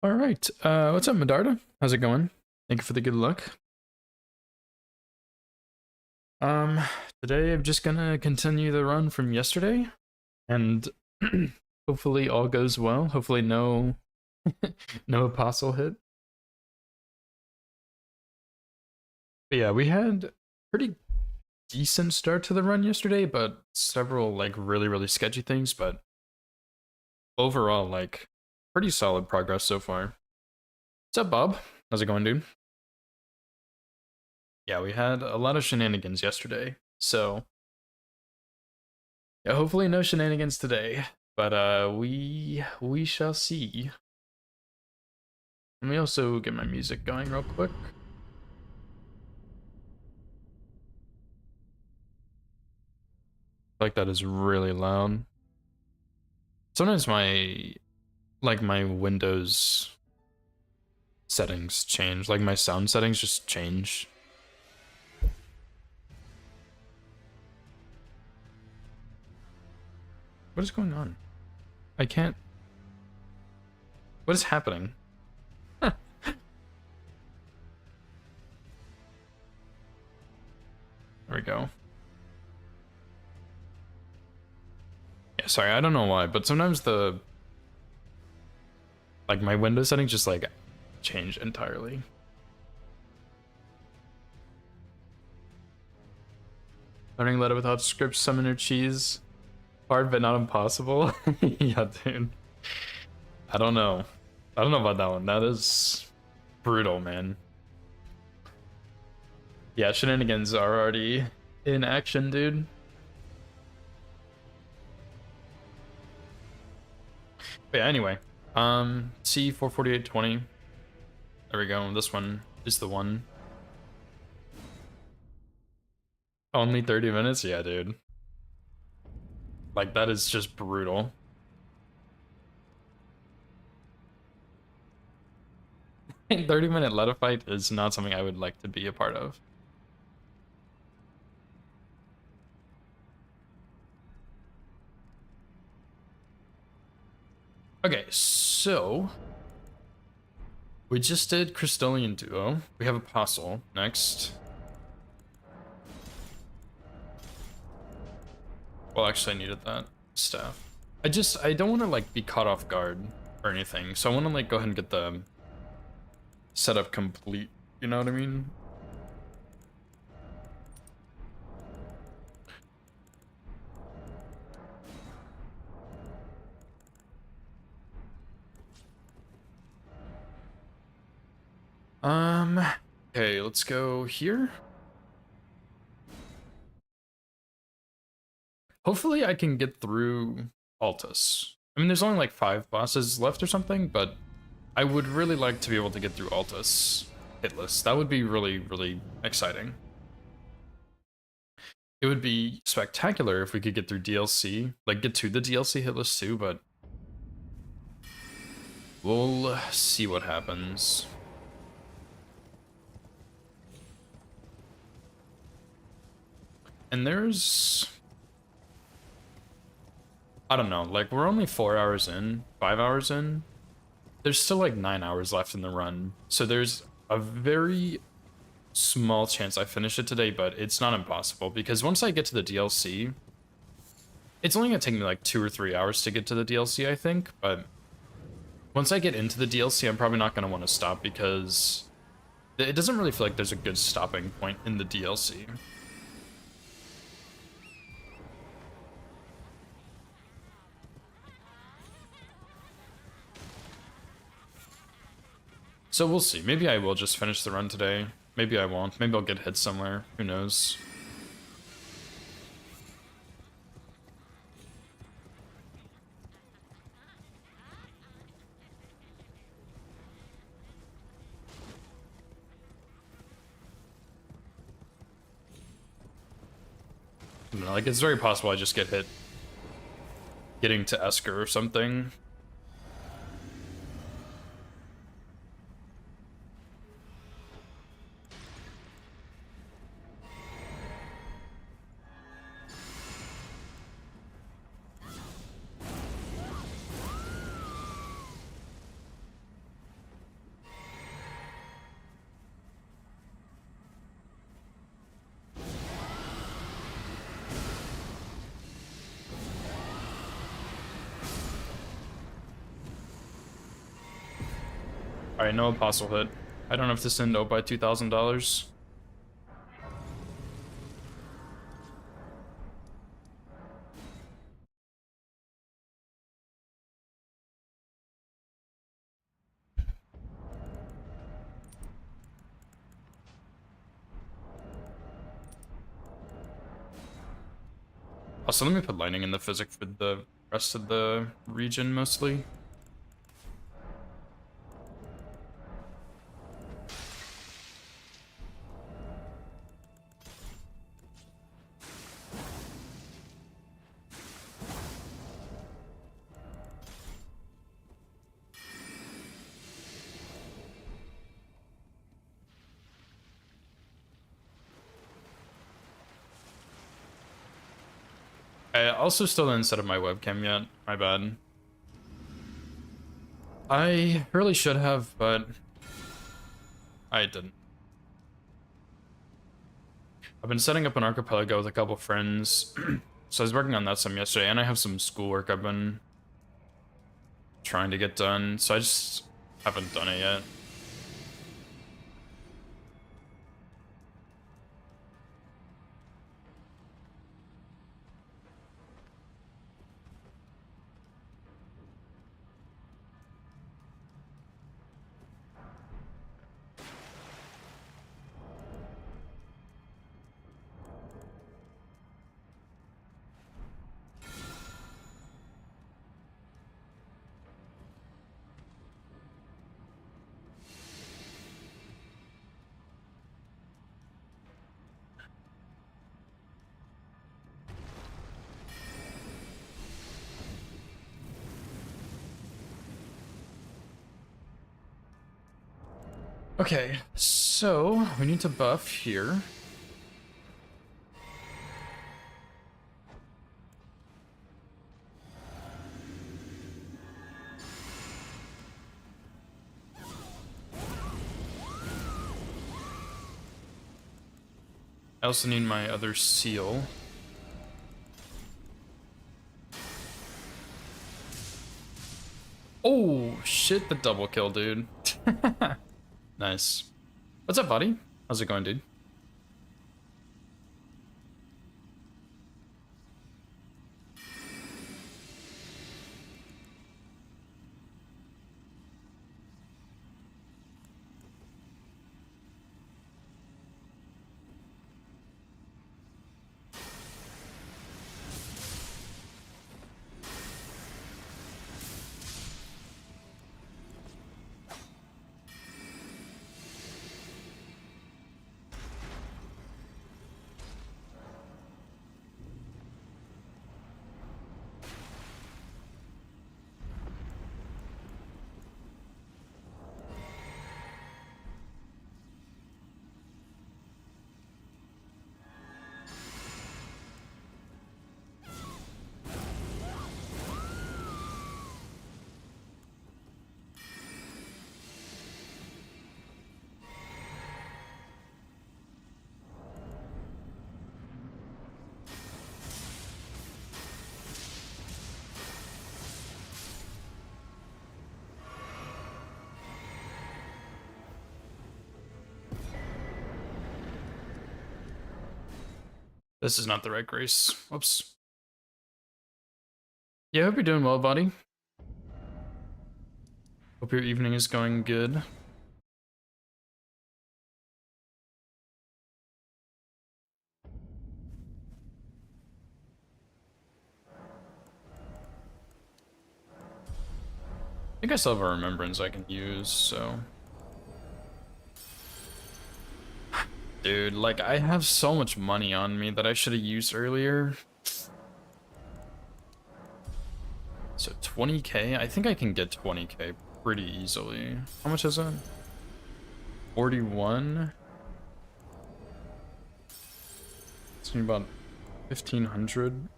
All right. What's up, Medarda? How's it going? Thank you for the good luck. Um, Today I'm just gonna continue the run from yesterday, and hopefully all goes well. Hopefully no apostle hit. But yeah, we had pretty decent start to the run yesterday, but several like really sketchy things. But overall, like pretty solid progress so far. What's up, Bob? How's it going, dude? Yeah, we had a lot of shenanigans yesterday, so yeah, hopefully no shenanigans today, but we shall see. Let me also get my music going real quick. Like that is really loud. Sometimes my Windows settings change, like my sound settings just change. What is going on? I can't. What is happening? There we go. Yeah, sorry, I don't know why, but sometimes the like my Windows settings just like change entirely. Learning letter without script, summoner cheese. Hard but not impossible. Yeah, dude. I don't know. I don't know about that one. That is brutal, man. Yeah, shenanigans are already in action, dude. But yeah, anyway. C44820. There we go. This one is the one. Only 30 minutes? Yeah, dude. Like, that is just brutal. A 30-minute Letta fight is not something I would like to be a part of. Okay, so we just did Crystallian Duo. We have Apostle next. Well, actually, I needed that staff. I don't want to like be caught off guard or anything, so I want to like go ahead and get the setup complete. You know what I mean? Okay, let's go here. Hopefully I can get through Altus. I mean, there's only like 5 bosses left or something, but I would really like to be able to get through Altus hitless. That would be really exciting. It would be spectacular if we could get through DLC, like get to the DLC hitless too, but we'll see what happens. And there's, I don't know, like we're only 4 hours in, 5 hours in. There's still like 9 hours left in the run. So there's a very small chance I finish it today, but it's not impossible because once I get to the DLC, it's only gonna take me like 2 or 3 hours to get to the DLC, I think, but once I get into the DLC, I'm probably not gonna want to stop because it doesn't really feel like there's a good stopping point in the DLC. So we'll see. Maybe I will just finish the run today. Maybe I won't. Maybe I'll get hit somewhere. Who knows? I don't know, like, it's very possible I just get hit getting to Esker or something. Alright, no apostle hit. I don't have to send out by $2,000. Also, let me put lightning in the physic for the rest of the region, mostly. I also still didn't set up my webcam yet. My bad. I really should have, but I didn't. I've been setting up an archipelago with a couple friends. So I was working on that some yesterday, and I have some schoolwork I've been trying to get done, so I just haven't done it yet. Okay, so we need to buff here. I also need my other seal. Oh, shit, the double kill, dude. Nice. What's up, buddy? How's it going, dude? This is not the right grace. Whoops. Yeah, I hope you're doing well, buddy. Hope your evening is going good. I think I still have a remembrance I can use, so... Dude, like, I have so much money on me that I should have used earlier. So 20k? I think I can get 20k pretty easily. How much is it? 41? It's about 1500.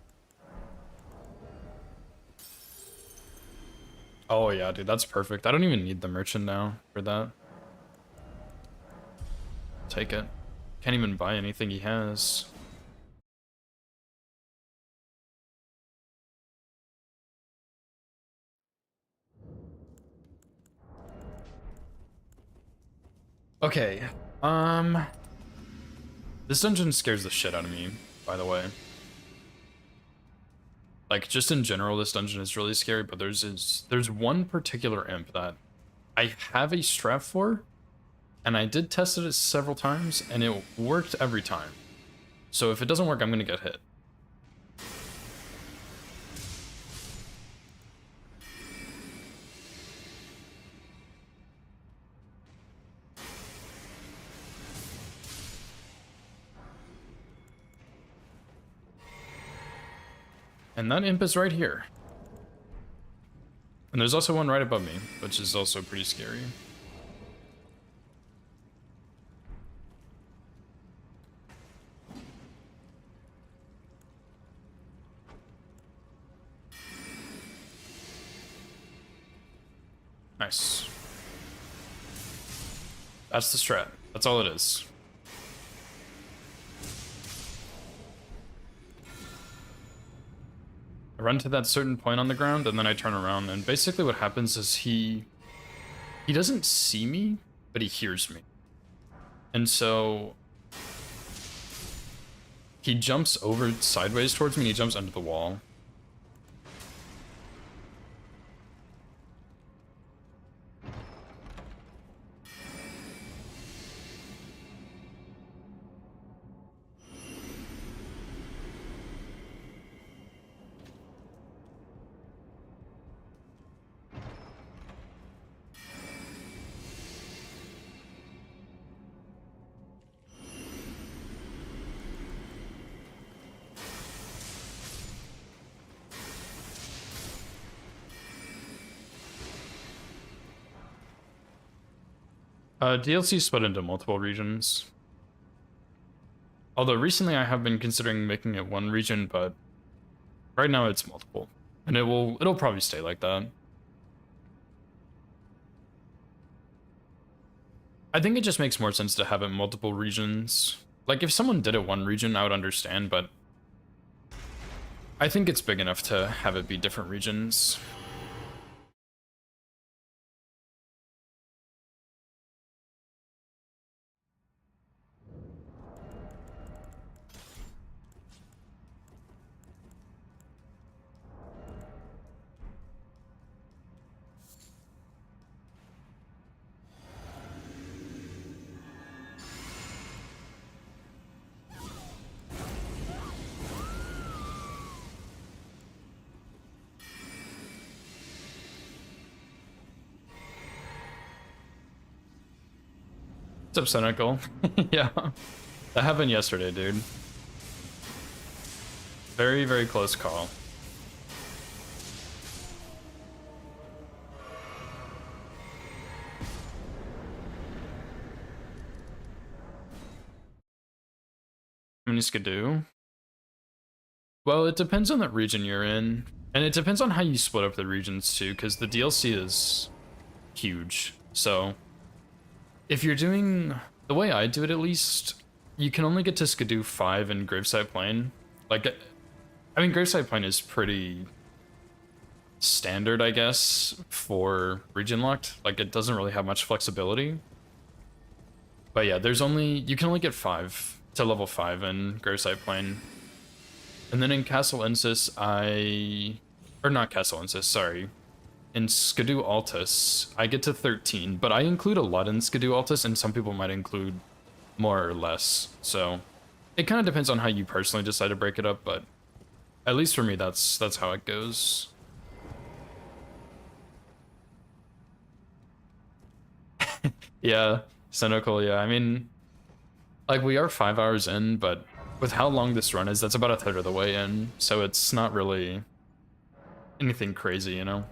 Oh yeah, dude, that's perfect. I don't even need the merchant now for that. Take it. Can't even buy anything he has. Okay. This dungeon scares the shit out of me, by the way. Like, just in general, this dungeon is really scary, but there's one particular imp that I have a strat for, and I did test it several times, and it worked every time. So if it doesn't work, I'm gonna get hit. And that imp is right here. And there's also one right above me, which is also pretty scary. Nice. That's the strat. That's all it is. I run to that certain point on the ground, and then I turn around, and basically what happens is he doesn't see me, but he hears me. And so he jumps over sideways towards me, and he jumps under the wall. DLC split into multiple regions. Although recently I have been considering making it one region, but right now it's multiple. And it'll probably stay like that. I think it just makes more sense to have it multiple regions. Like if someone did it one region, I would understand, but I think it's big enough to have it be different regions. What's up, Cynical? Yeah, that happened yesterday, dude. Very, very close call. How many Skidoo? Well, it depends on the region you're in. And it depends on how you split up the regions too, because the DLC is huge. So if you're doing the way I do it, at least, you can only get to Skidoo 5 in Graveside Plain. Like, I mean, Graveside Plain is pretty standard, I guess, for region locked. Like, it doesn't really have much flexibility. But yeah, you can only get 5 to level 5 in Graveside Plain. And then in Castle Insis, or not Castle Insis, sorry. In Skidoo Altus, I get to 13, but I include a lot in Skidoo Altus, and some people might include more or less. So it kind of depends on how you personally decide to break it up, but at least for me, that's how it goes. Yeah, cynical, yeah. I mean, like, we are 5 hours in, but with how long this run is, that's about a third of the way in, so it's not really anything crazy, you know?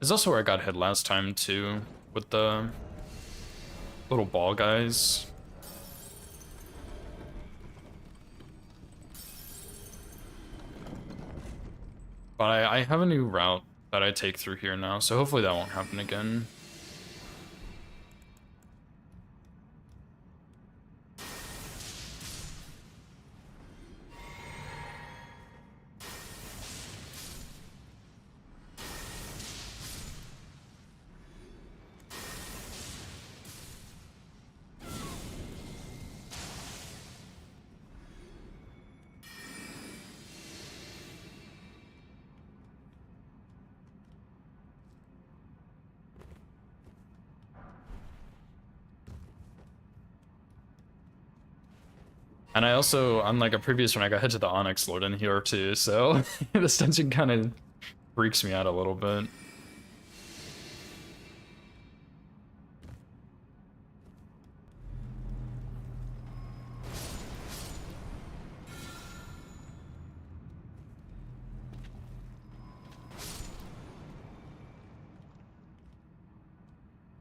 This is also where I got hit last time too, with the little ball guys. But I have a new route that I take through here now, so hopefully that won't happen again. And I also, unlike a previous one, I got hit to the Onyx Lord in here too, so this dungeon kind of freaks me out a little bit.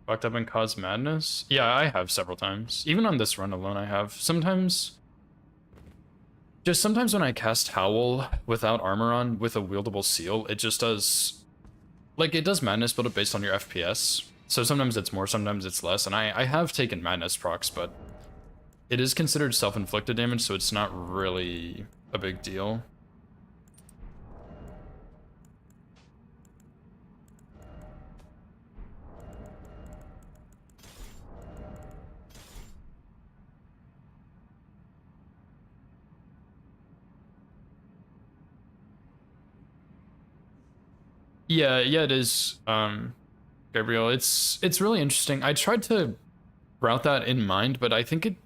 Fucked up and caused madness? Yeah, I have several times. Even on this run alone, I have. Sometimes when I cast Howl without armor on with a wieldable seal, it just does, like, it does madness build up based on your FPS. So sometimes it's more, sometimes it's less, and I have taken madness procs, but it is considered self-inflicted damage, so it's not really a big deal. Yeah, it is, Gabriel. It's really interesting. I tried to route that in mind, but I think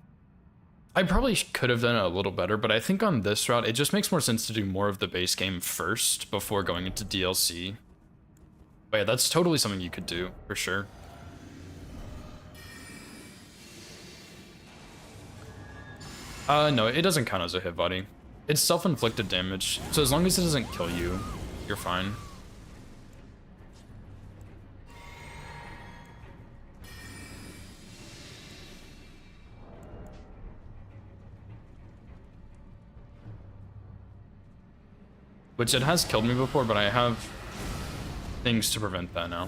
I probably could have done it a little better, but I think on this route, it just makes more sense to do more of the base game first before going into DLC. But yeah, that's totally something you could do, for sure. No, it doesn't count as a hit body. It's self-inflicted damage, so as long as it doesn't kill you, you're fine. Which it has killed me before, but I have things to prevent that now.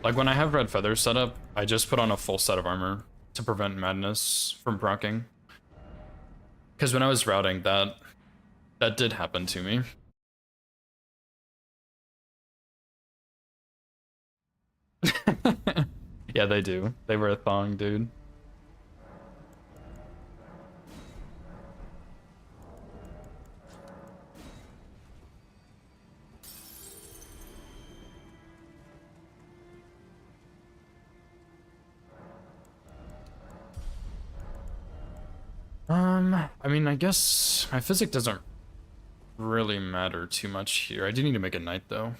Like when I have red feathers set up, I just put on a full set of armor to prevent madness from proccing. Because when I was routing, that did happen to me. Yeah, they do. They wear a thong, dude. I mean, I guess my physic doesn't really matter too much here. I do need to make a knight, though.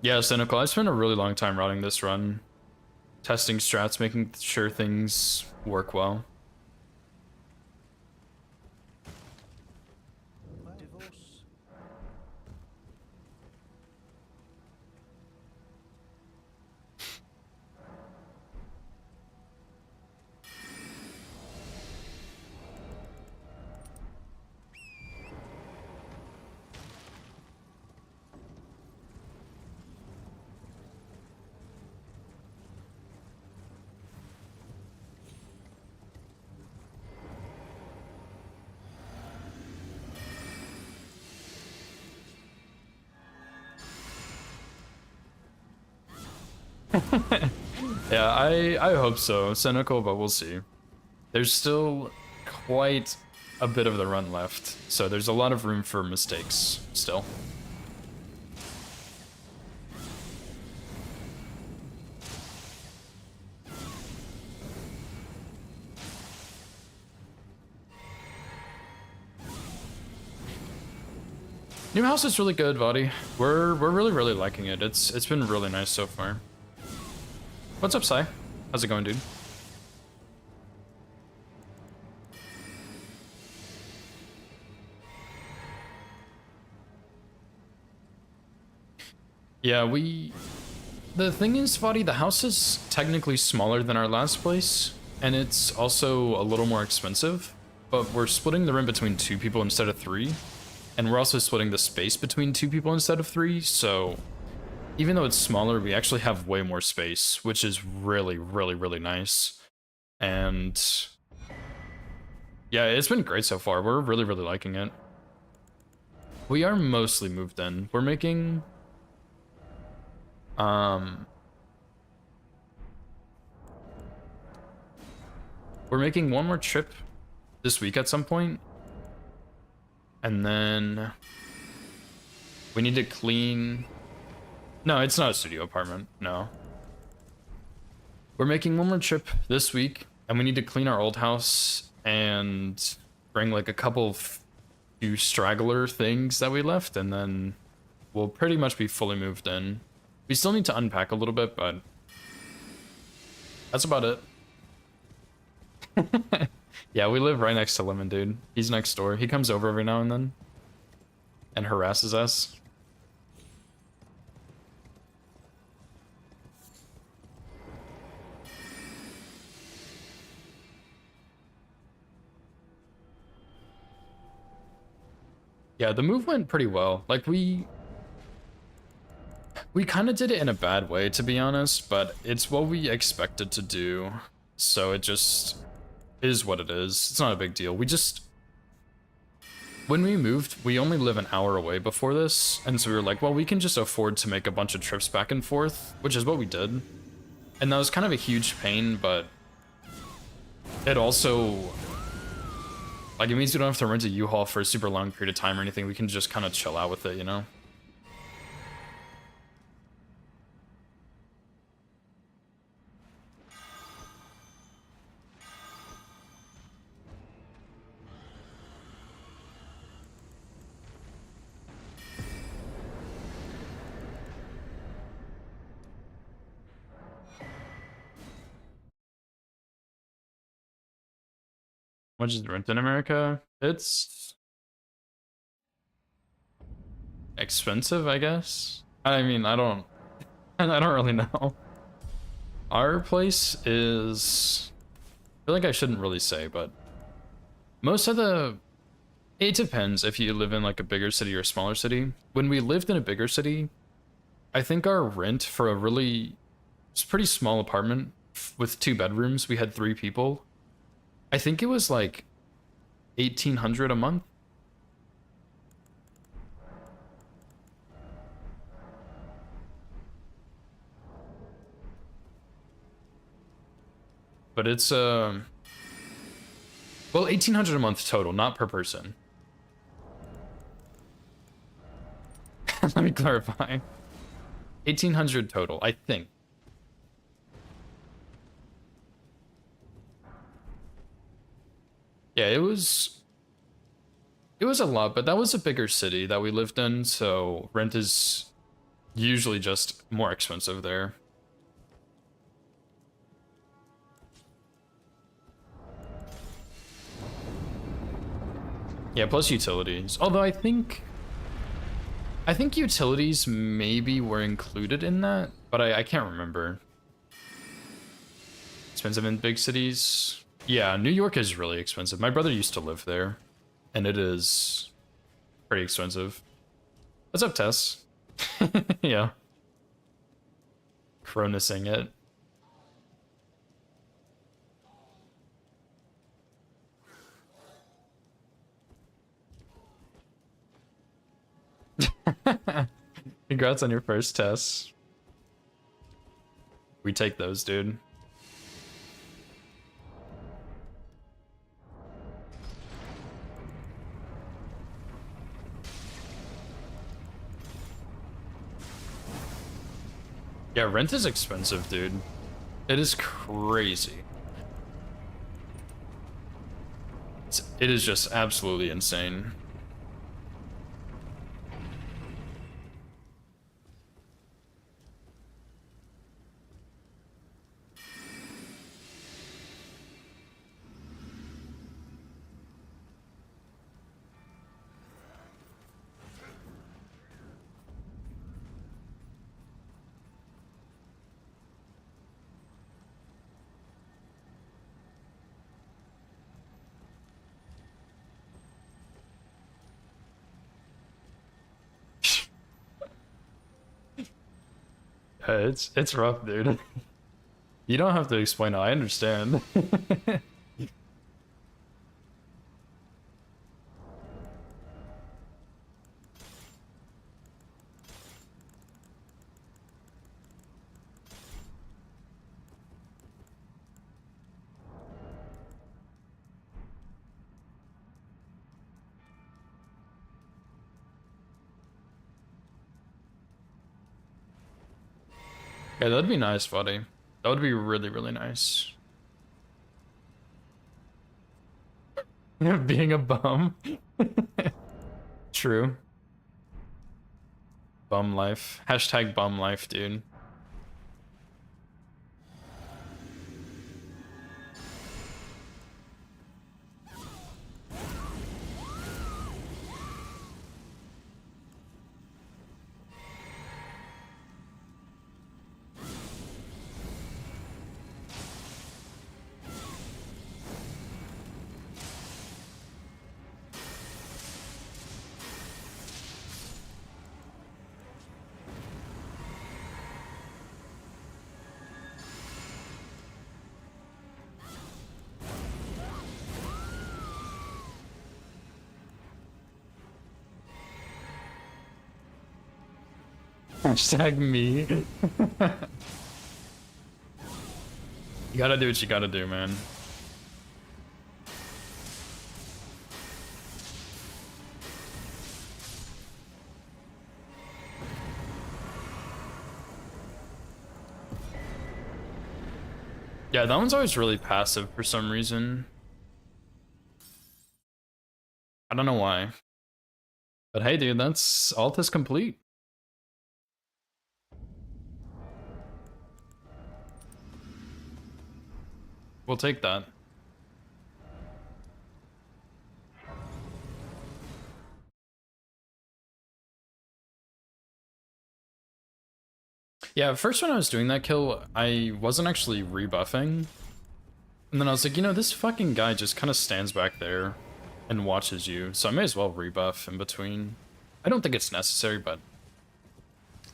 Yeah, Cynical, I spent a really long time routing this run. Testing strats, making sure things work well. Yeah, I hope so. Cynical, but we'll see. There's still quite a bit of the run left, so there's a lot of room for mistakes still. New house is really good, Vadi. We're really liking it. It's been really nice so far. What's up, Sai? How's it going, dude? Yeah, the thing is, Vadi, the house is technically smaller than our last place, and it's also a little more expensive, but we're splitting the rent between 2 people instead of 3, and we're also splitting the space between 2 people instead of 3, so even though it's smaller, we actually have way more space, which is really, really, really nice. And yeah, it's been great so far. We're really, really liking it. We are mostly moved in. Um, we're making one more trip this week at some point, and then we need to clean. No, it's not a studio apartment. No. We're making one more trip this week, and we need to clean our old house and bring like a couple few straggler things that we left, and then we'll pretty much be fully moved in. We still need to unpack a little bit, but that's about it. Yeah, we live right next to Lemon, dude. He's next door. He comes over every now and then and harasses us. Yeah, the move went pretty well. Like we kind of did it in a bad way, to be honest, but it's what we expected to do. So it just is what it is. It's not a big deal. When we moved, we only live an hour away before this, and so we were like, well, we can just afford to make a bunch of trips back and forth, which is what we did. And that was kind of a huge pain, but it also, like, it means we don't have to rent a U-Haul for a super long period of time or anything. We can just kind of chill out with it, you know? Much is rent in America? It's expensive, I guess. I mean, I don't really know. Our place is, I feel like I shouldn't really say, but most of it depends if you live in like a bigger city or a smaller city. When we lived in a bigger city, I think our rent for it's a pretty small apartment with 2 bedrooms, we had 3 people. I think it was like 1,800 a month. But it's well, 1,800 a month total, not per person. Let me clarify. 1,800 total, I think. Yeah, it was a lot, but that was a bigger city that we lived in, so rent is usually just more expensive there. Yeah, plus utilities. Although I think utilities maybe were included in that, but I can't remember. Expensive in big cities. Yeah, New York is really expensive. My brother used to live there, and it is pretty expensive. What's up, Tess? Yeah. Cronusing it. Congrats on your first test. We take those, dude. Yeah, rent is expensive, dude. It is crazy. It is just absolutely insane. It's rough, dude. You don't have to explain it. I understand. Yeah, that'd be nice, buddy. That would be really, really nice. Being a bum. True. Bum life. Hashtag bum life, dude. Hashtag me. You gotta do what you gotta do, man. Yeah, that one's always really passive for some reason. I don't know why. But hey, dude, that's alt is complete. We'll take that. Yeah, first when I was doing that kill, I wasn't actually rebuffing. And then I was like, you know, this fucking guy just kind of stands back there and watches you, so I may as well rebuff in between. I don't think it's necessary, but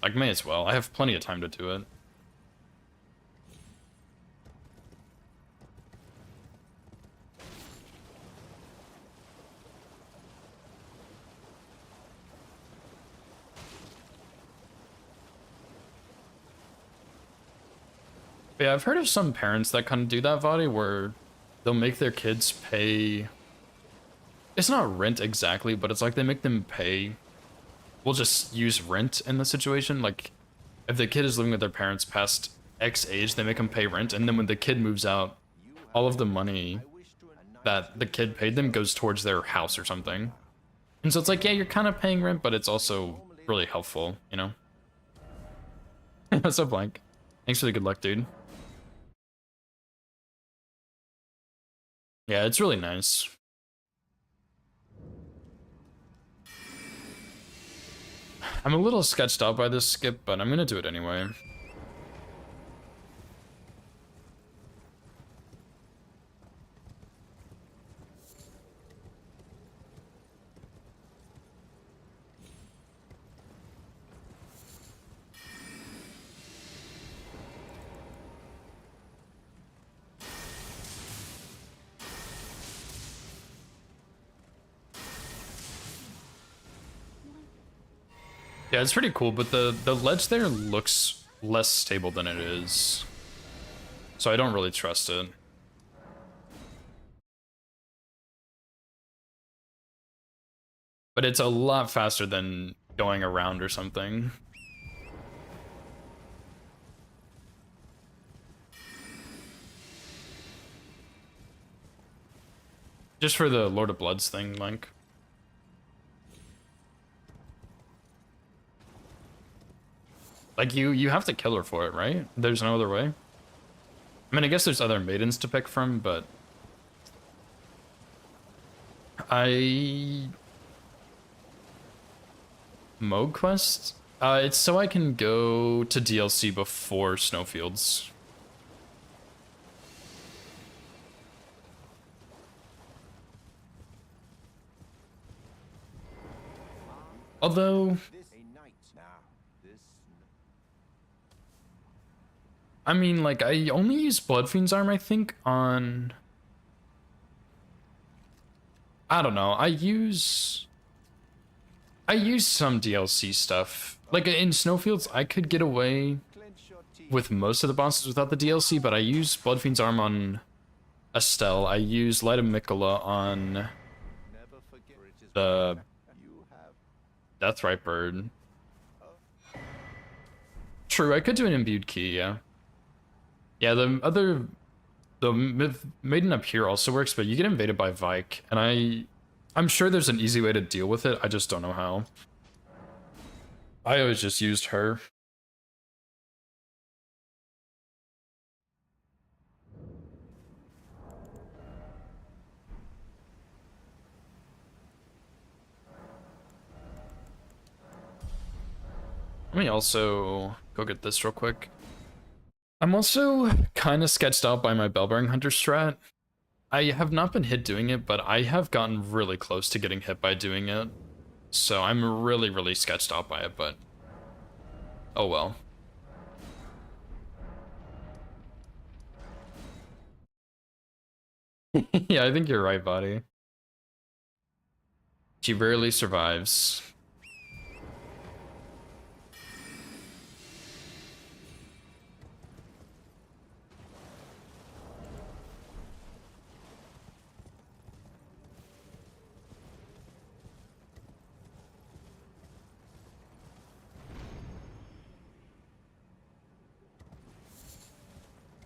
like, may as well. I have plenty of time to do it. But yeah, I've heard of some parents that kind of do that, Vadi, where they'll make their kids pay. It's not rent exactly, but it's like they make them pay. We'll just use rent in the situation. Like, if the kid is living with their parents past X age, they make them pay rent, and then when the kid moves out, all of the money that the kid paid them goes towards their house or something. And so it's like, yeah, you're kind of paying rent, but it's also really helpful, you know? What's up, Blank? Thanks for the good luck, dude. Yeah, it's really nice. I'm a little sketched out by this skip, but I'm gonna do it anyway. Yeah, it's pretty cool, but the ledge there looks less stable than it is. So I don't really trust it. But it's a lot faster than going around or something. Just for the Lord of Bloods thing, Link. Like, you have to kill her for it, right? There's no other way. I mean, I guess there's other maidens to pick from, but Moog quest? It's so I can go to DLC before Snowfields. Although, I mean, like, I only use Bloodfiend's arm, I think, on... I don't know, I use some DLC stuff. Like, in Snowfields, I could get away with most of the bosses without the DLC, but I use Bloodfiend's arm on Estelle. I use Light of Mikola on the Deathrite Bird. True, I could do an imbued key, yeah. Yeah, the Maiden up here also works, but you get invaded by Vike, and I'm sure there's an easy way to deal with it, I just don't know how. I always just used her. Let me also go get this real quick. I'm also kind of sketched out by my Bellbearing Hunter strat. I have not been hit doing it, but I have gotten really close to getting hit by doing it. So I'm really, really sketched out by it, but... oh well. Yeah, I think you're right, buddy. She rarely survives.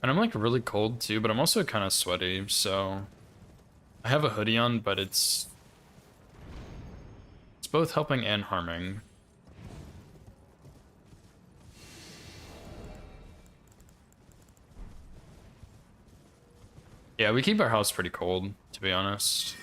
And I'm like really cold too, but I'm also kind of sweaty, so I have a hoodie on, but it's both helping and harming. Yeah, we keep our house pretty cold, to be honest.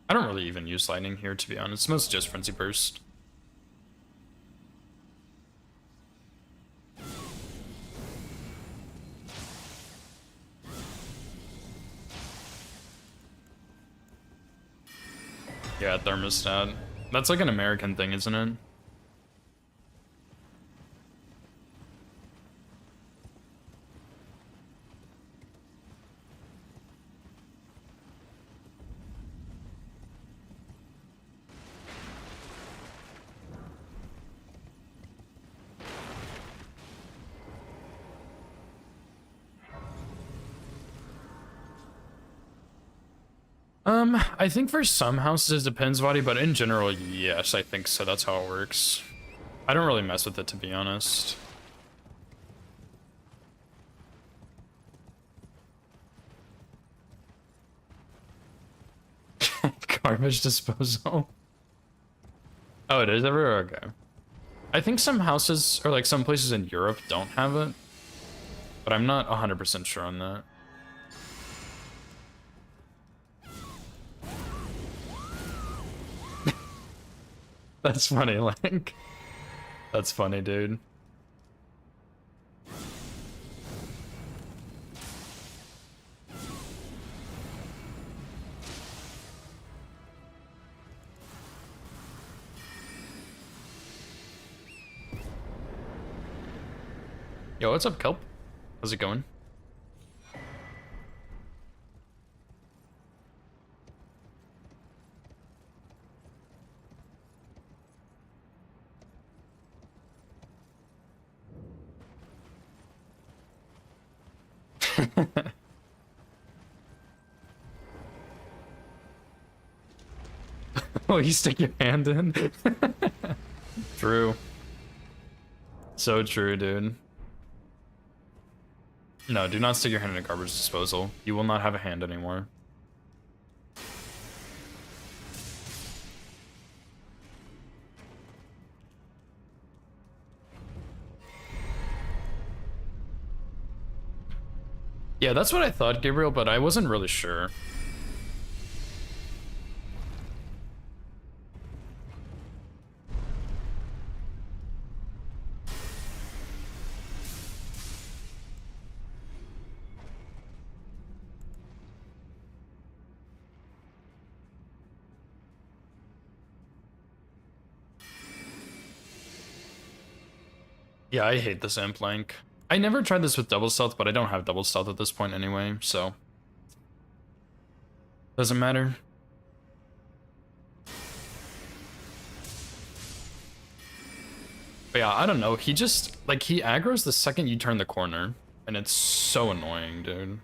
I don't really even use lightning here, to be honest. It's mostly just Frenzy Burst. Yeah, thermostat. That's like an American thing, isn't it? I think for some houses it depends, Vadi, but in general, yes, I think so. That's how it works. I don't really mess with it, to be honest. Garbage disposal. Oh, it is everywhere? Okay. I think some houses, or like some places in Europe don't have it, but I'm not 100% sure on that. That's funny, like. That's funny, dude. Yo, what's up, Kelp? How's it going? Oh, you stick your hand in? True. So true, dude. No, do not stick your hand in a garbage disposal. You will not have a hand anymore. Yeah, that's what I thought, Gabriel, but I wasn't really sure. Yeah, I hate this amp link. I never tried this with double stealth, but I don't have double stealth at this point anyway, so doesn't matter. But yeah, I don't know. He just, like, he aggroes the second you turn the corner, and it's so annoying, dude.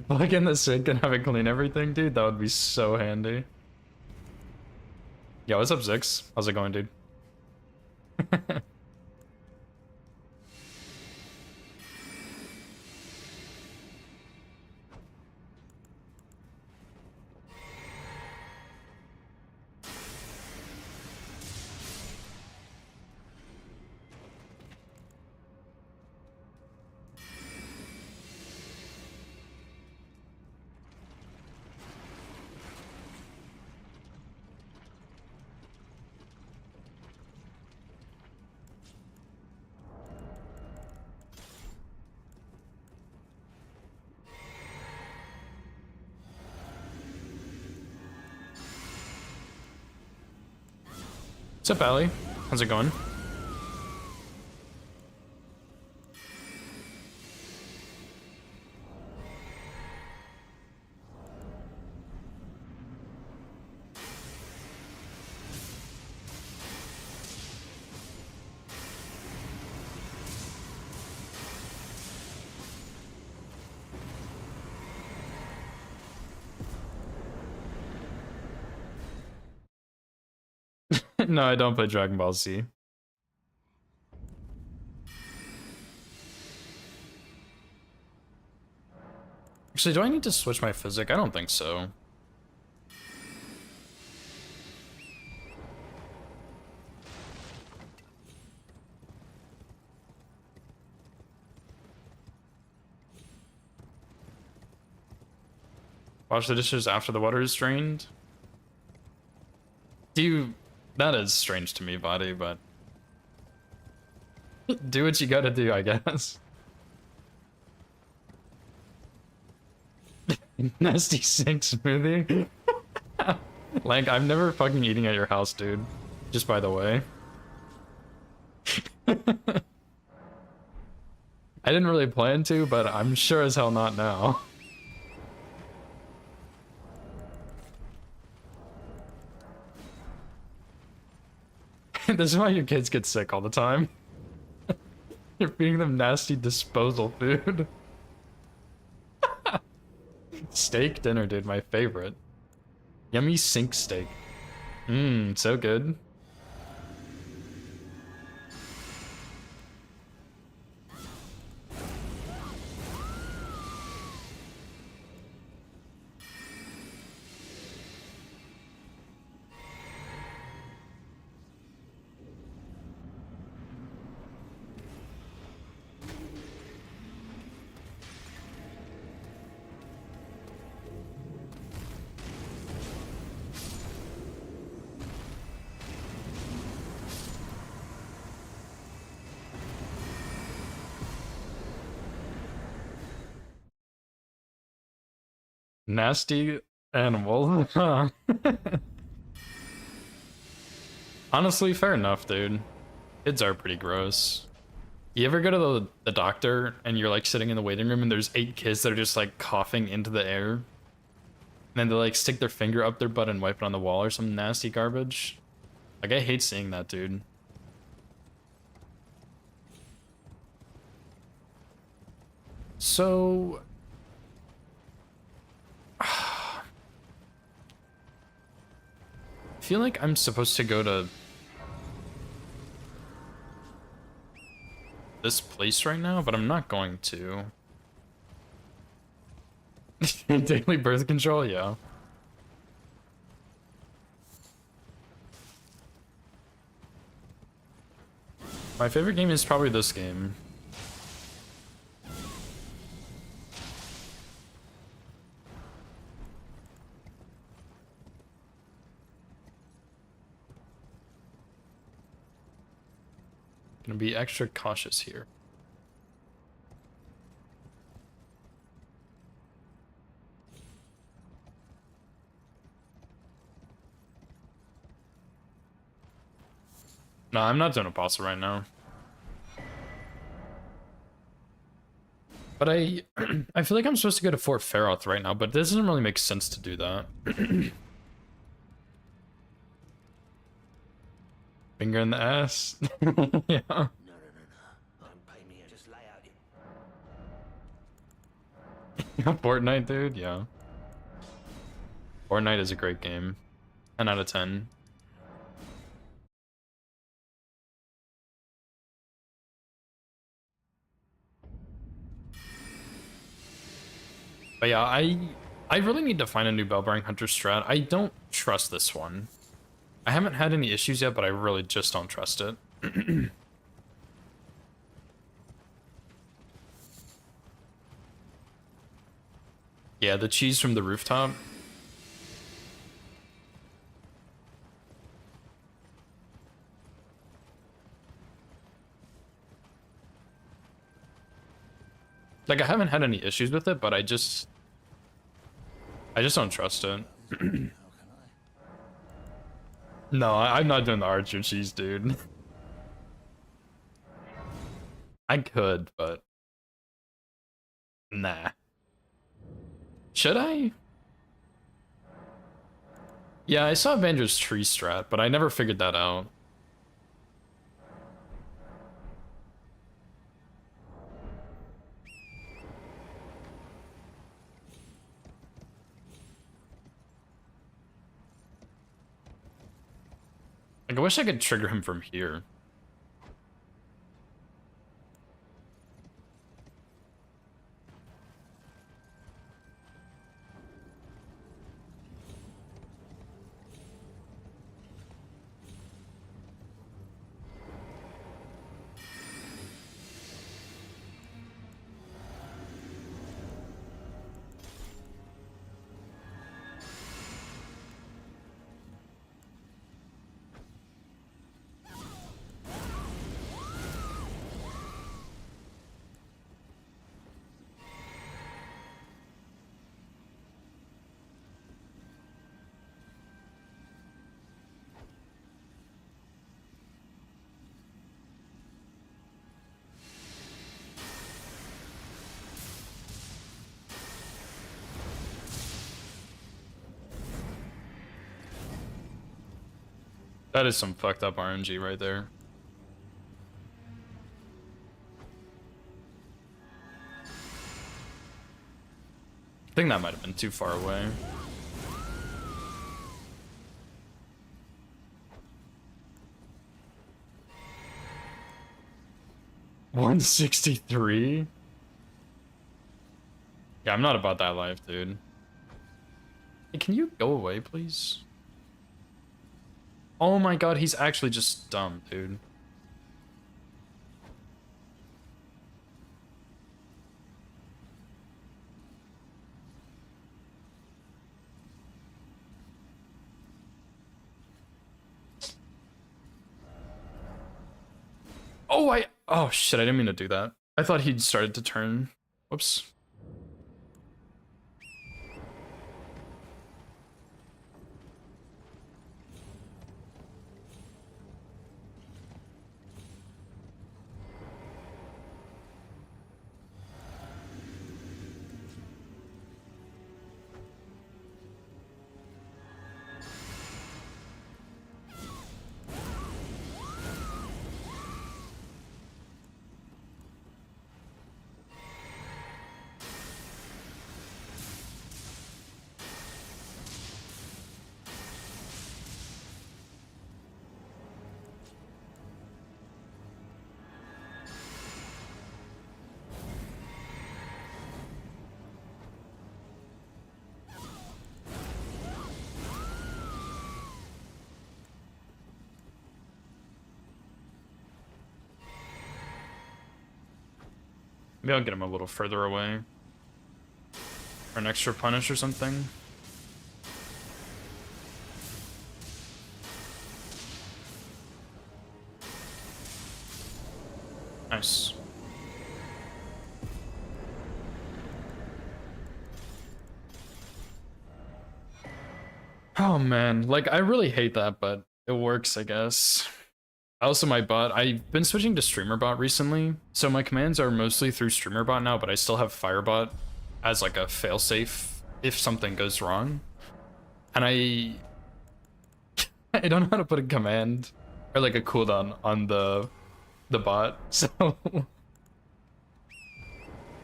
Plug in the sink and have it clean everything, dude. That would be so handy. Yo, what's up, Zix? How's it going, dude? What's up, Allie? How's it going? No, I don't play Dragon Ball Z. Actually, do I need to switch my physic? I don't think so. Wash the dishes after the water is drained? That is strange to me, buddy, but do what you gotta do, I guess. Nasty sink smoothie? Like, I'm never fucking eating at your house, dude. Just by the way. I didn't really plan to, but I'm sure as hell not now. This is why your kids get sick all the time. You're feeding them nasty disposal food. Steak dinner, dude, my favorite. Yummy sink steak. Mmm, so good. Nasty animal. Honestly, fair enough, dude. Kids are pretty gross. You ever go to the doctor and you're like sitting in the waiting room and there's 8 kids that are just like coughing into the air? And then they like stick their finger up their butt and wipe it on the wall or some nasty garbage? Like, I hate seeing that, dude. So... I feel like I'm supposed to go to this place right now, but I'm not going to. Daily birth control, yeah. My favorite game is probably this game. Gonna be extra cautious here. No, I'm not doing Apostle right now. But I I feel like I'm supposed to go to Fort Faroth right now, but it doesn't really make sense to do that. Finger in the ass. Yeah. No. Don't pay me. Just lay out. Fortnite, dude. Yeah. Fortnite is a great game. 10 out of 10. But yeah, I really need to find a new Bellbearing Hunter strat. I don't trust this one. I haven't had any issues yet, but I really just don't trust it. Yeah, the cheese from the rooftop. Like, I haven't had any issues with it, but I just don't trust it. No, I'm not doing the archer cheese, dude. I could, but nah. Should I? Yeah, I saw Avenger's tree strat, but I never figured that out. Like, I wish I could trigger him from here. That is some fucked up RNG right there. I think that might have been too far away. $163? Yeah, I'm not about that life, dude. Hey, can you go away, please? Oh my god, he's actually just dumb, dude. Oh shit, I didn't mean to do that. I thought he'd started to turn. Whoops. Maybe I'll get him a little further away. For an extra punish or something. Nice. Oh man, like I really hate that, but it works, I guess. Also, my bot, I've been switching to StreamerBot recently, so my commands are mostly through StreamerBot now, but I still have Firebot as like a failsafe if something goes wrong. And I don't know how to put a command or like a cooldown on the bot,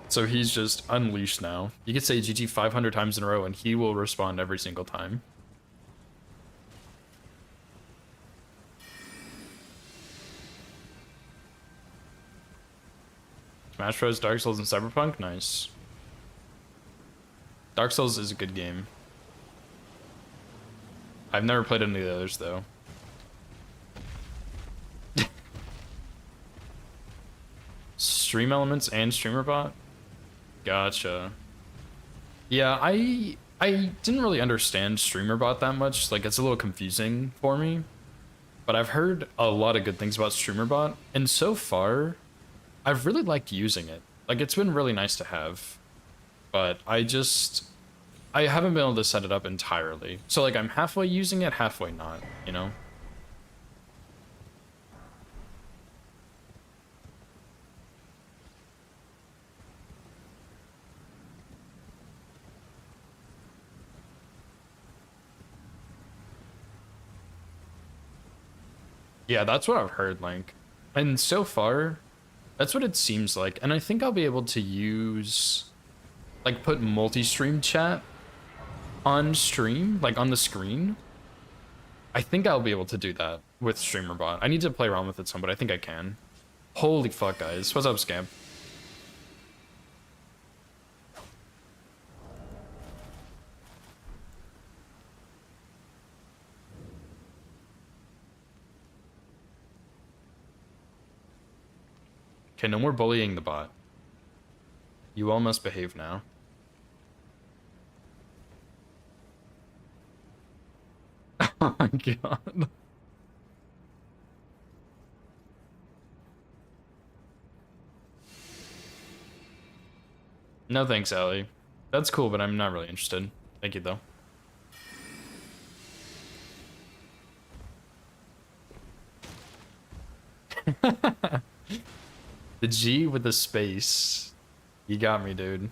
so he's just unleashed now. You could say GG 500 times in a row and he will respond every single time. Smash Bros, Dark Souls, and Cyberpunk? Nice. Dark Souls is a good game. I've never played any of the others, though. Stream Elements and StreamerBot? Gotcha. Yeah, I didn't really understand StreamerBot that much. Like, it's a little confusing for me. But I've heard a lot of good things about StreamerBot, and so far, I've really liked using it. Like, it's been really nice to have. But I haven't been able to set it up entirely. So, like, I'm halfway using it, halfway not, you know? Yeah, that's what I've heard, like. And so far, that's what it seems like. And I think I'll be able to use, like, put multi-stream chat on stream, like on the screen. I think I'll be able to do that with StreamerBot. I need to play around with it some, but I think I can. Holy fuck, guys. What's up, Scamp? Okay, no more bullying the bot. You all must behave now. Oh my god. No thanks, Allie. That's cool, but I'm not really interested. Thank you, though. The G with the space. You got me, dude.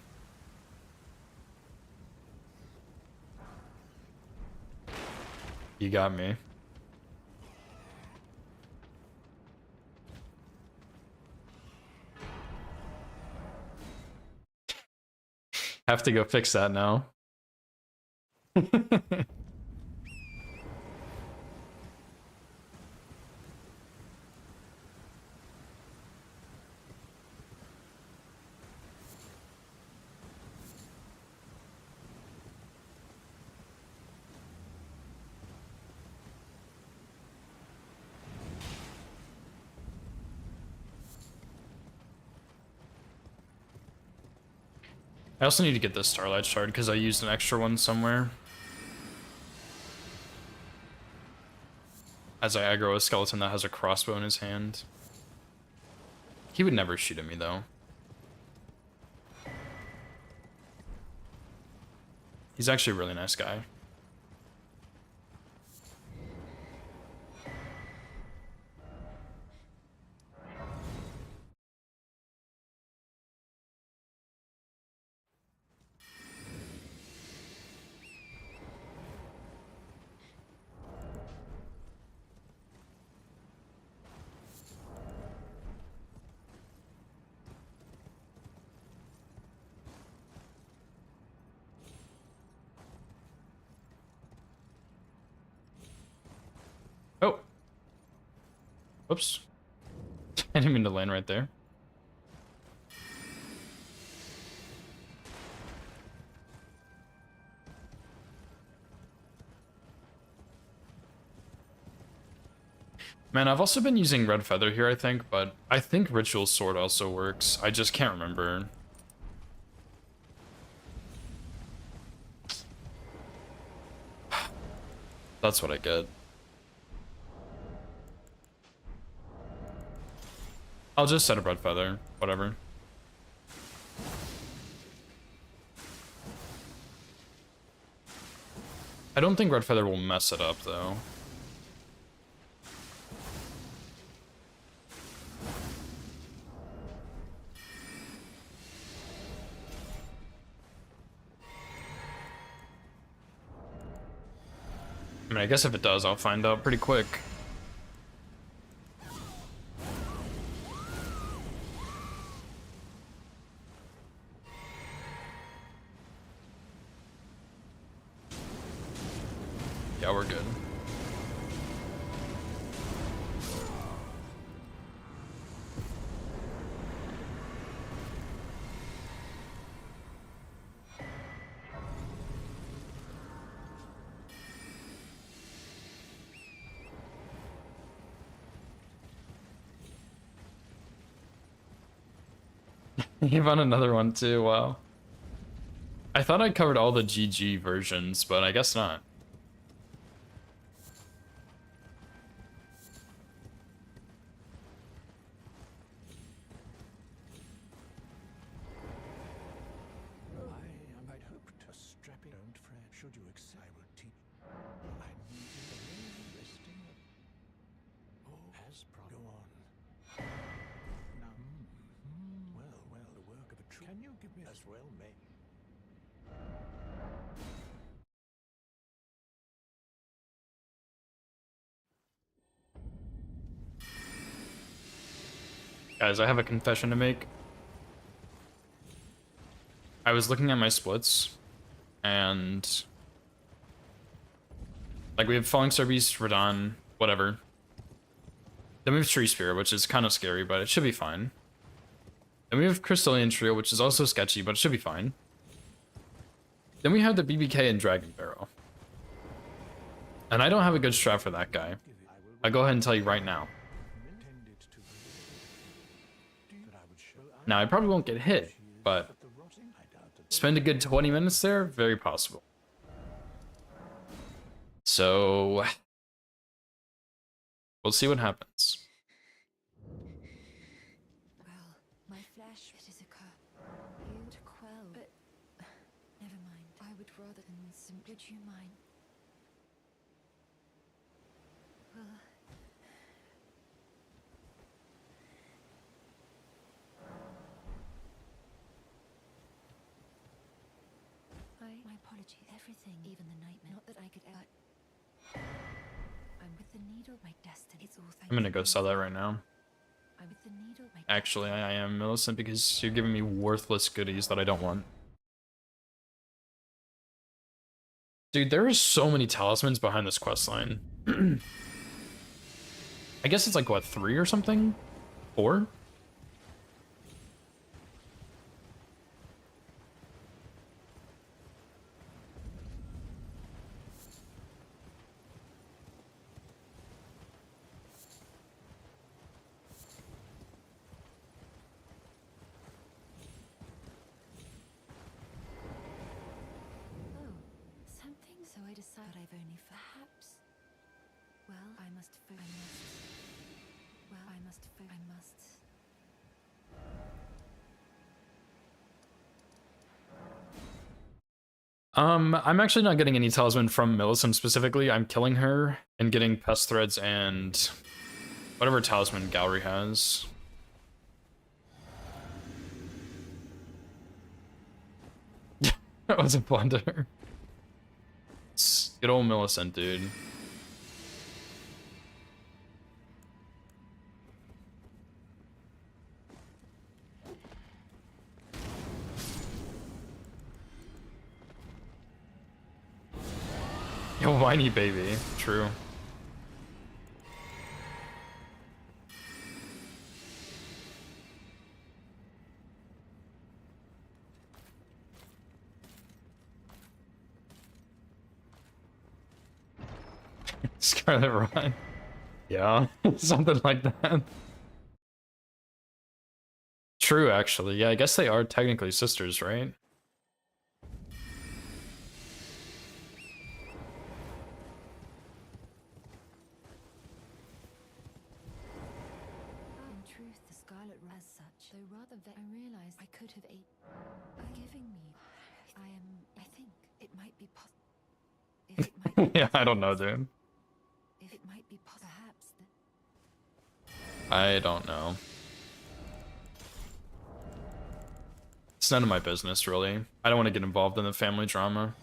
You got me. Have to go fix that now. I also need to get this Starlight Shard because I used an extra one somewhere. As I aggro a skeleton that has a crossbow in his hand. He would never shoot at me, though. He's actually a really nice guy. Oh. Whoops. I didn't mean to land right there. Man, I've also been using Red Feather here, I think, but I think Ritual Sword also works. I just can't remember. That's what I get. I'll just set a Red Feather, whatever. I don't think Red Feather will mess it up, though. I mean, I guess if it does, I'll find out pretty quick. Yeah, we're good. You found another one too, wow. I thought I covered all the GG versions, but I guess not. I'd hoped to strap it. Don't fret. Should you accept, I will teach. I need you resting. Oh, as go on. Now, well, the work of a true. Can you give me as well, mate? Guys, I have a confession to make. I was looking at my splits, and like we have Falling Star Beast, Radon, whatever. Then we have Tree Spear, which is kind of scary, but it should be fine. Then we have Crystallian Trio, which is also sketchy, but it should be fine. Then we have the BBK and Dragon Barrel. And I don't have a good strat for that guy. I'll go ahead and tell you right now. Now, I probably won't get hit, but spend a good 20 minutes there, very possible. So, we'll see what happens. Well, my flesh, it is a curse. You to quell, but never mind. I would rather than simply. Would you mind? Well, my apologies. Everything, even the nightmare. Not that I could ever. I'm with the needle, my destiny. It's all thank I'm gonna go sell that right now. I'm with the needle, my Actually, I am, Millicent, because you're giving me worthless goodies that I don't want. Dude, there are so many talismans behind this questline. I guess it's like, what, 3 or something? 4? Oh, something. So I decided I've only perhaps. Well, I must. Well, I must. I'm actually not getting any talisman from Millicent specifically. I'm killing her and getting pest threads and whatever talisman Gallery has. That was a blunder. It's good old Millicent, dude. Yo, whiny baby. True. Scarlet Run. Yeah, something like that. True, actually. Yeah, I guess they are technically sisters, right? In truth, the sky Violet as such, though rather I realized I could have ate by giving me. I think it might be if it might be Yeah, I don't know, dude. if it might be perhaps I don't know. It's none of my business, really. I don't want to get involved in the family drama.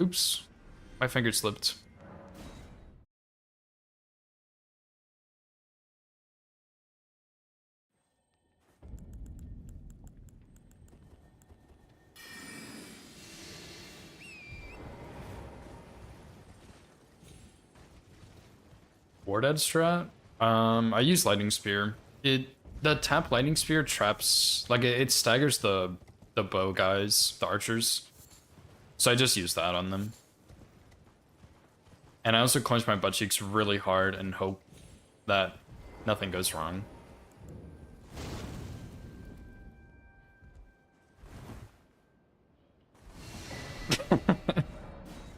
Oops. My finger slipped. Ward Ed strat? I use Lightning Spear. The tap Lightning Spear traps, like it staggers the bow guys, the archers. So I just use that on them. And I also clench my butt cheeks really hard and hope that nothing goes wrong.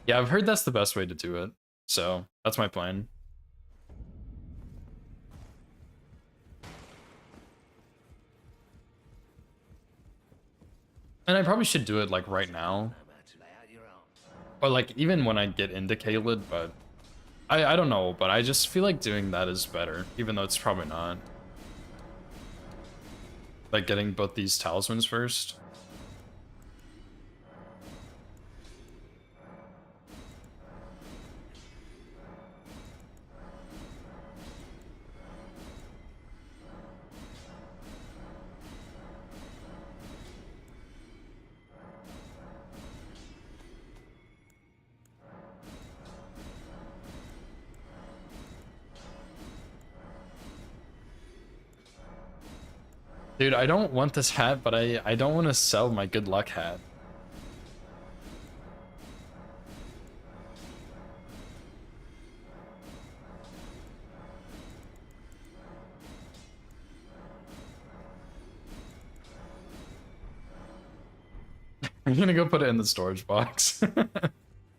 Yeah, I've heard that's the best way to do it. So that's my plan. And I probably should do it like right now. Or like even when I get into Caelid, but I don't know, but I just feel like doing that is better, even though it's probably not. Like getting both these talismans first. Dude, I don't want this hat, but I don't want to sell my good luck hat. I'm gonna go put it in the storage box.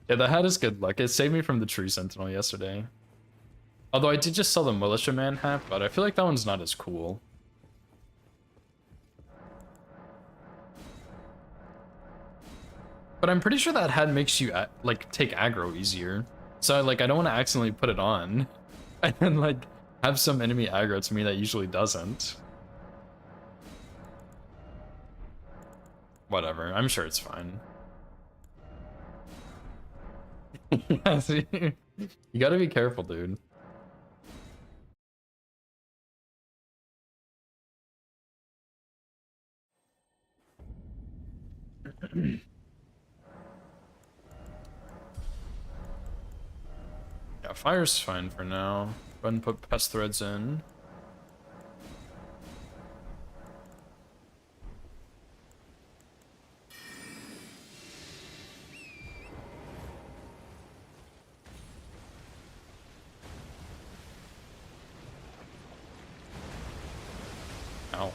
Yeah, the hat is good luck. It saved me from the Tree Sentinel yesterday. Although I did just sell the Militiaman hat, but I feel like that one's not as cool. But I'm pretty sure that hat makes you like take aggro easier. So like I don't want to accidentally put it on and then like have some enemy aggro to me that usually doesn't. Whatever, I'm sure it's fine. Yeah, see? You gotta be careful, dude. Yeah, fire's fine for now. Go ahead and put pest threads in. Ow.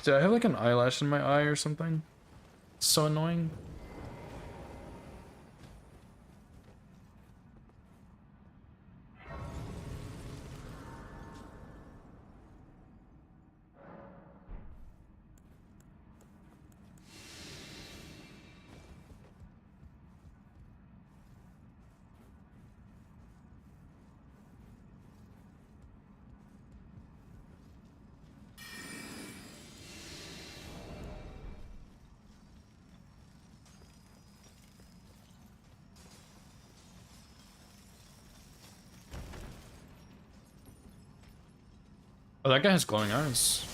Did I have like an eyelash in my eye or something? It's so annoying. Oh, that guy has glowing eyes.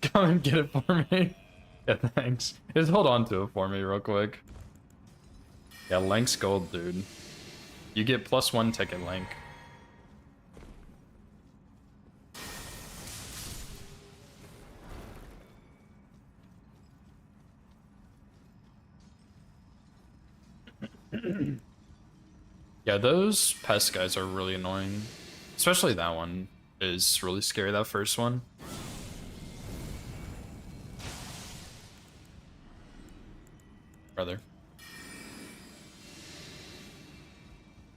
Come and get it for me. Yeah, thanks. Just hold on to it for me real quick. Yeah, Link's gold, dude. You get +1 ticket, Link. Yeah, those pest guys are really annoying. Especially that one is really scary, that first one. Brother.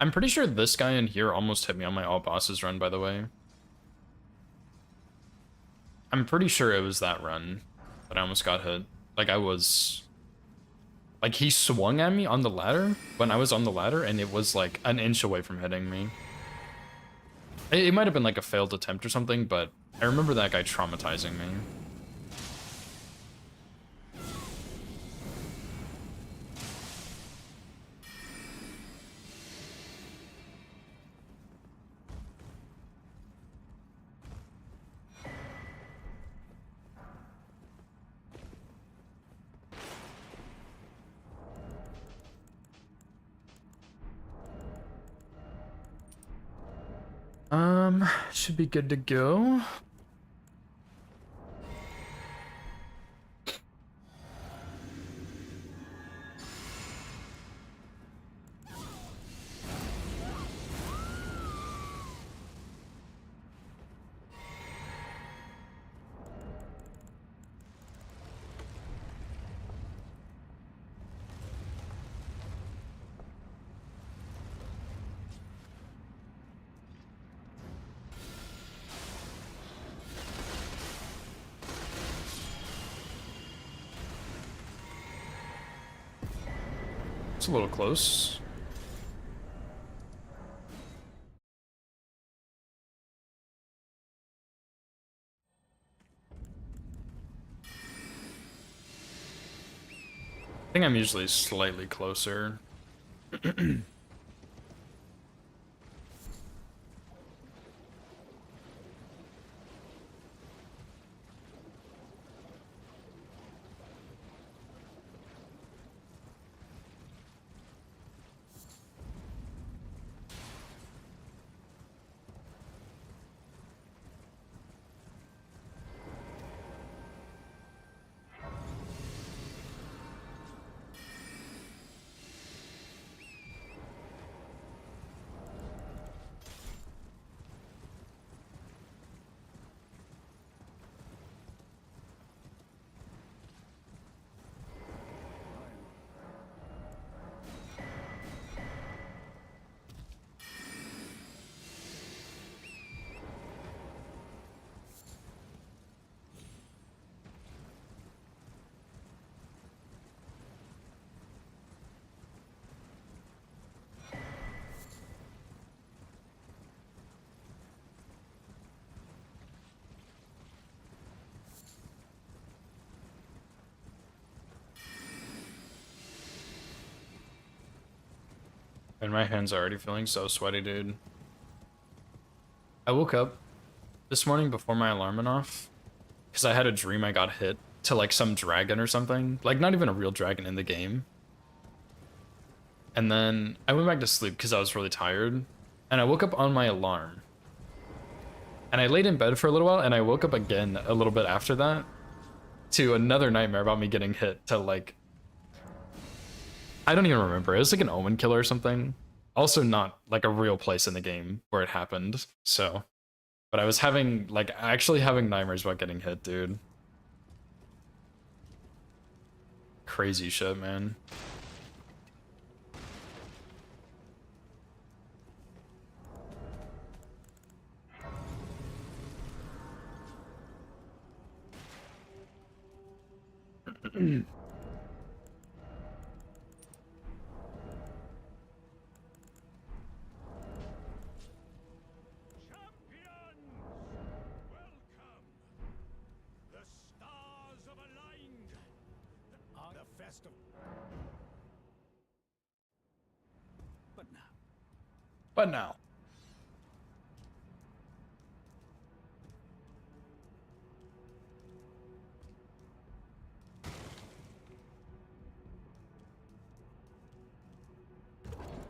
I'm pretty sure this guy in here almost hit me on my all bosses run, by the way. I'm pretty sure it was that run that I almost got hit. Like, I was... Like, he swung at me on the ladder when I was on the ladder, and it was, like, an inch away from hitting me. It might have been, like, a failed attempt or something, but I remember that guy traumatizing me. Should be good to go. It's a little close. I think I'm usually slightly closer. And my hands are already feeling so sweaty, dude. I woke up this morning before my alarm went off because I had a dream I got hit to like some dragon or something. Like not even a real dragon in the game. And then I went back to sleep because I was really tired. And I woke up on my alarm. And I laid in bed for a little while and I woke up again a little bit after that to another nightmare about me getting hit to like... I don't even remember. It was like an omen killer or something. Also not like a real place in the game where it happened. So, but I was having like actually having nightmares about getting hit, dude. Crazy shit, man. But now.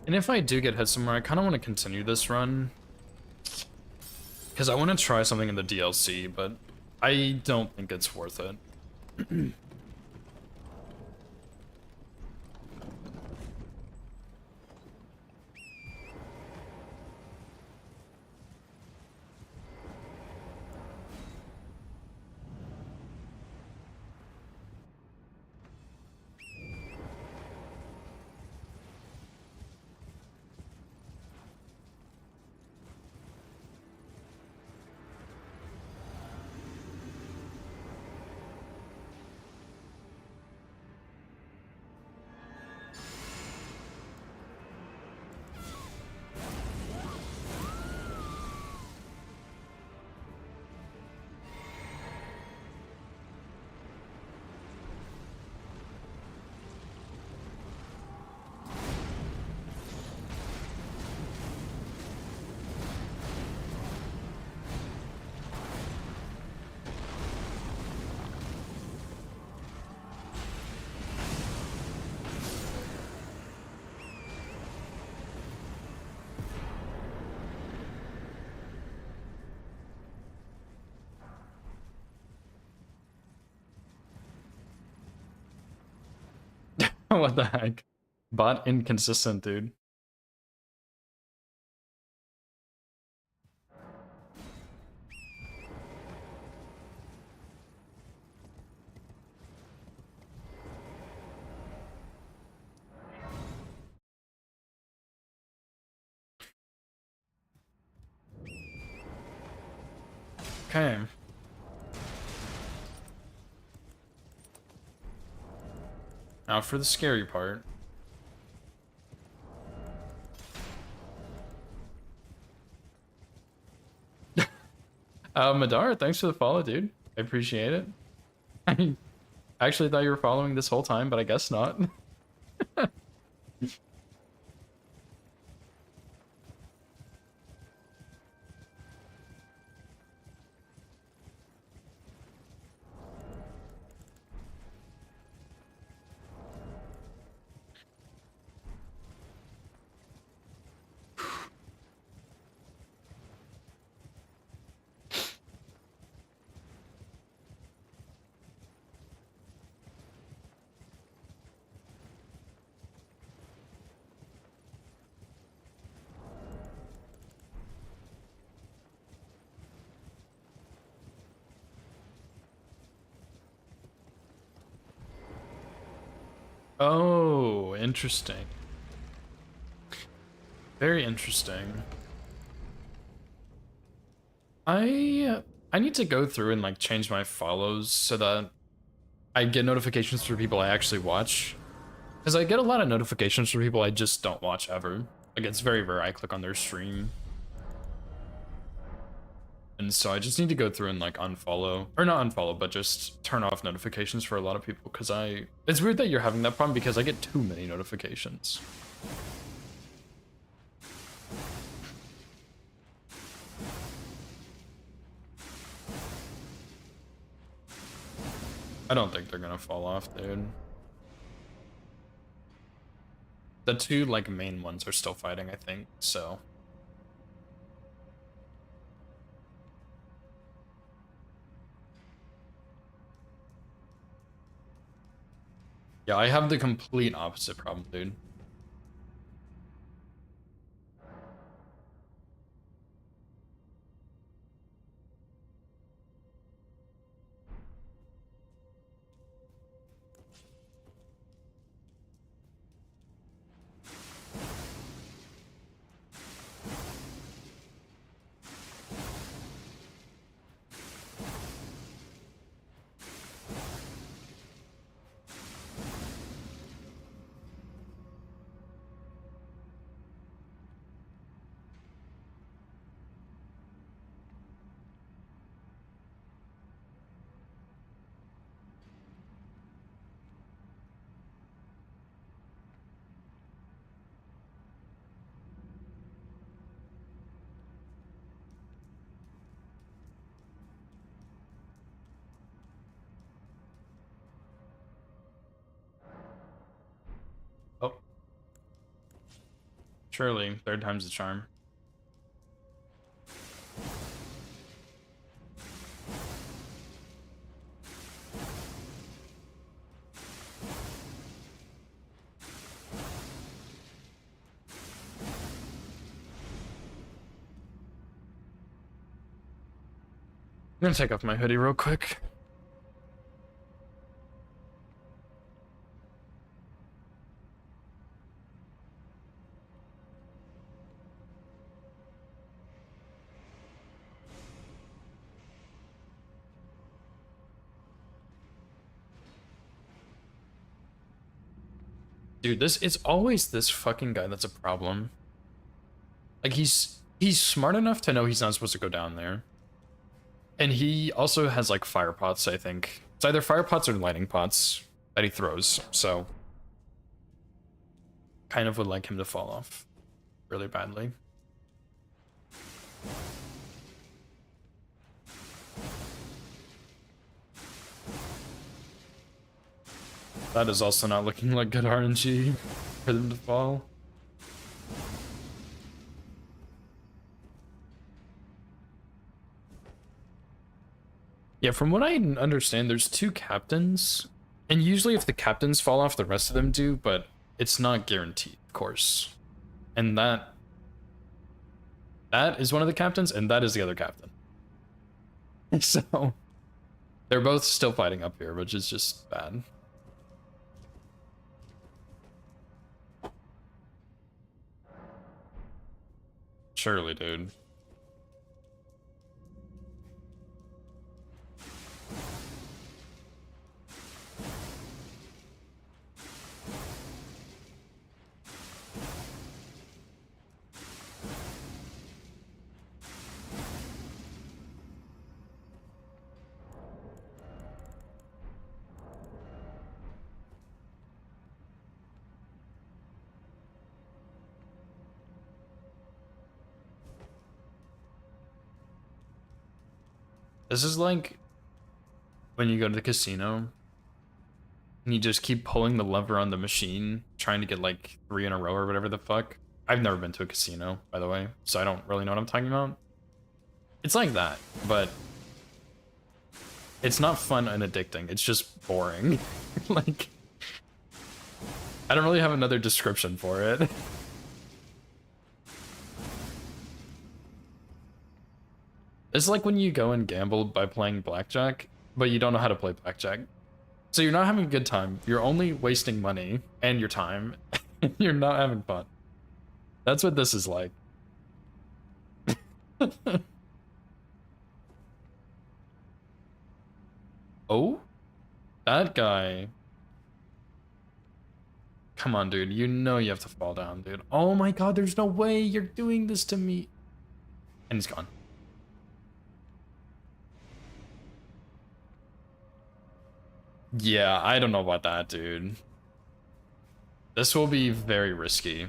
And if I do get hit somewhere, I kind of want to continue this run. Because I want to try something in the DLC, but I don't think it's worth it. What the heck? Bot inconsistent, dude. Okay. Now for the scary part. Madar, thanks for the follow, dude. I appreciate it. I actually thought you were following this whole time, but I guess not. Oh, interesting. Very interesting. I need to go through and like change my follows so that I get notifications for people I actually watch. Because I get a lot of notifications for people I just don't watch ever. Like it's very rare I click on their stream. And so I just need to go through and like unfollow, or not unfollow, but just turn off notifications for a lot of people because it's weird that you're having that problem because I get too many notifications. I don't think they're gonna fall off, dude. The two like main ones are still fighting, I think, so. Yeah, I have the complete opposite problem, dude. Surely, third time's the charm. I'm gonna take off my hoodie real quick. Dude, it's always this fucking guy that's a problem. Like he's smart enough to know he's not supposed to go down there. And he also has like fire pots, I think. It's either fire pots or lightning pots that he throws, so kind of would like him to fall off really badly. That is also not looking like good RNG for them to fall. Yeah, from what I understand, there's two captains. And usually if the captains fall off, the rest of them do, but it's not guaranteed, of course. And that is one of the captains, and that is the other captain. So they're both still fighting up here, which is just bad. Surely, dude. This is like when you go to the casino and you just keep pulling the lever on the machine, trying to get like 3 in a row or whatever the fuck. I've never been to a casino, by the way, so I don't really know what I'm talking about. It's like that, but it's not fun and addicting. It's just boring. Like, I don't really have another description for it. It's like when you go and gamble by playing blackjack, but you don't know how to play blackjack. So you're not having a good time. You're only wasting money and your time. You're not having fun. That's what this is like. Oh? That guy. Come on, dude. You know you have to fall down, dude. Oh my god, there's no way you're doing this to me. And he's gone. Yeah, I don't know about that, dude. This will be very risky.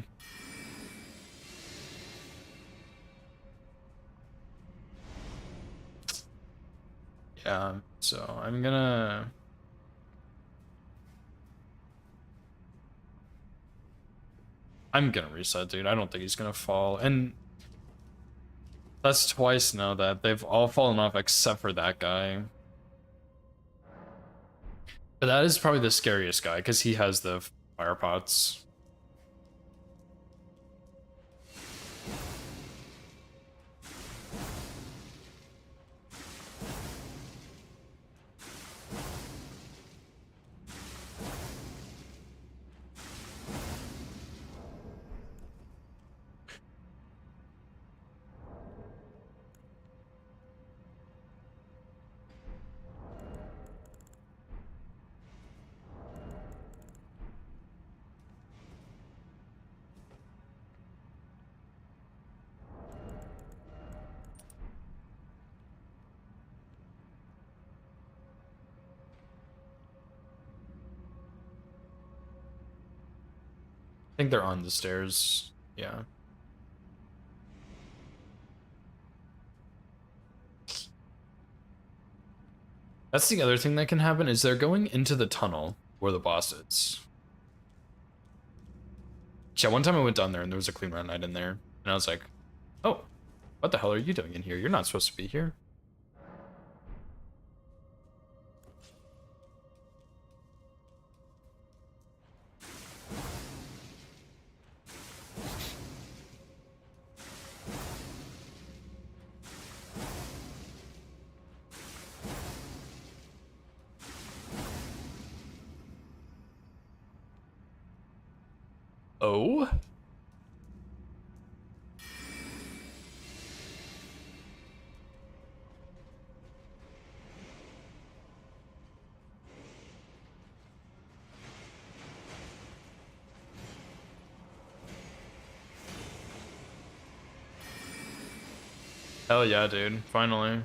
Yeah, so I'm gonna... reset, dude. I don't think he's gonna fall. And that's twice now that they've all fallen off except for that guy. But that is probably the scariest guy because he has the fire pots. I think they're on the stairs. Yeah. That's the other thing that can happen is they're going into the tunnel where the boss is. Yeah, one time I went down there and there was a clean run night in there, and I was like, oh, what the hell are you doing in here? You're not supposed to be here. Oh? Hell yeah, dude. Finally.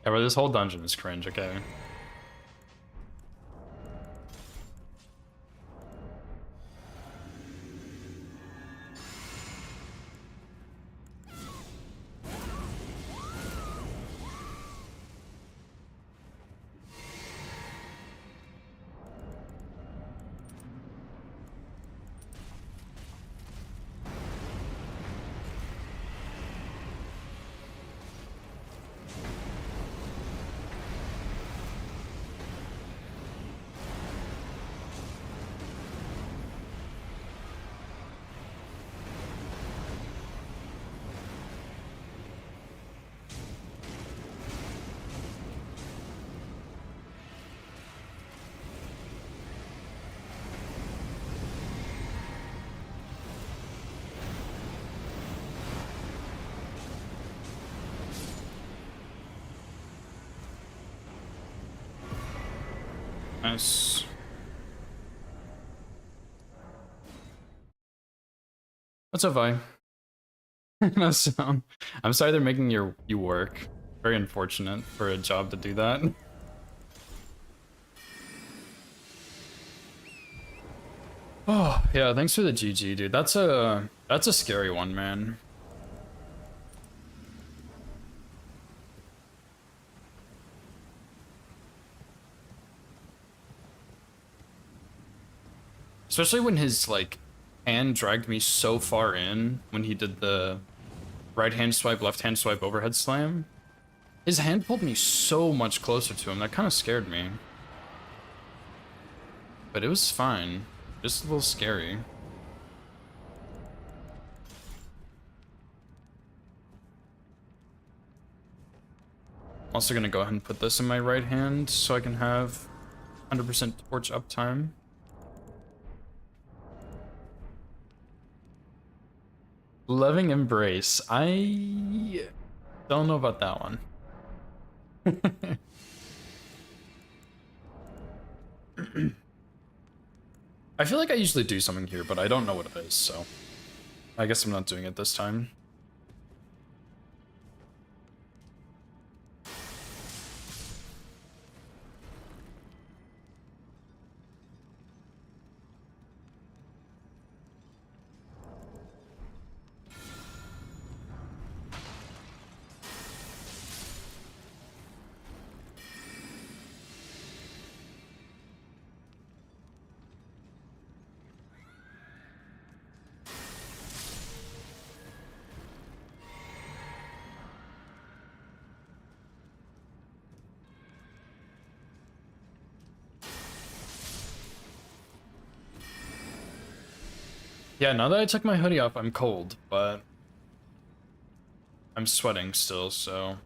Yeah, but this whole dungeon is cringe, okay? Nice. What's up, Vi? No sound. I'm sorry they're making you work. Very unfortunate for a job to do that. Oh, yeah, thanks for the GG, dude. That's a scary one, man. Especially when his, like, hand dragged me so far in when he did the right hand swipe, left hand swipe overhead slam. His hand pulled me so much closer to him. That kind of scared me. But it was fine. Just a little scary. Also gonna go ahead and put this in my right hand so I can have 100% torch uptime. Loving Embrace. I don't know about that one. I feel like I usually do something here, but I don't know what it is, so I guess I'm not doing it this time. Yeah, now that I took my hoodie off, I'm cold, but I'm sweating still, so.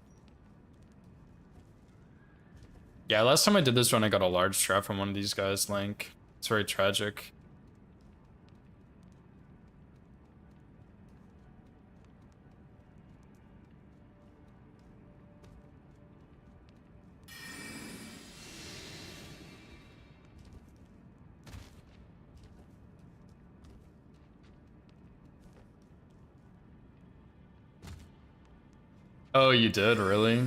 Yeah, last time I did this run, I got a large strap from one of these guys, Link. It's very tragic. Oh, you did, really?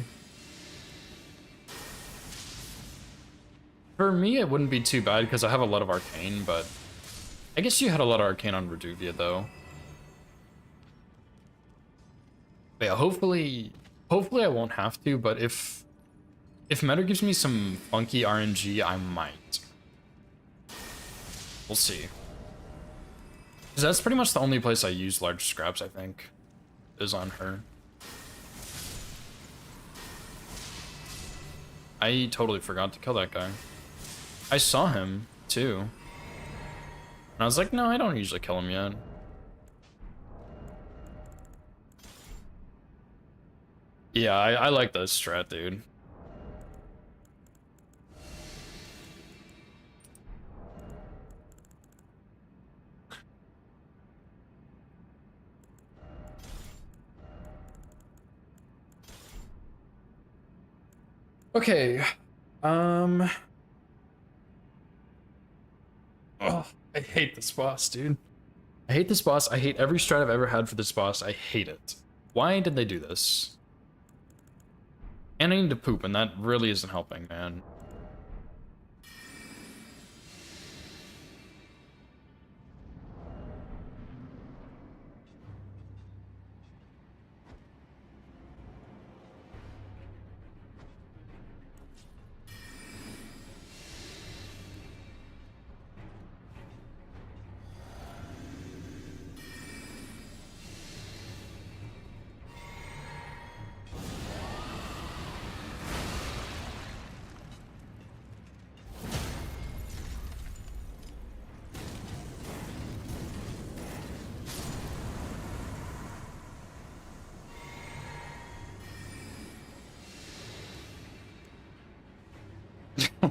For me, it wouldn't be too bad because I have a lot of arcane, but I guess you had a lot of arcane on Reduvia, though. But yeah, hopefully I won't have to, but if Meta gives me some funky RNG, I might. We'll see. Because that's pretty much the only place I use large scraps, I think, is on her. I totally forgot to kill that guy. I saw him, too. And I was like, no, I don't usually kill him yet. Yeah, I like this strat, dude. Okay. Oh, I hate this boss, dude. I hate this boss. I hate every strat I've ever had for this boss. I hate it. Why did they do this? And I need to poop, and that really isn't helping, man.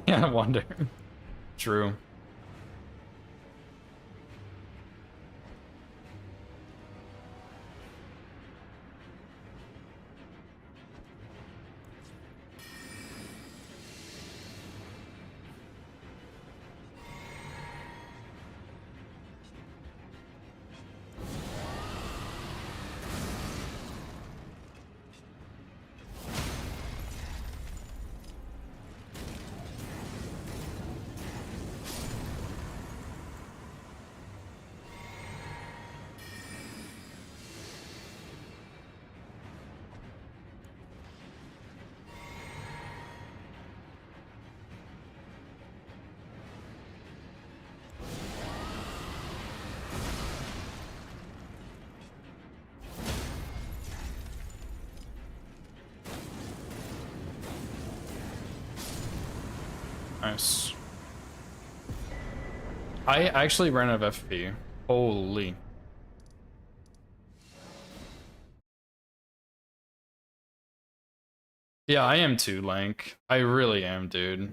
Yeah, I wonder. True. Nice. I actually ran out of FP. Holy. Yeah, I am too, Lank. I really am, dude.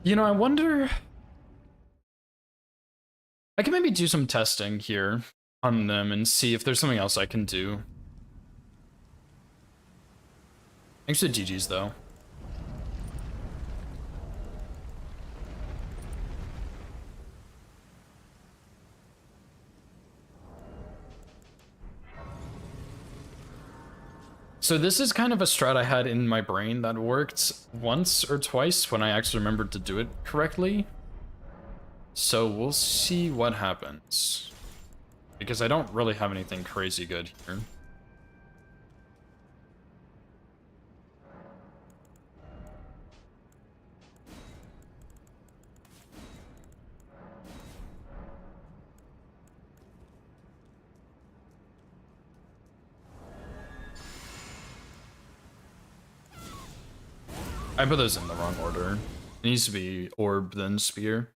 You know, I wonder... I can maybe do some testing here on them and see if there's something else I can do. Thanks to GG's, though. So this is kind of a strat I had in my brain that worked once or twice when I actually remembered to do it correctly. So we'll see what happens. Because I don't really have anything crazy good here. I put those in the wrong order. It needs to be orb, then spear.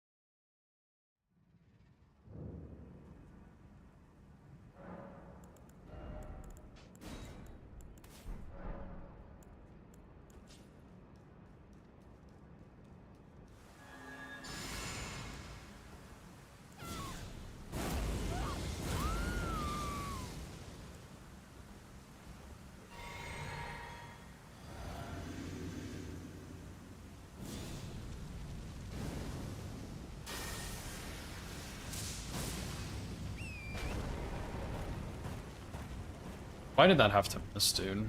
Why did that have to miss, dude?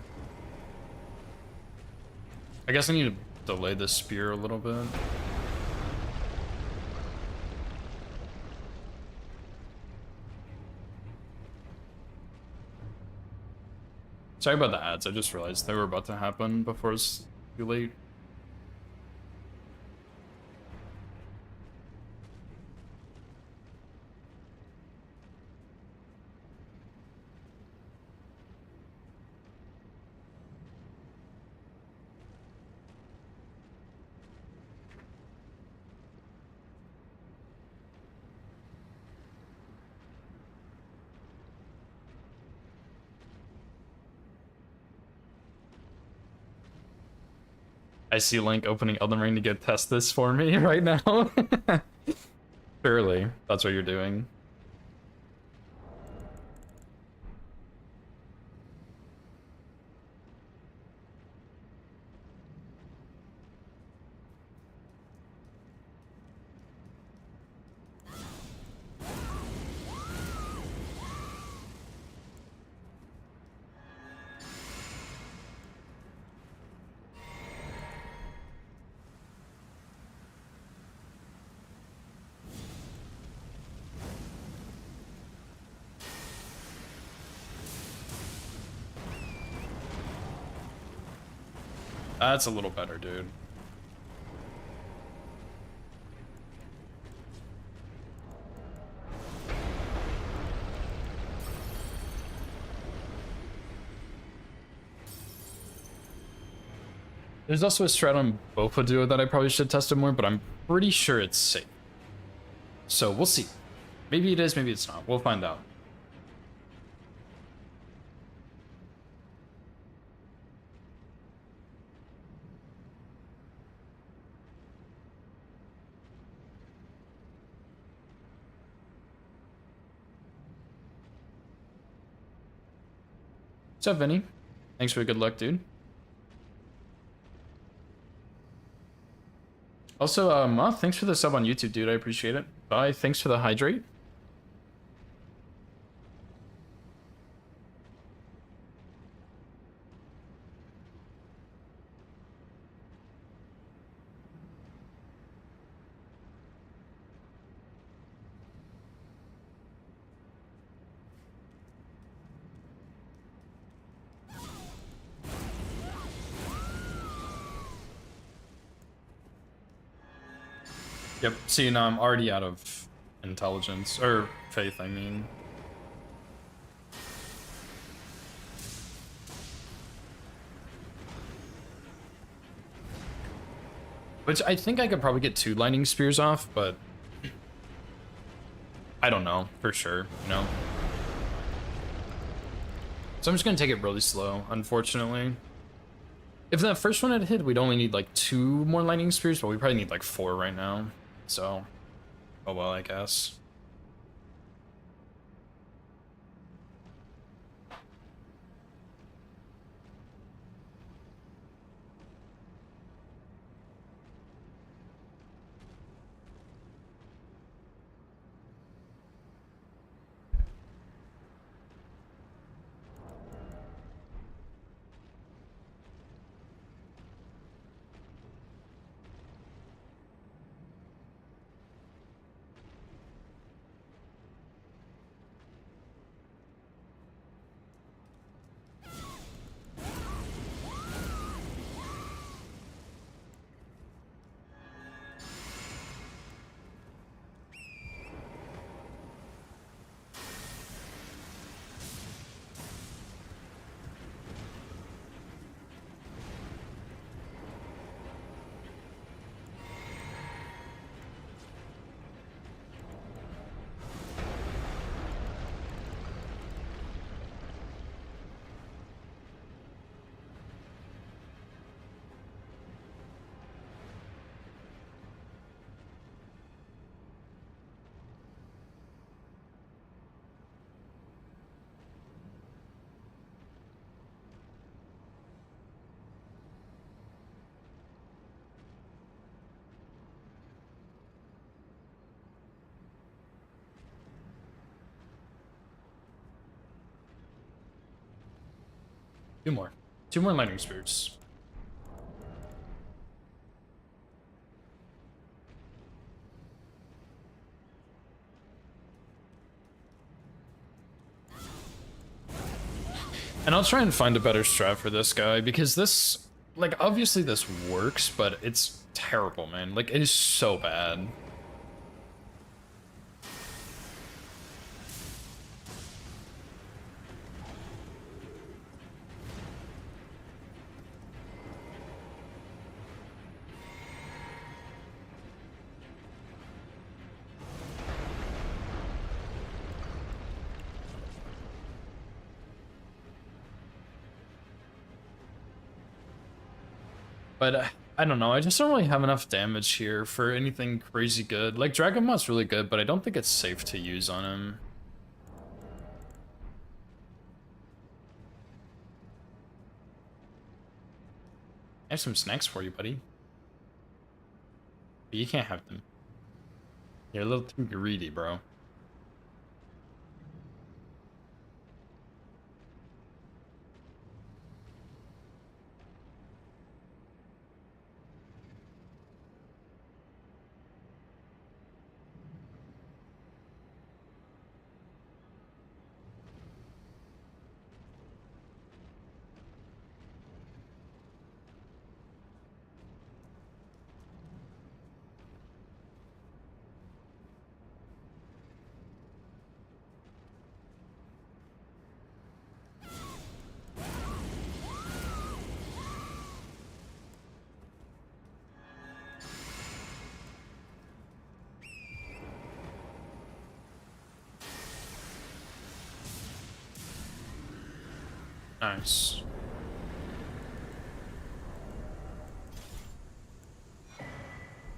I guess I need to delay the spear a little bit. Sorry about the ads, I just realized they were about to happen before it's too late. I see Link opening Elden Ring to get test this for me right now. Surely, that's what you're doing. That's a little better, dude. There's also a strat on Bofa Duo that I probably should test it more, but I'm pretty sure it's safe. So we'll see. Maybe it is, maybe it's not. We'll find out. What's up, Vinny? Thanks for the good luck, dude. Also, Moth, thanks for the sub on YouTube, dude. I appreciate it. Bye. Thanks for the hydrate. Yep. See, now I'm already out of intelligence or faith, I mean. Which I think I could probably get 2 lightning spears off, but I don't know for sure, you know. So I'm just gonna take it really slow, unfortunately. If that first one had hit, we'd only need like 2 more lightning spears, but we probably need like 4 right now. So, oh well, I guess. Two more. Two more lightning spears. And I'll try and find a better strat for this guy, because this, like, obviously this works, but it's terrible, man. Like, it is so bad. But I don't know, I just don't really have enough damage here for anything crazy good. Like, Dragon Moth's really good, but I don't think it's safe to use on him. I have some snacks for you, buddy. But you can't have them. You're a little too greedy, bro. Nice.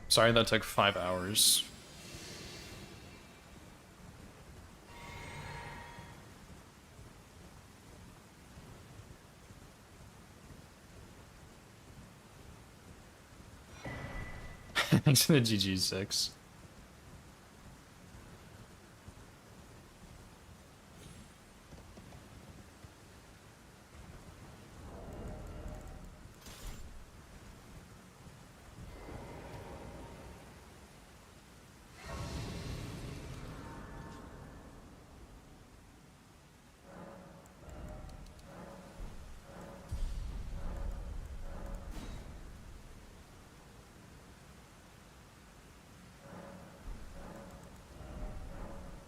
Sorry that took 5 hours. Thanks for the GG6.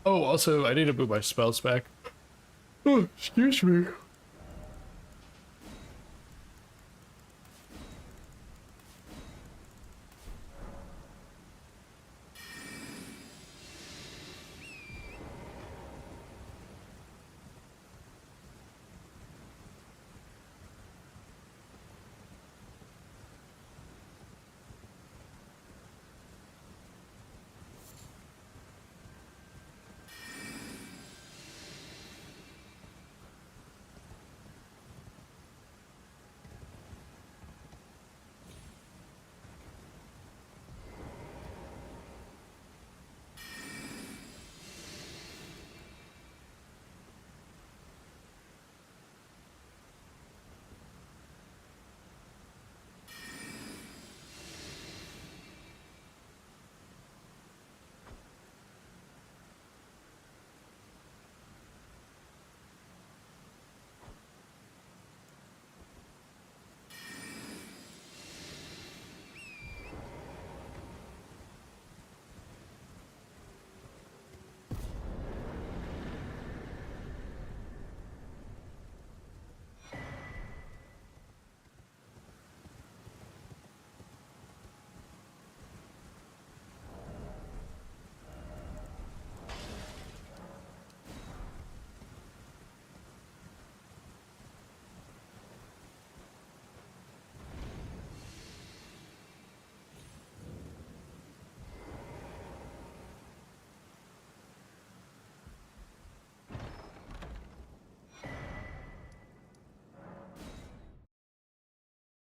Oh, also, I need to move my spells back. Oh, excuse me.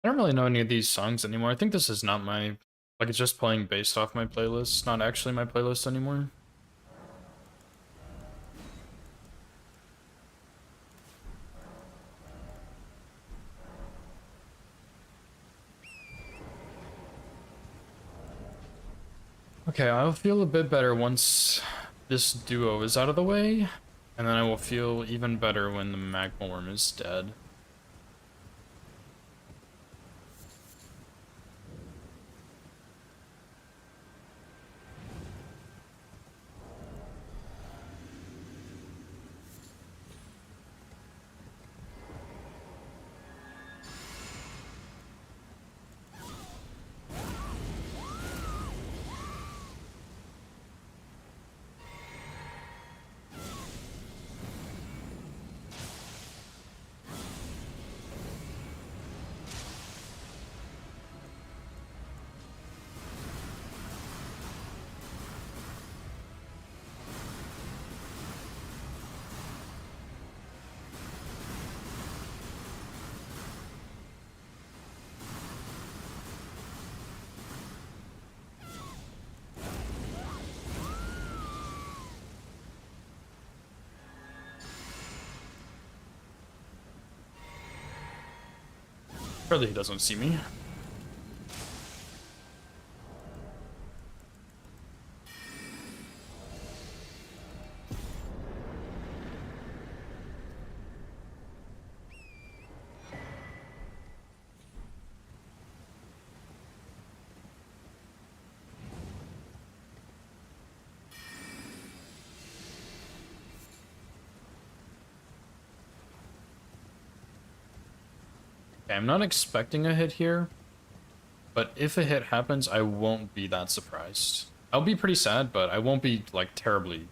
I don't really know any of these songs anymore. I think this is not my... Like, it's just playing based off my playlist, not actually my playlist anymore. Okay, I'll feel a bit better once this duo is out of the way, and then I will feel even better when the magma worm is dead. Surely he doesn't see me. Okay, I'm not expecting a hit here, but if a hit happens, I won't be that surprised. I'll be pretty sad, but I won't be, like, terribly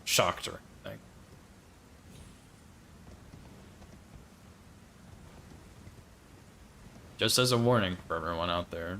shocked or anything. Just as a warning for everyone out there.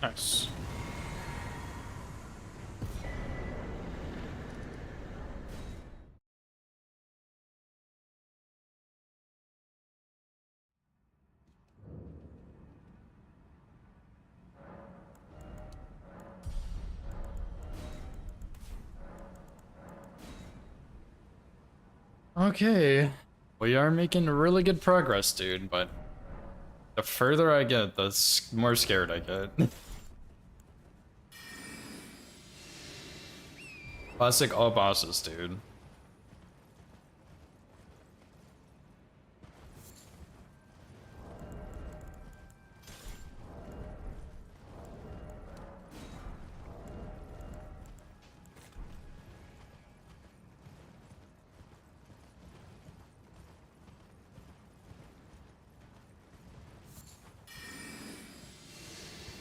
Nice. Okay. We are making really good progress, dude, but the further I get, the more scared I get. Classic all bosses, dude.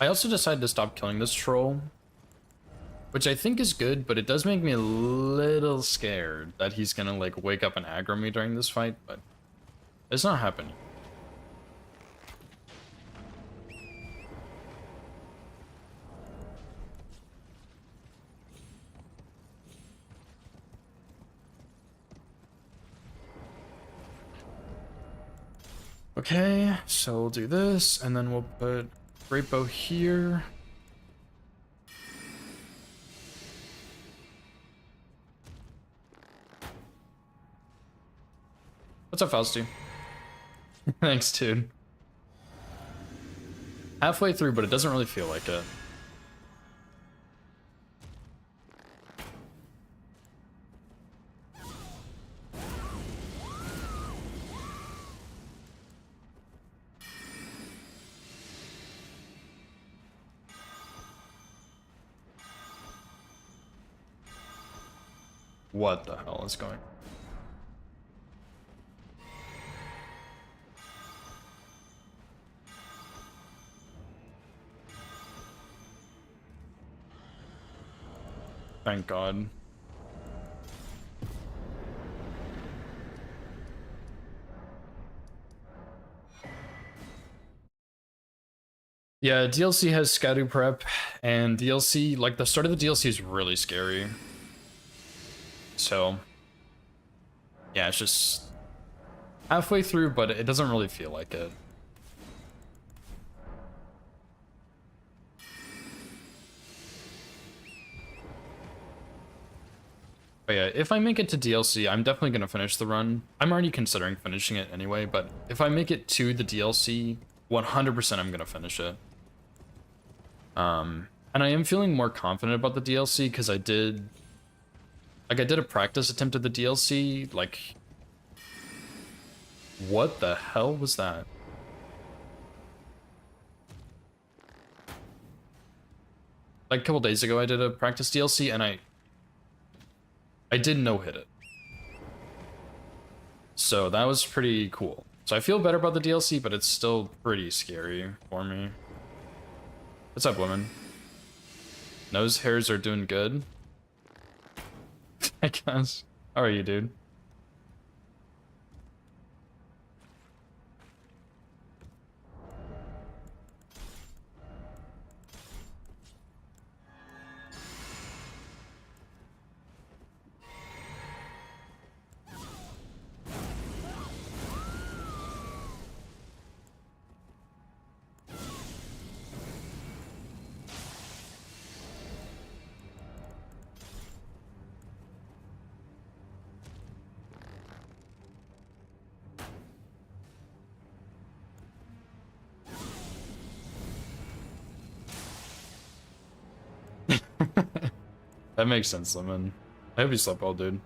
I also decided to stop killing this troll, which I think is good, but it does make me a little scared that he's gonna, like, wake up and aggro me during this fight, but it's not happening. Okay, so we'll do this, and then we'll put Great Bow here. What's up, Fausty? Thanks, dude. Halfway through, but it doesn't really feel like it. What the hell is going on? Thank God. Yeah, DLC has Scadu Prep, and DLC, like, the start of the DLC is really scary. So, yeah, it's just halfway through, but it doesn't really feel like it. But yeah, if I make it to DLC, I'm definitely going to finish the run. I'm already considering finishing it anyway, but if I make it to the DLC, 100% I'm going to finish it. And I am feeling more confident about the DLC because I did a practice attempt at the DLC, like, what the hell was that? Like a couple days ago I did a practice DLC and I did no-hit it. So that was pretty cool. So I feel better about the DLC, but it's still pretty scary for me. What's up, woman? Nose hairs are doing good. I guess. How are you, dude? That makes sense, Lemon. I hope you slept well, dude.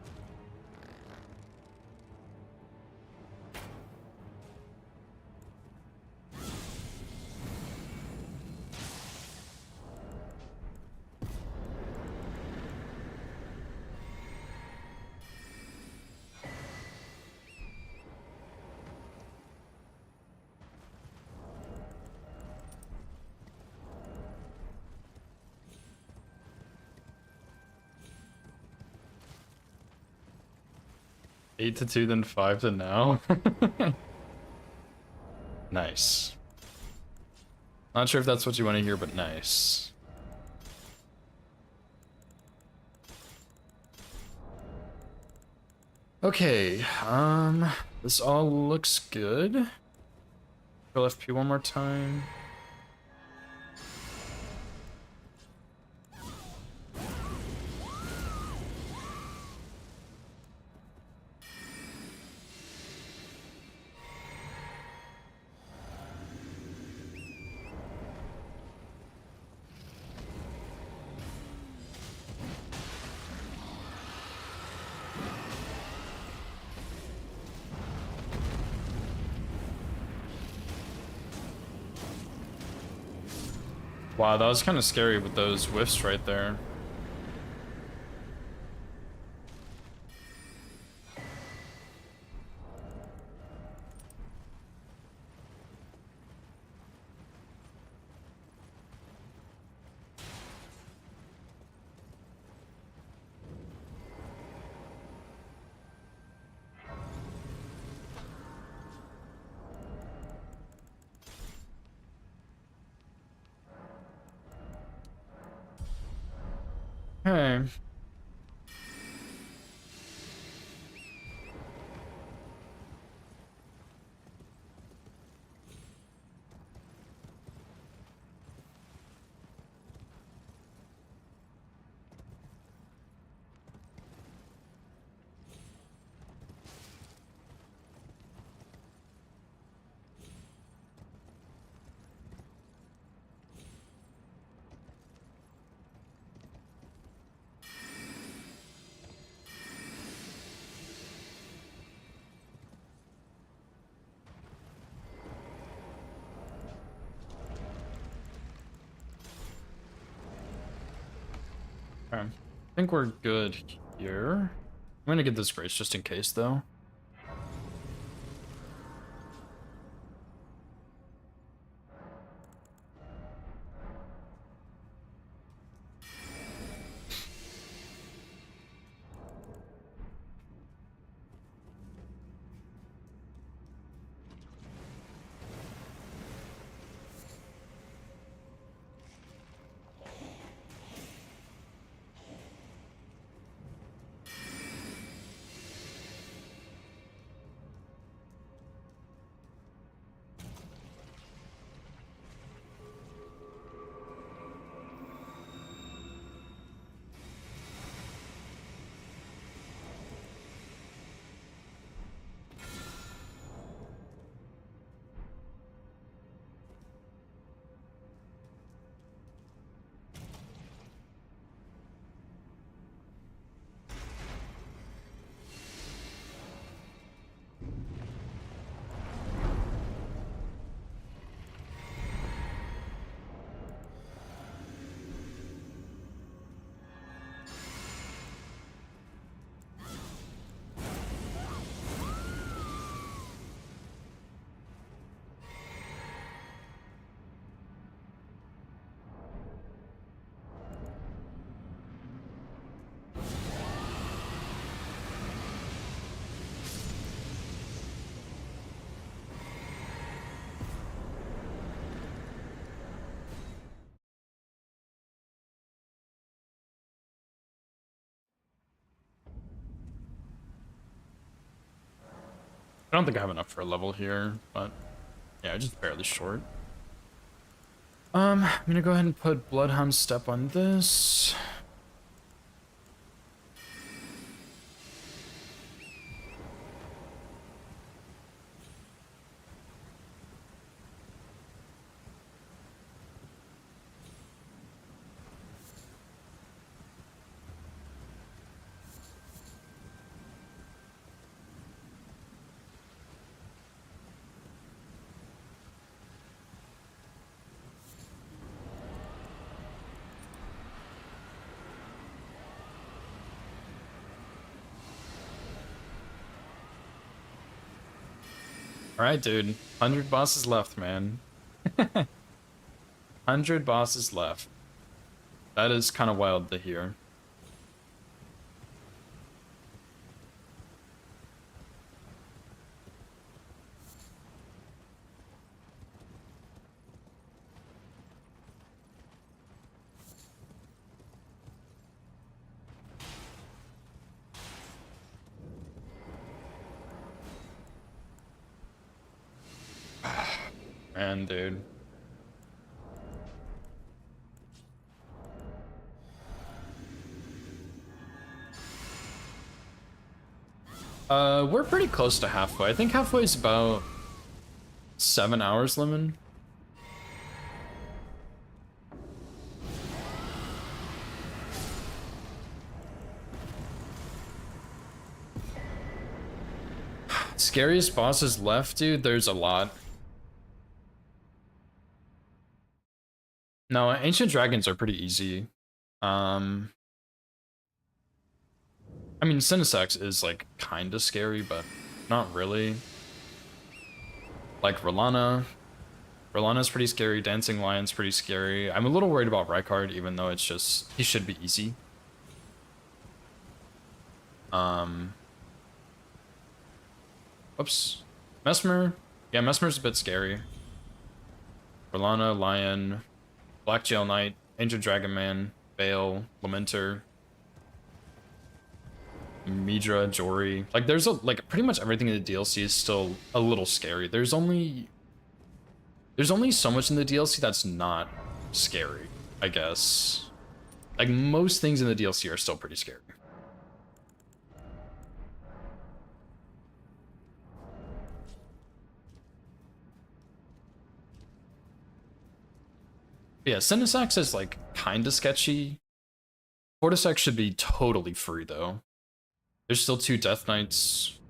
Eight to 2, then 5 to now. Nice. Not sure if that's what you want to hear, but nice. Okay, this all looks good. Kill FP one more time. Wow, that was kind of scary with those whiffs right there. Okay. Okay. I think we're good here. I'm gonna get this grace just in case, though. I don't think I have enough for a level here, but yeah, just barely short. I'm gonna go ahead and put Bloodhound Step on this. All right, dude. 100 bosses left, man. 100 bosses left. That is kind of wild to hear. Man, dude. We're pretty close to halfway. I think halfway is about 7 hours, Lemon. Scariest bosses left, dude. There's a lot. No, ancient dragons are pretty easy. I mean, Cinesex is like kind of scary, but not really. Like Rolana. Rolana's pretty scary. Dancing Lion's pretty scary. I'm a little worried about Rykard, even though it's just he should be easy. Whoops. Mesmer. Yeah, Mesmer's a bit scary. Rolana, Lion, Black Jail Knight, Ancient Dragon Man, Bale, Lamenter, Midra, Jory. Like, there's like pretty much everything in the DLC is still a little scary. There's only so much in the DLC that's not scary, I guess. Like, most things in the DLC are still pretty scary. But yeah, Cinesax is like kind of sketchy. Cordyceps should be totally free though. There's still 2 Death Knights.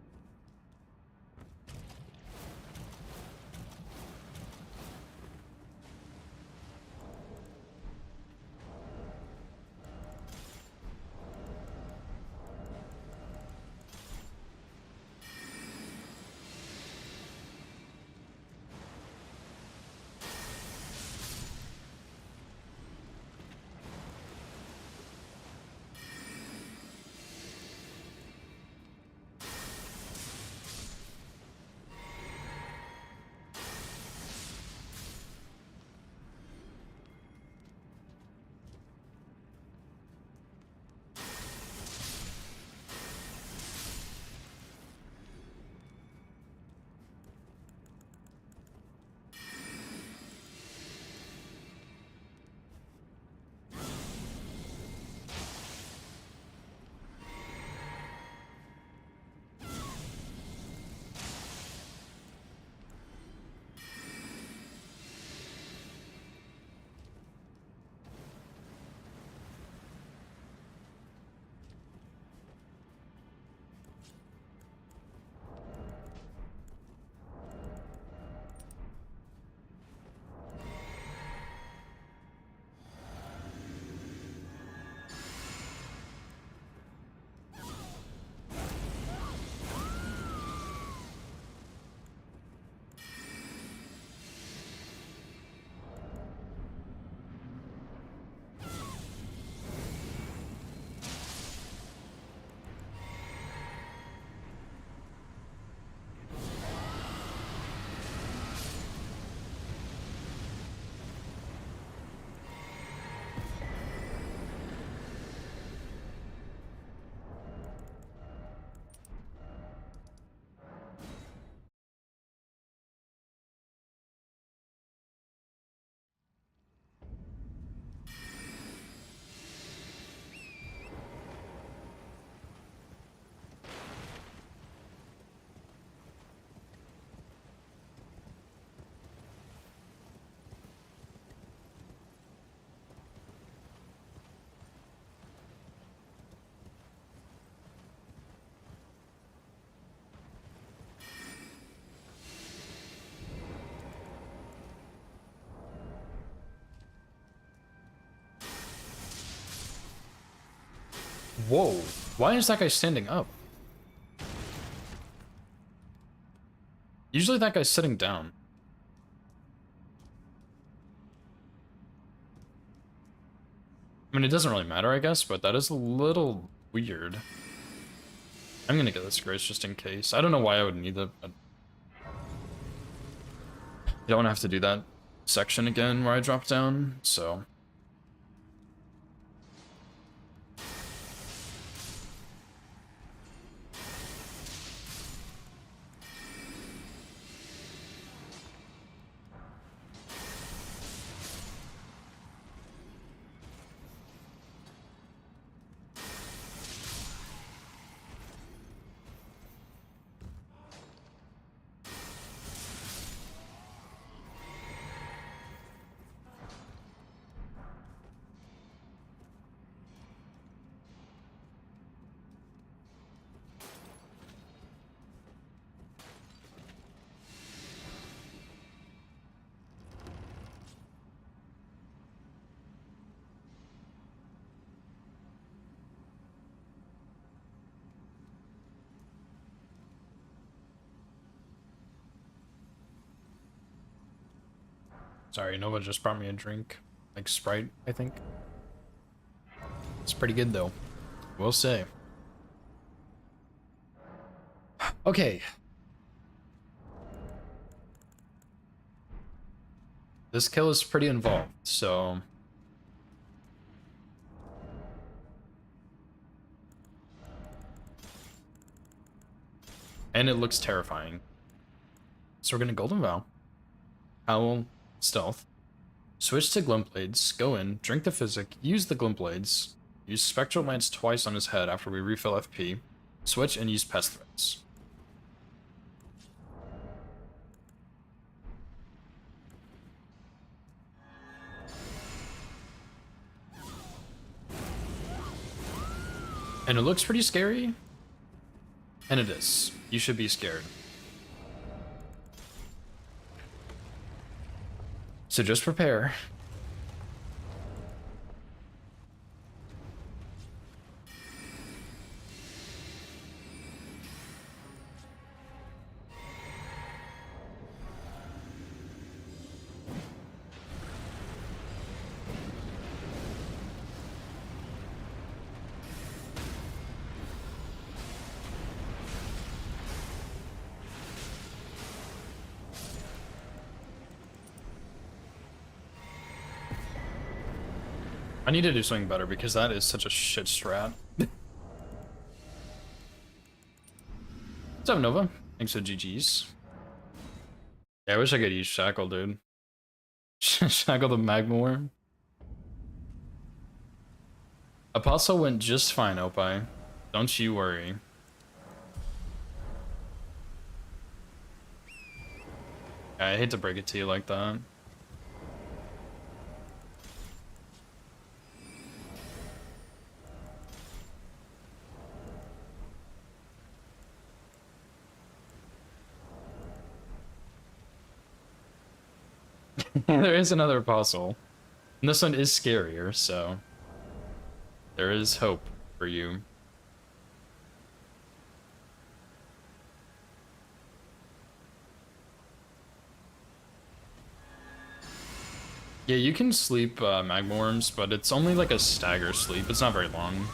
Whoa. Why is that guy standing up? Usually that guy's sitting down. I mean, it doesn't really matter, I guess, but that is a little weird. I'm gonna get this grace just in case. I don't know why I would need it, but... You don't have to do that section again where I drop down, so... Sorry, Nova just brought me a drink. Like Sprite, I think. It's pretty good though. Will say. Okay. This kill is pretty involved, so... And it looks terrifying. So we're gonna Golden Vow. Howl, Stealth. Switch to Glint Blades, go in, drink the Physic, use the Glint Blades, use Spectral Lance twice on his head after we refill FP, switch and use Pest Threats. And it looks pretty scary. And it is. You should be scared. So just prepare. I need to do something better because that is such a shit strat. What's up, Nova? Thanks for GG's. Yeah, I wish I could use Shackle, dude. Shackle the Magma Worm. Apostle went just fine, Opie. Don't you worry. Yeah, I hate to break it to you like that. There is another apostle. And this one is scarier, so there is hope for you. Yeah, you can sleep magma worms, but it's only like a stagger sleep. It's not very long.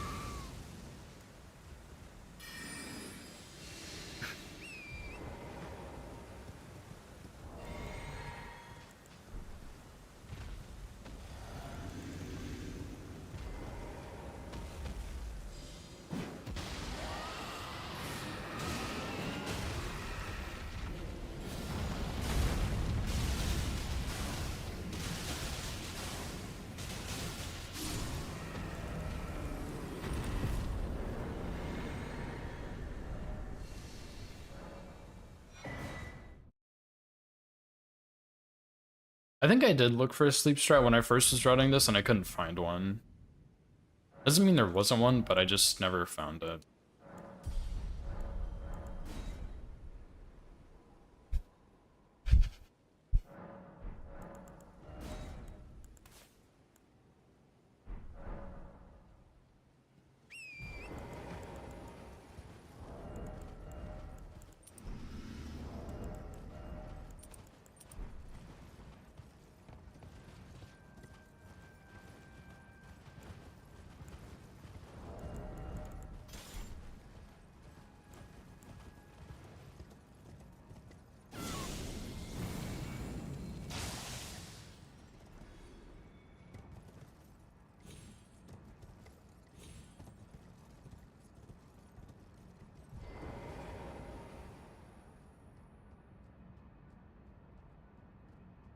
I think I did look for a sleep strat when I first was running this and I couldn't find one. Doesn't mean there wasn't one, but I just never found it.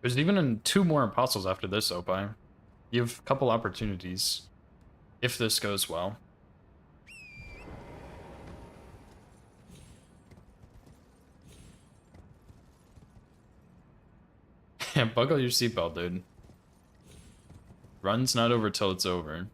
There's even 2 more apostles after this, Opie. You have a couple opportunities if this goes well. Yeah, buckle your seatbelt, dude. Run's not over till it's over.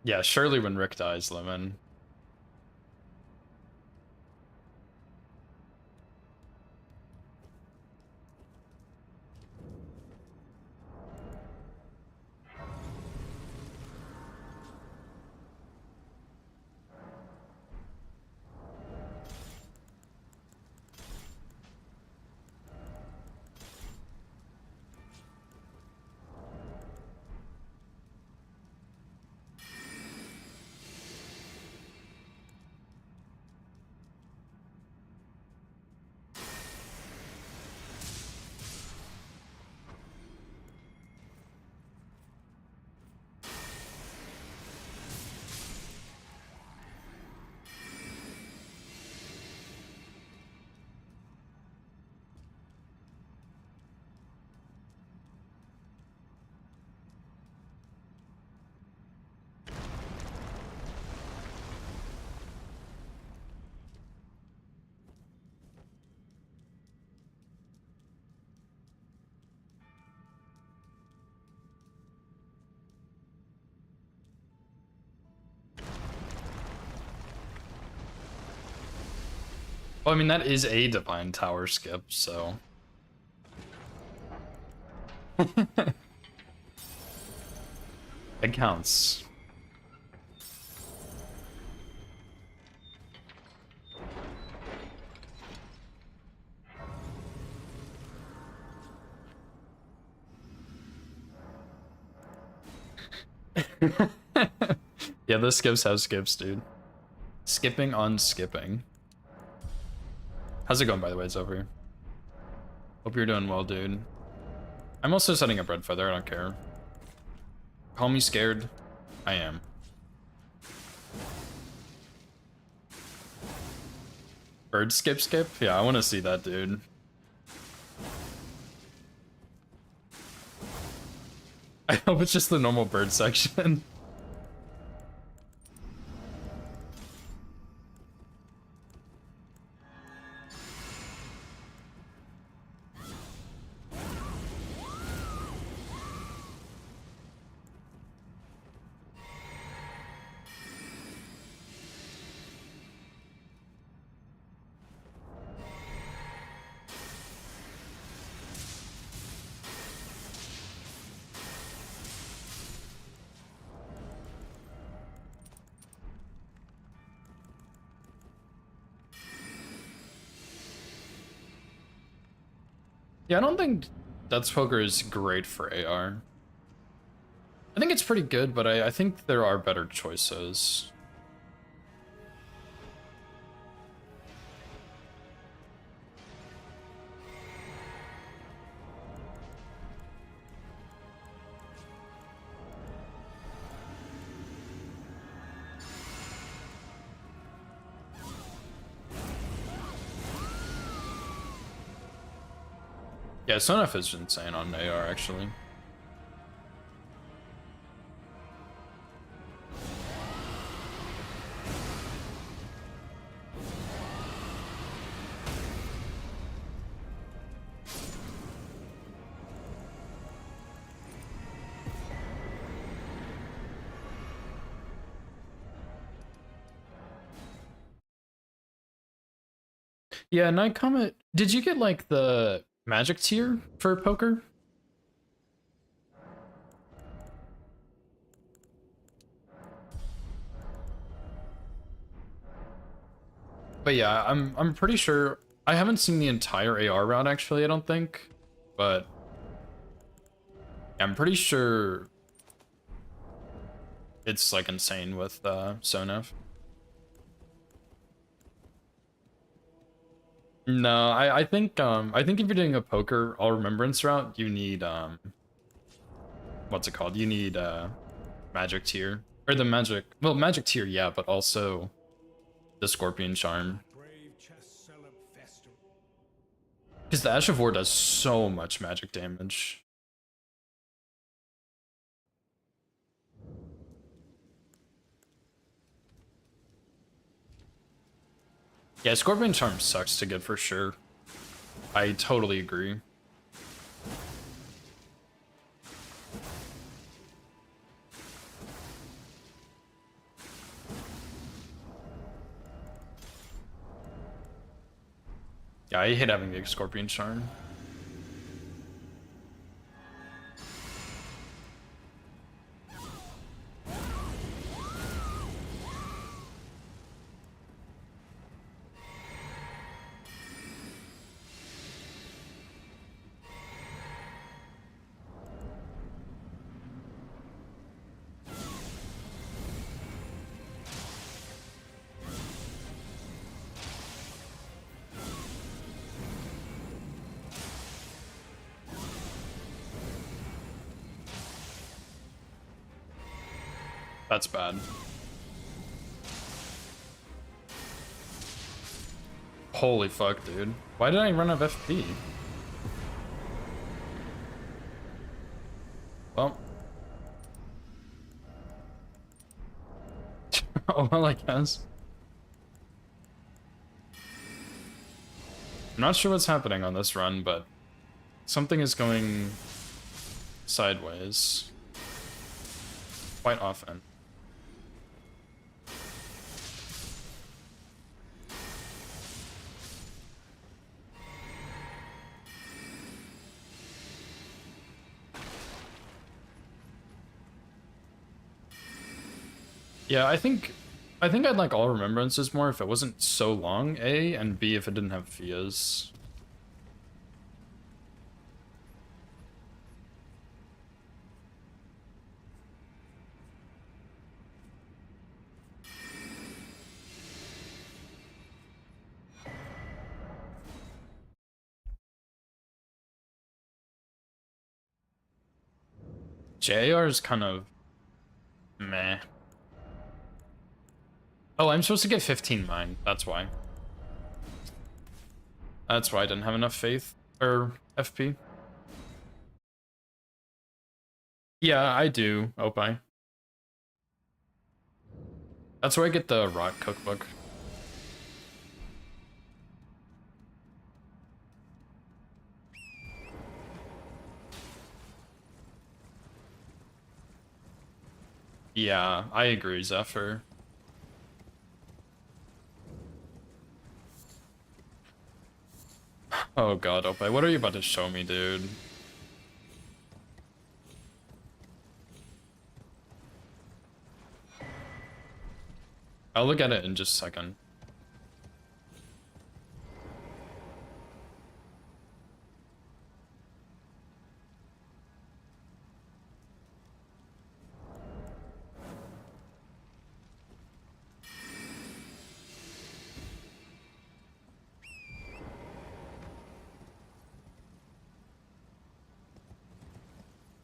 Yeah, surely when Rick dies, Lemon. Well, I mean, that is a Divine Tower skip, so... It counts. Yeah, the skips have skips, dude. Skipping on skipping. How's it going, by the way? It's over. Hope you're doing well, dude. I'm also setting up Red Feather, I don't care. Call me scared. I am. Bird skip skip? Yeah, I want to see that, dude. I hope it's just the normal bird section. Yeah, I don't think Death's Poker is great for AR. I think it's pretty good, but I think there are better choices. Yeah, Sonef is insane on AR, actually. Yeah, Night Comet, did you get like the magic tier for poker? But yeah, I'm pretty sure I haven't seen the entire AR route actually, I don't think. But I'm pretty sure it's like insane with Sonef. No, I think if you're doing a poker all remembrance route, you need what's it called? You need magic tier. Or the magic, well, magic tier, yeah, but also the scorpion charm. Brave chess celeb festival. Because the Ash of War does so much magic damage. Yeah, scorpion charm sucks to get for sure. I totally agree. Yeah, I hate having the scorpion charm. That's bad. Holy fuck, dude. Why did I run out of FP? Well. Oh, well, I guess. I'm not sure what's happening on this run, but something is going sideways quite often. Yeah, I think I'd like all remembrances more if it wasn't so long, A, and B if it didn't have Fias. JR is kind of meh. Oh, I'm supposed to get 15 mine. That's why. That's why I didn't have enough faith. Or FP. Yeah, I do, Opie. That's where I get the rock cookbook. Yeah, I agree, Zephyr. Oh god, Opie, what are you about to show me, dude? I'll look at it in just a second.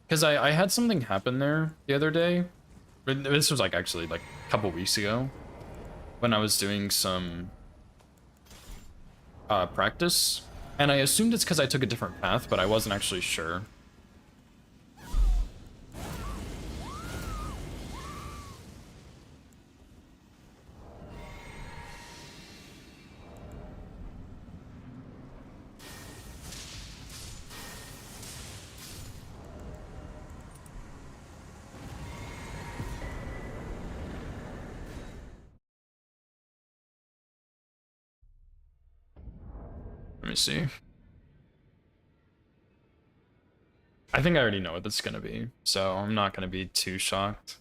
Because I had something happen there the other day. This was like actually like a couple weeks ago when I was doing some practice. And I assumed it's because I took a different path, but I wasn't actually sure. Let me see. I think I already know what this is gonna be, so I'm not gonna be too shocked.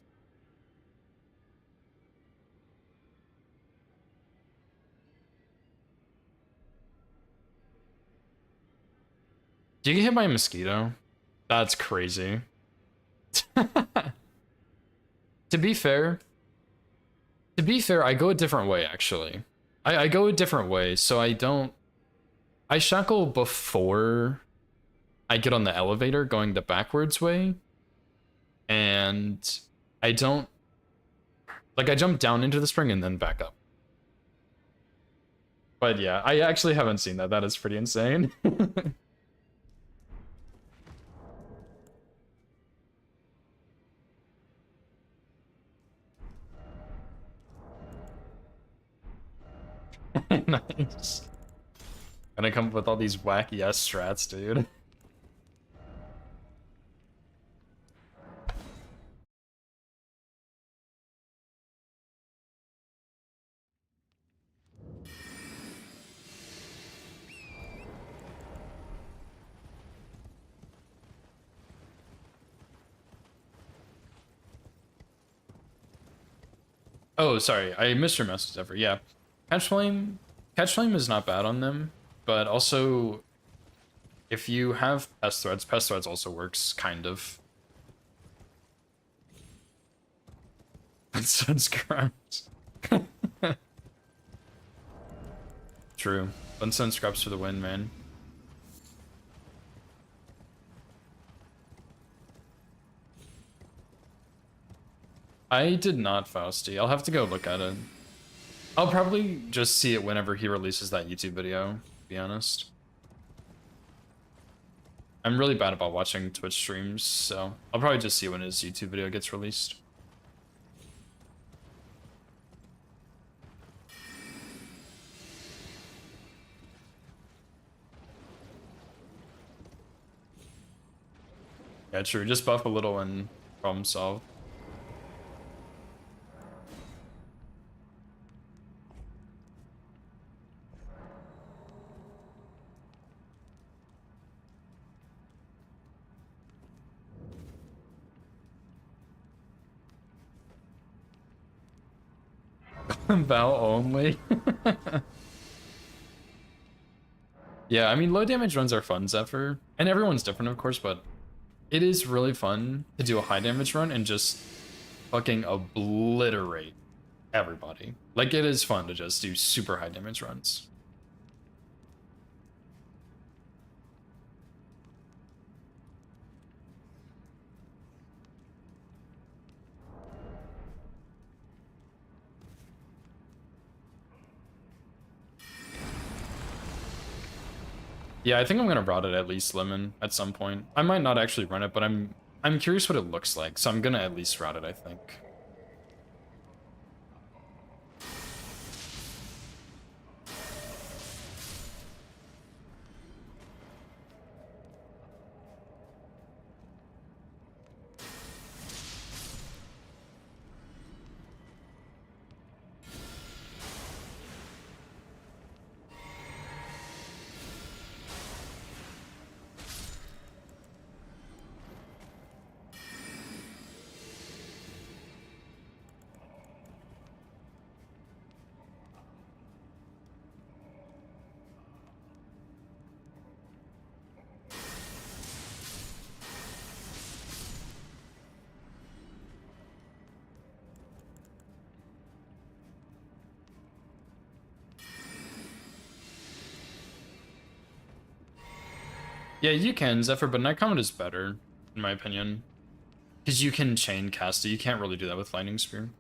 Do you get hit by a mosquito? That's crazy. To be fair, I go a different way actually. I go a different way, so I shackle before I get on the elevator going the backwards way, and I don't like I jump down into the spring and then back up. But yeah, I actually haven't seen that. That is pretty insane. Nice. Gonna come up with all these wacky S strats, dude. Oh, sorry, I missed your message, ever. Yeah, catch flame is not bad on them, but also if you have pest threads also works kind of. Sun scraps. True. Bunsen scraps for the win, man. I did not, Fausty. I'll have to go look at it. I'll probably just see it whenever he releases that YouTube video, to be honest. I'm really bad about watching Twitch streams, so I'll probably just see when his YouTube video gets released. Yeah, true. Just buff a little and problem solved. Val only. Yeah, I mean, low damage runs are fun, Zephyr. And everyone's different, of course, but it is really fun to do a high damage run and just fucking obliterate everybody. Like, it is fun to just do super high damage runs. Yeah, I think I'm gonna rot it at least Lemon at some point. I might not actually run it, but I'm curious what it looks like, so I'm gonna at least rot it, I think. Yeah, you can, Zephyr, but Night Comet is better, in my opinion. Because you can chain cast it, you can't really do that with Lightning Spear.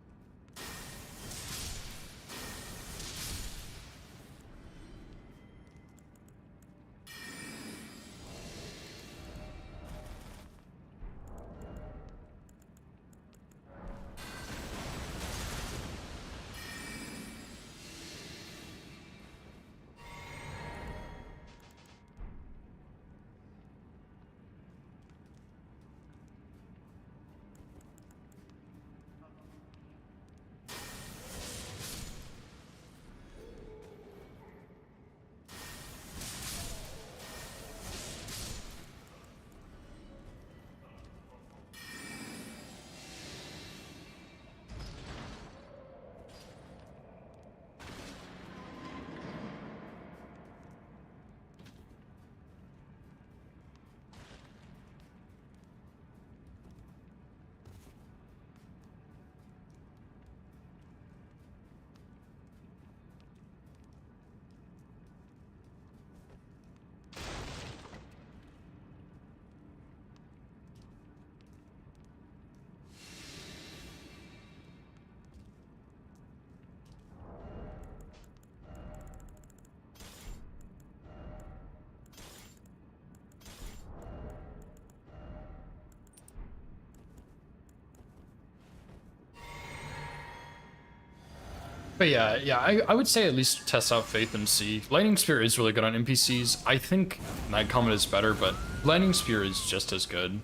But yeah, I would say at least test out Faith and see. Lightning Spear is really good on NPCs. I think Night Comet is better, but Lightning Spear is just as good.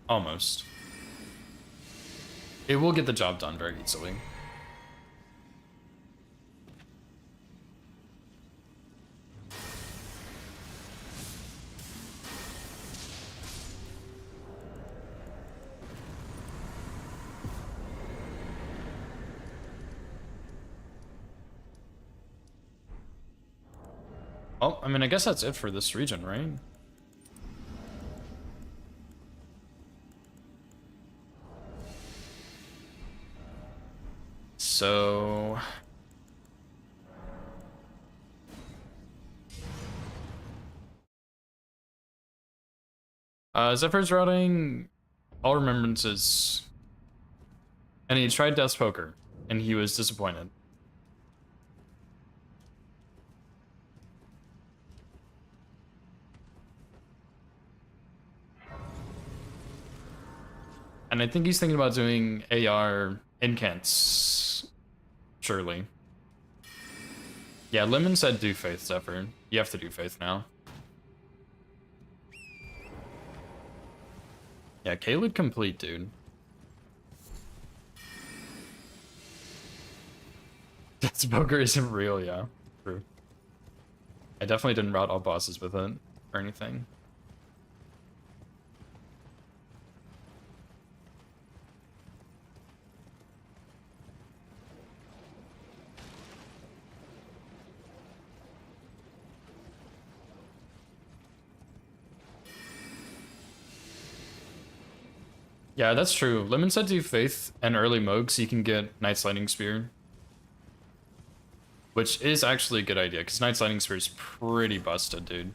Almost. It will get the job done very easily. Oh, I mean, I guess that's it for this region, right? So... Zephyr's routing all remembrances. And he tried Death's Poker, and he was disappointed. And I think he's thinking about doing AR incants. Surely. Yeah, Lemon said do Faith, Zephyr. You have to do Faith now. Yeah, Caelid complete, dude. Death's Poker isn't real, yeah. True. I definitely didn't route all bosses with it, or anything. Yeah, that's true. Lemon said do Faith and early Moog so you can get Knight's Lightning Spear. Which is actually a good idea, because Knight's Lightning Spear is pretty busted, dude.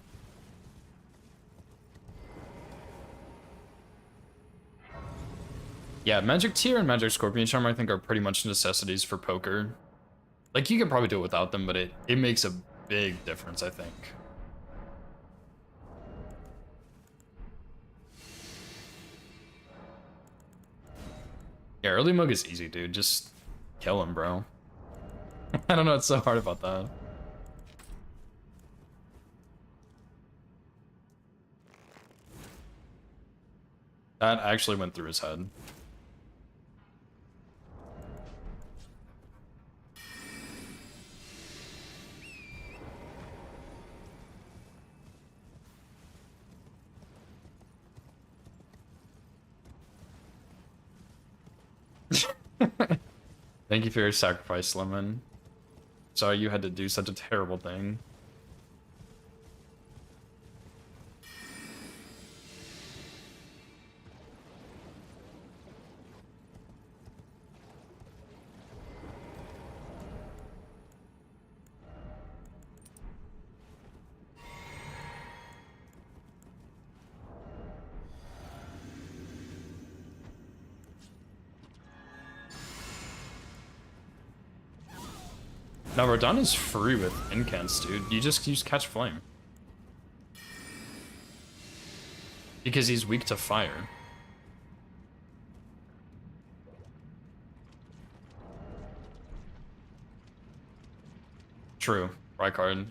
Yeah, Magic Tear and Magic Scorpion Charm I think are pretty much necessities for poker. Like, you could probably do it without them, but it makes a big difference, I think. Yeah, early Moog is easy, dude. Just kill him, bro. I don't know what's so hard about that. That actually went through his head. Thank you for your sacrifice, Lemon. Sorry you had to do such a terrible thing. Now, Rodon is free with incants, dude. You just use Catch Flame. Because he's weak to fire. True. Rykard.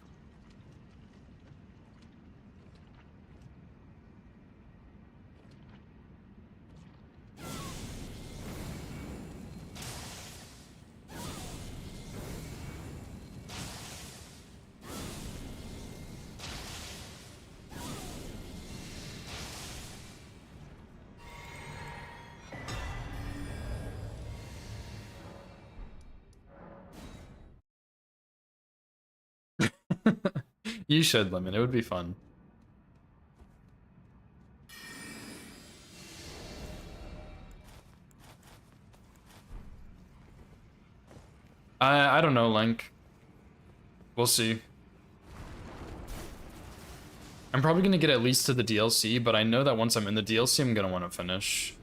You should, Lemon. It would be fun. I don't know, Link. We'll see. I'm probably gonna get at least to the DLC, but I know that once I'm in the DLC, I'm gonna want to finish.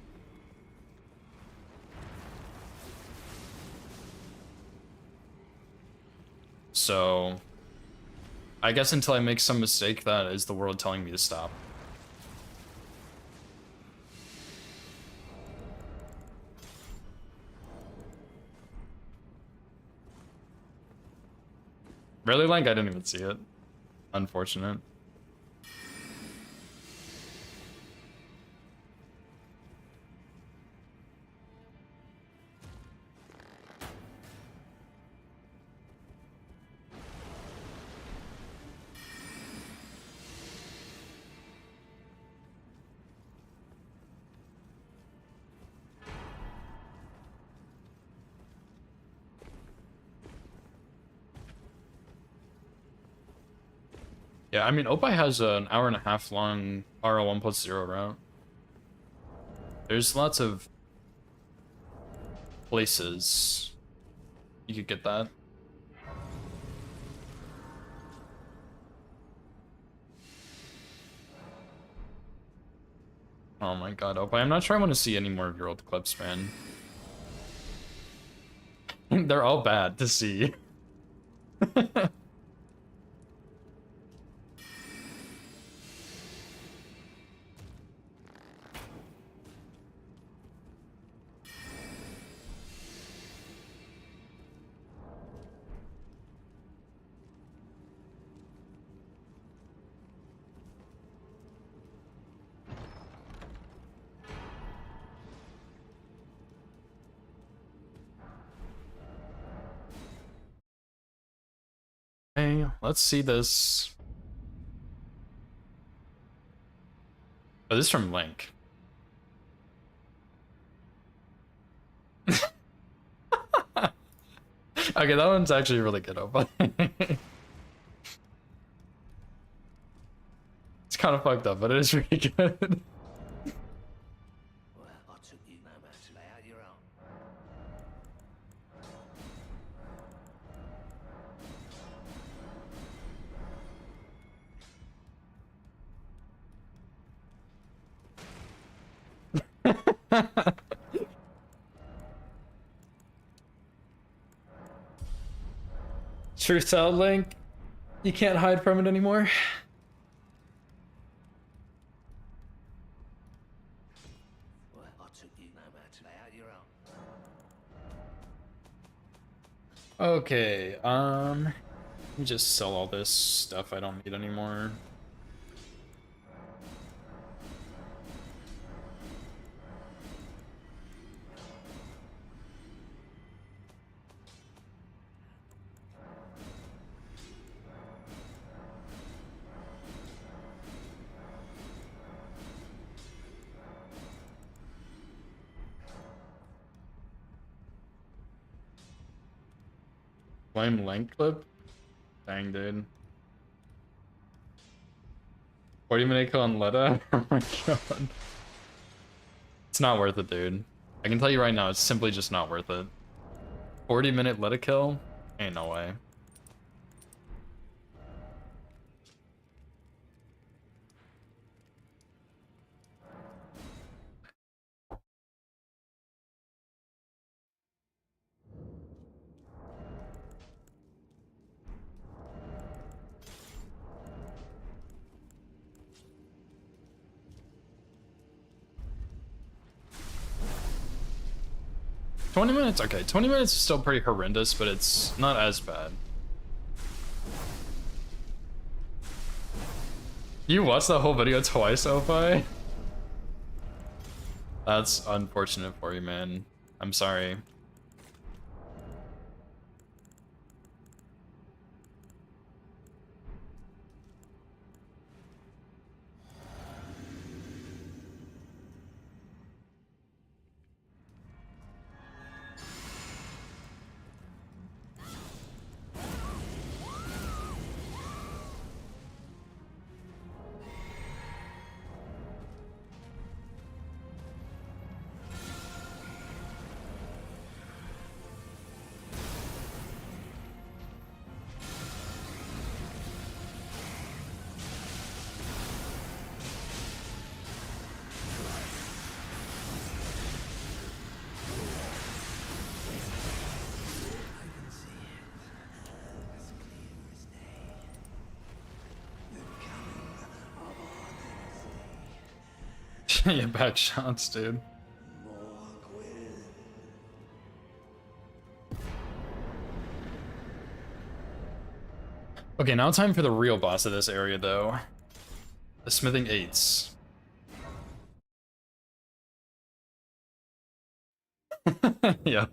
So, I guess until I make some mistake, that is the world telling me to stop. Really, Lank? I didn't even see it. Unfortunate. Yeah, I mean, Opie has an hour-and-a-half long RL1+0 route. There's lots of places you could get that. Oh my god, Opie, I'm not sure I want to see any more of your old clips, man. They're all bad to see. Hey, let's see this. Oh, this is from Link. Okay, that one's actually really good, Opie. It's kind of fucked up, but it is really good. Well, I took you no matter. Lay out your own. Truth out, Link. You can't hide from it anymore. Well, I took you no matter. Lay out your own. Okay, let me just sell all this stuff I don't need anymore. Flame length clip? Dang, dude. 40-minute kill on Letta? Oh my god. It's not worth it, dude. I can tell you right now, it's simply just not worth it. 40-minute Letta kill? Ain't no way. $20 minutes? Okay, 20 minutes is still pretty horrendous, but it's not as bad. You watched the whole video twice, Ophi? That's unfortunate for you, man. I'm sorry. Yeah, back shots, dude. Okay, now time for the real boss of this area, though. The Smithing Eights. Yeah.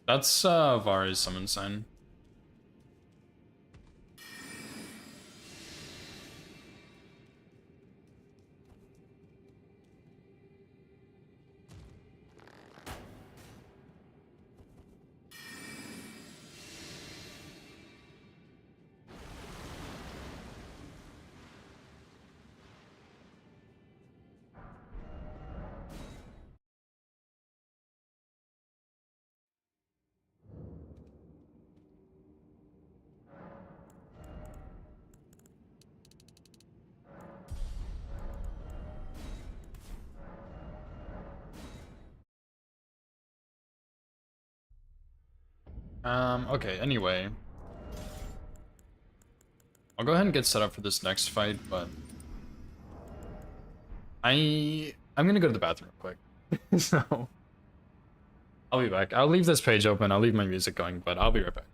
That's Vara's summon sign. Okay, anyway. I'll go ahead and get set up for this next fight, but I'm gonna go to the bathroom real quick. So I'll be back. I'll leave this page open, I'll leave my music going, but I'll be right back.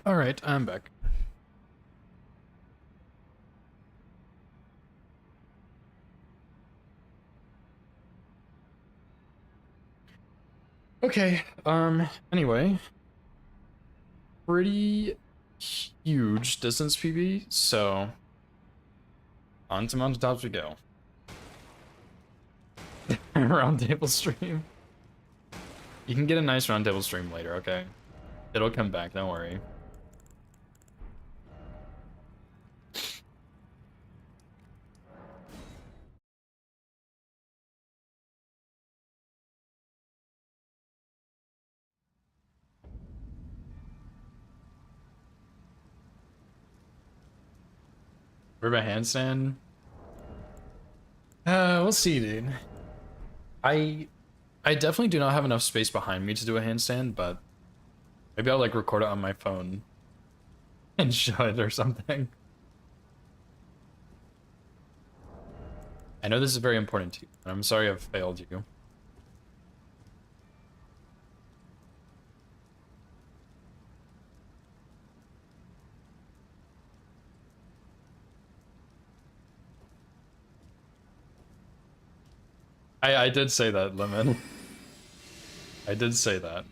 All right, I'm back. Okay, anyway, pretty huge distance PB, so on to mountaintops we go. Round table stream. You can get a nice round table stream later, okay? It'll come back, don't worry. River handstand. We'll see, dude. I definitely do not have enough space behind me to do a handstand, but maybe I'll like record it on my phone and show it or something. I know this is very important to you, and I'm sorry I've failed you. I did say that, Lemon. I did say that.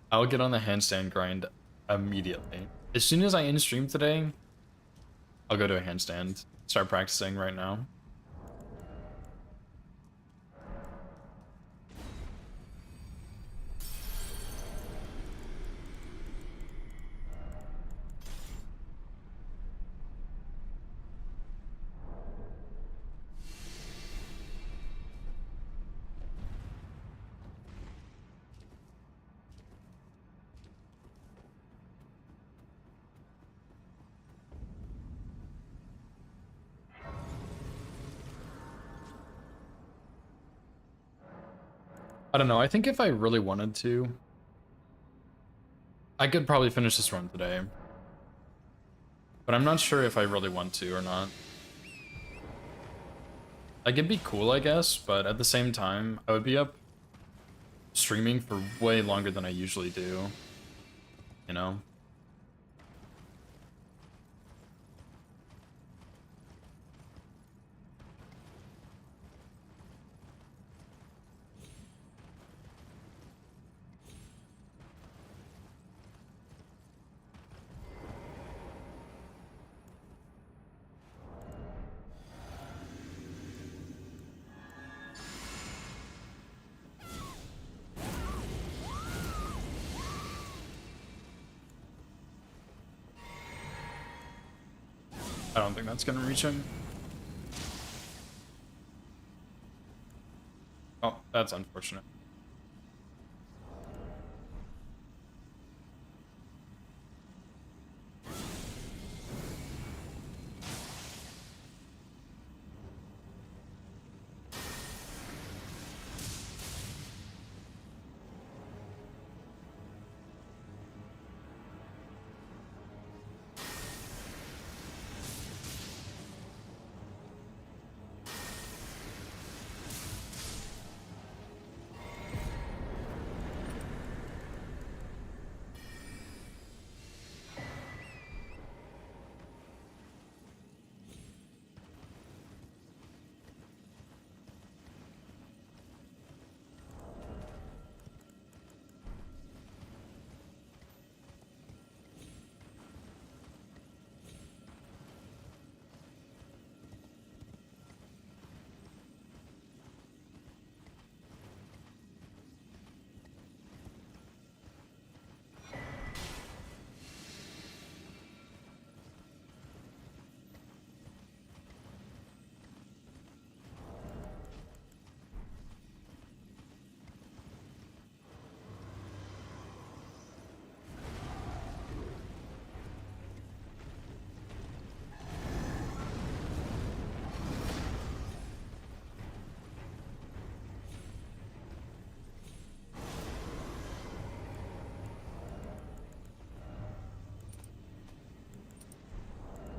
I'll get on the handstand grind immediately. As soon as I end stream today, I'll go to a handstand. Start practicing right now. I don't know, I think if I really wanted to, I could probably finish this run today. But I'm not sure if I really want to or not. Like, it'd be cool, I guess, but at the same time, I would be up streaming for way longer than I usually do. You know? I don't think that's gonna reach him. Oh, that's unfortunate.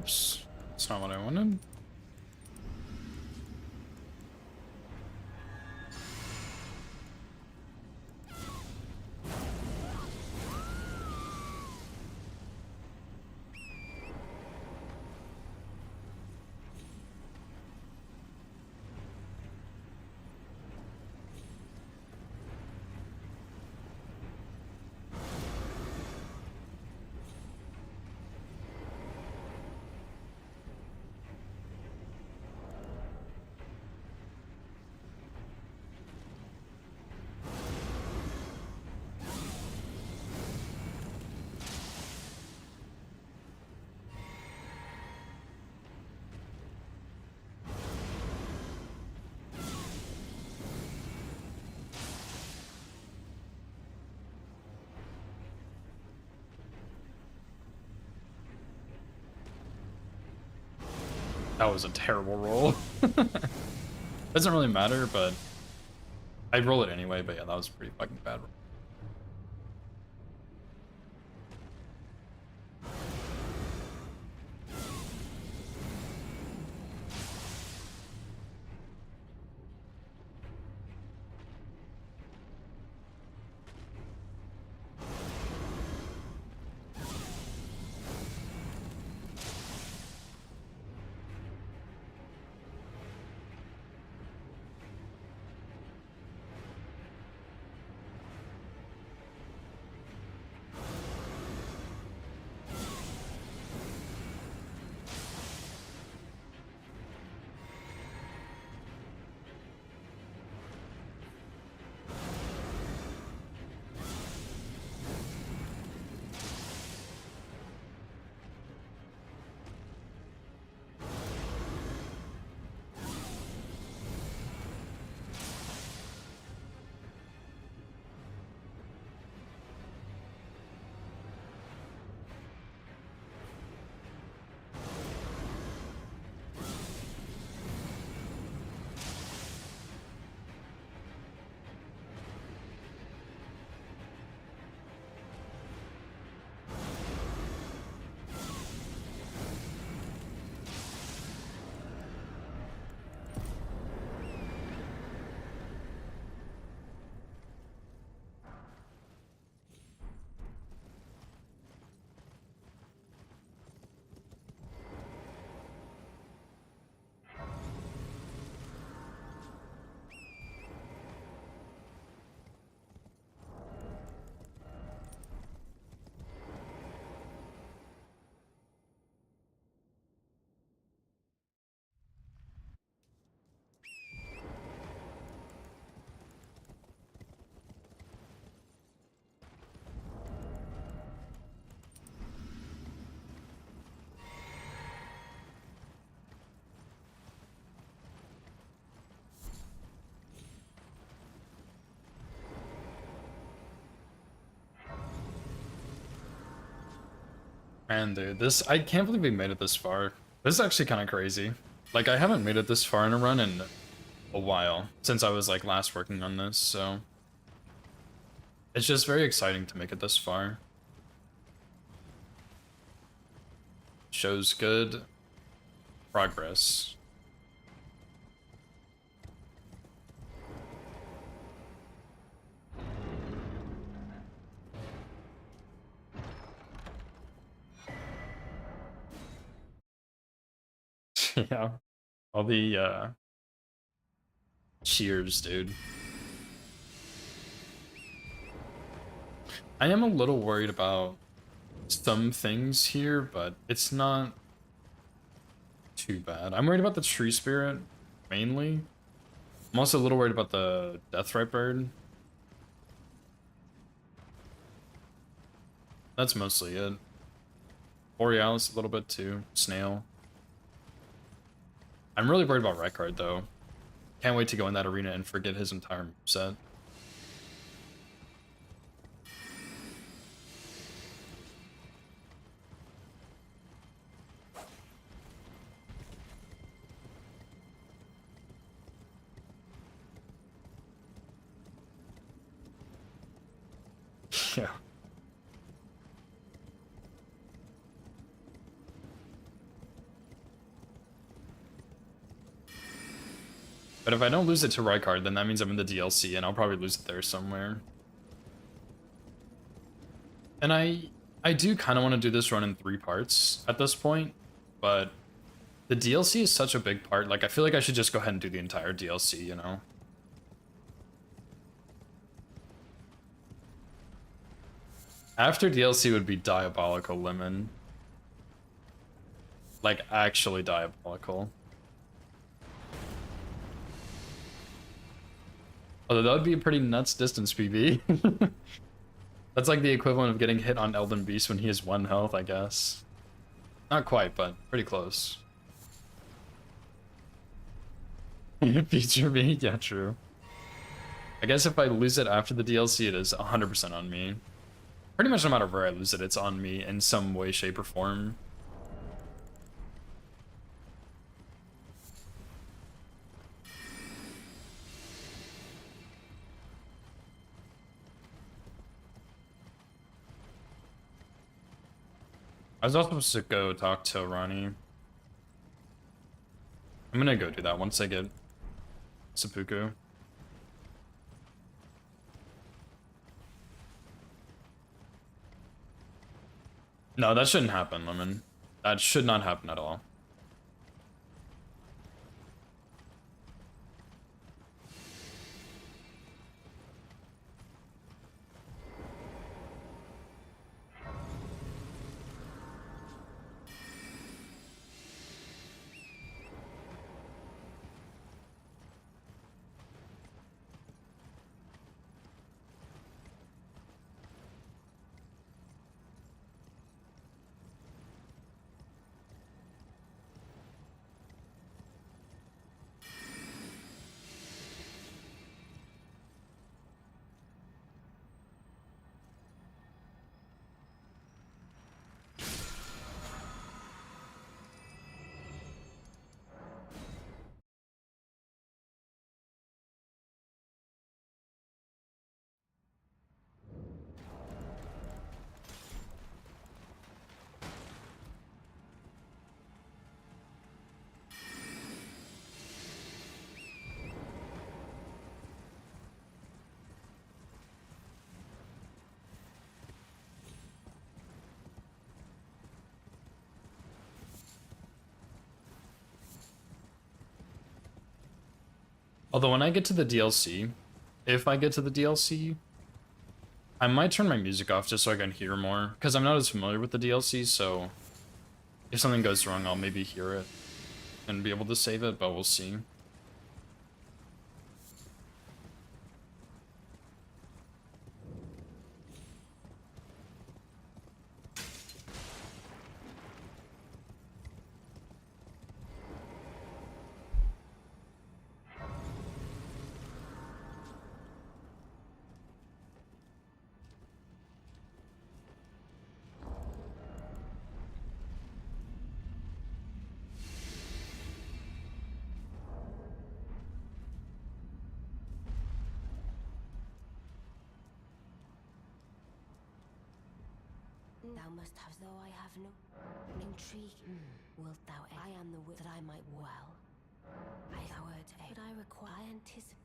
Oops. That's not what I wanted. That was a terrible roll. Doesn't really matter, but I'd roll it anyway, but yeah, that was a pretty fucking bad roll. Man, dude, I can't believe we made it this far. This is actually kind of crazy. Like, I haven't made it this far in a run in a while, since I was, like, last working on this, so... It's just very exciting to make it this far. Shows good progress. Yeah. All the, cheers, dude. I am a little worried about some things here, but it's not too bad. I'm worried about the tree spirit, mainly. I'm also a little worried about the Deathrite bird. That's mostly it. Borealis a little bit too. Snail. I'm really worried about Rykard though. Can't wait to go in that arena and forget his entire set. Yeah. But if I don't lose it to Rykard, then that means I'm in the DLC, and I'll probably lose it there somewhere. And I do kind of want to do this run in 3 parts at this point, but the DLC is such a big part. Like, I feel like I should just go ahead and do the entire DLC, you know? After DLC would be Diabolical Lemon. Like, actually diabolical. Although that would be a pretty nuts distance PB. That's like the equivalent of getting hit on Elden Beast when he has 1 health, I guess. Not quite, but pretty close. Feature me? Yeah, true. I guess if I lose it after the DLC, it is 100% on me. Pretty much no matter where I lose it, it's on me in some way, shape, or form. I was also supposed to go talk to Ronnie. I'm gonna go do that once I get seppuku. No, that shouldn't happen, Lemon. That should not happen at all. Although when I get to the DLC, if I get to the DLC, I might turn my music off just so I can hear more, because I'm not as familiar with the DLC, so if something goes wrong, I'll maybe hear it and be able to save it, but we'll see. Thou must have, though I have no intrigue. Wilt thou? I am the that I might well. I word, but I require. I anticipate.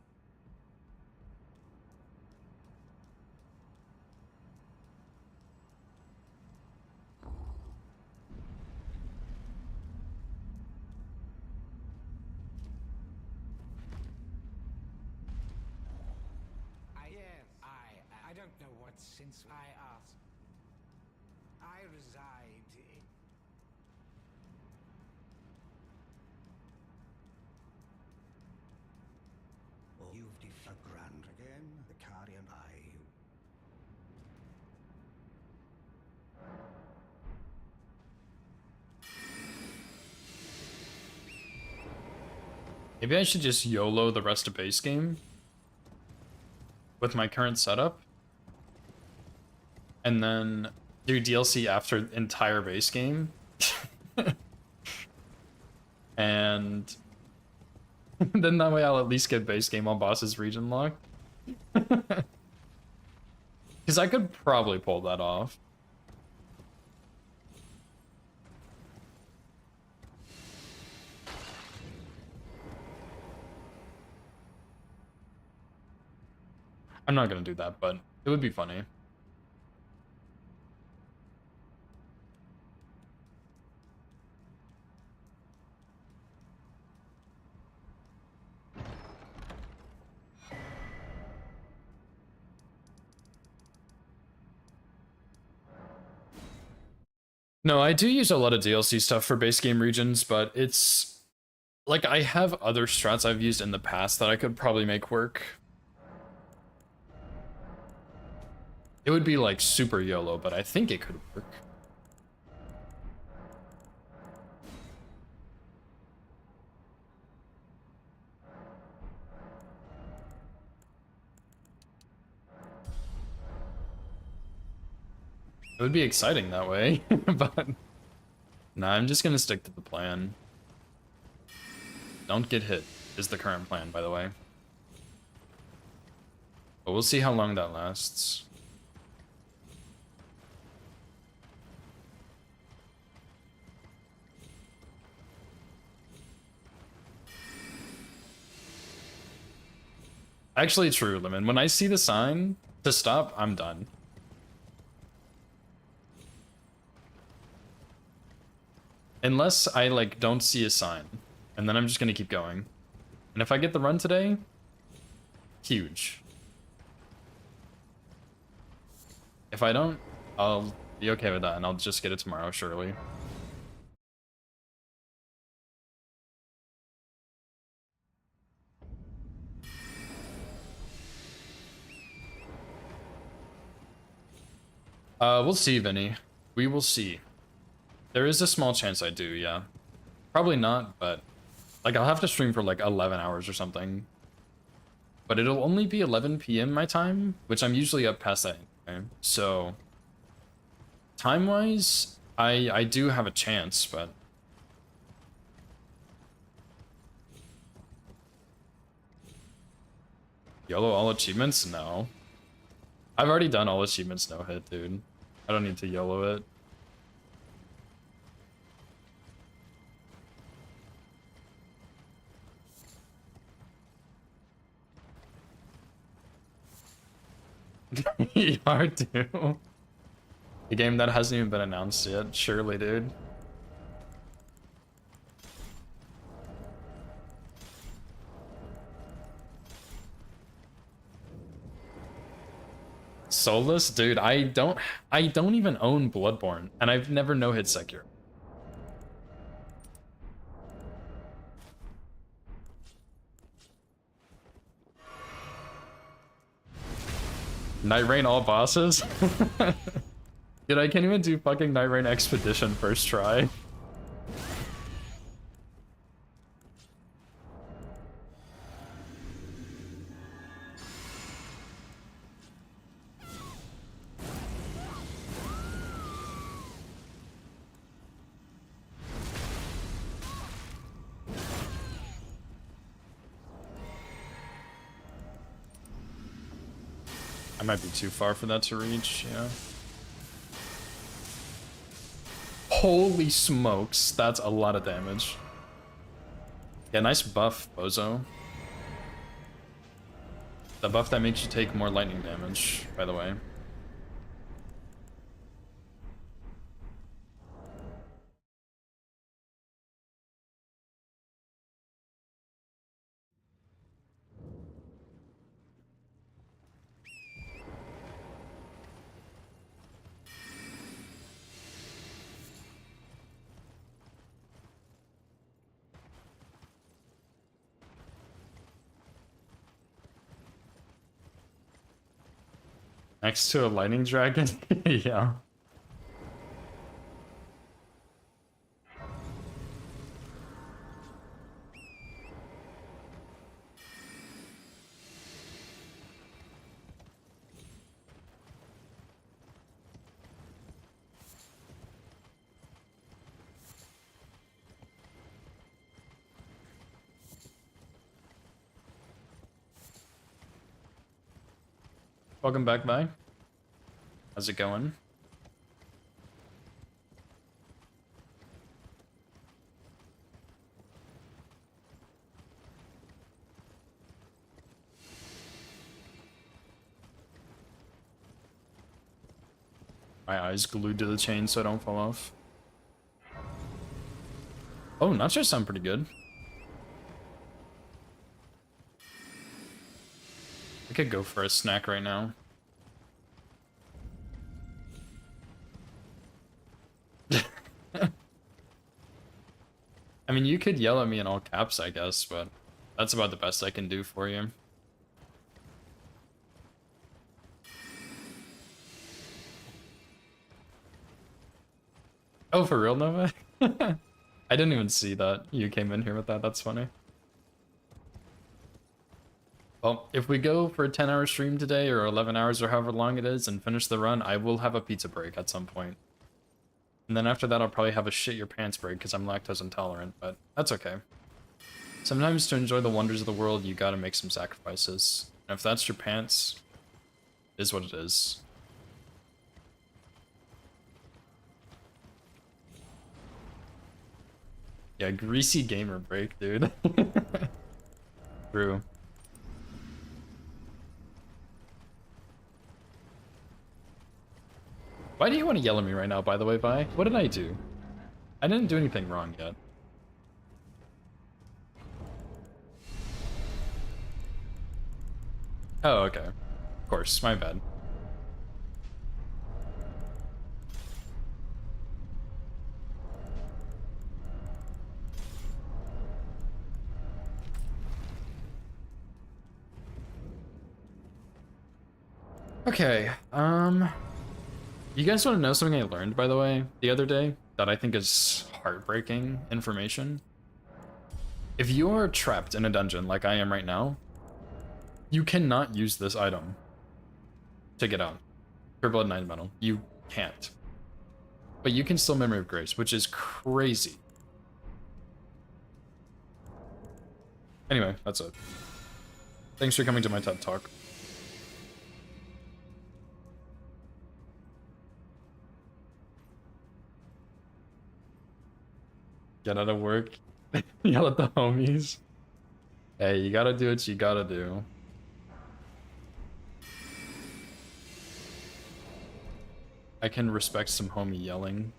I don't know what since I asked. I reside in... Oh, you've defied Grand again, the Carrion Eye. Maybe I should just YOLO the rest of base game with my current setup, and then do DLC after entire base game. And then that way I'll at least get base game on bosses region lock. Because I could probably pull that off. I'm not gonna do that, but it would be funny. No, I do use a lot of DLC stuff for base game regions, but it's like I have other strats I've used in the past that I could probably make work. It would be like super YOLO, but I think it could work. It would be exciting that way, but nah, I'm just gonna stick to the plan. Don't get hit is the current plan, by the way. But we'll see how long that lasts. Actually, true, Lemon. When I see the sign to stop, I'm done. Unless I, like, don't see a sign. And then I'm just gonna keep going. And if I get the run today, huge. If I don't, I'll be okay with that, and I'll just get it tomorrow, surely. We'll see, Vinny. We will see. There is a small chance I do, yeah. Probably not, but... Like, I'll have to stream for, like, 11 hours or something. But it'll only be 11 p.m. my time, which I'm usually up past that anyway. So... Time-wise, I do have a chance, but... YOLO all achievements? No. I've already done all achievements no hit, dude. I don't need to YOLO it. You are too. The game that hasn't even been announced yet, surely, dude. Soulless? Dude, I don't even own Bloodborne, and I've never no-hit Sekiro. Night Rain all bosses? Dude, I can't even do fucking Night Rain Expedition first try. I might be too far for that to reach, yeah. Holy smokes, that's a lot of damage. Yeah, nice buff, Bozo. The buff that makes you take more lightning damage, by the way. Next to a lightning dragon? Yeah. Welcome back, bye. How's it going? My eyes glued to the chain so I don't fall off. Oh, nachos sound pretty good. I could go for a snack right now. I mean, you could yell at me in all caps, I guess, but that's about the best I can do for you. Oh, for real, Nova? I didn't even see that you came in here with that. That's funny. Well, if we go for a 10-hour stream today, or 11 hours, or however long it is, and finish the run, I will have a pizza break at some point. And then after that, I'll probably have a shit your pants break because I'm lactose intolerant, but that's okay. Sometimes to enjoy the wonders of the world, you gotta make some sacrifices. And if that's your pants, it is what it is. Yeah, greasy gamer break, dude. True. Why do you want to yell at me right now, by the way, Vi? What did I do? I didn't do anything wrong yet. Oh, okay. Of course, my bad. Okay, you guys want to know something I learned, by the way, the other day, that I think is heartbreaking information? If you are trapped in a dungeon like I am right now, you cannot use this item to get out. Pure Blood 9 Metal. You can't. But you can still Memory of Grace, which is crazy. Anyway, that's it. Thanks for coming to my TED Talk. Get out of work. Yell at the homies. Hey, you gotta do what you gotta do. I can respect some homie yelling.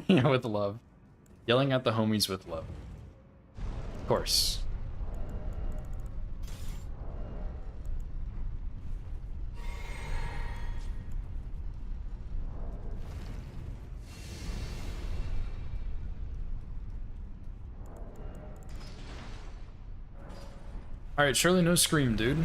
Yeah, with love. Yelling at the homies with love. Of course. Alright, surely no scream, dude.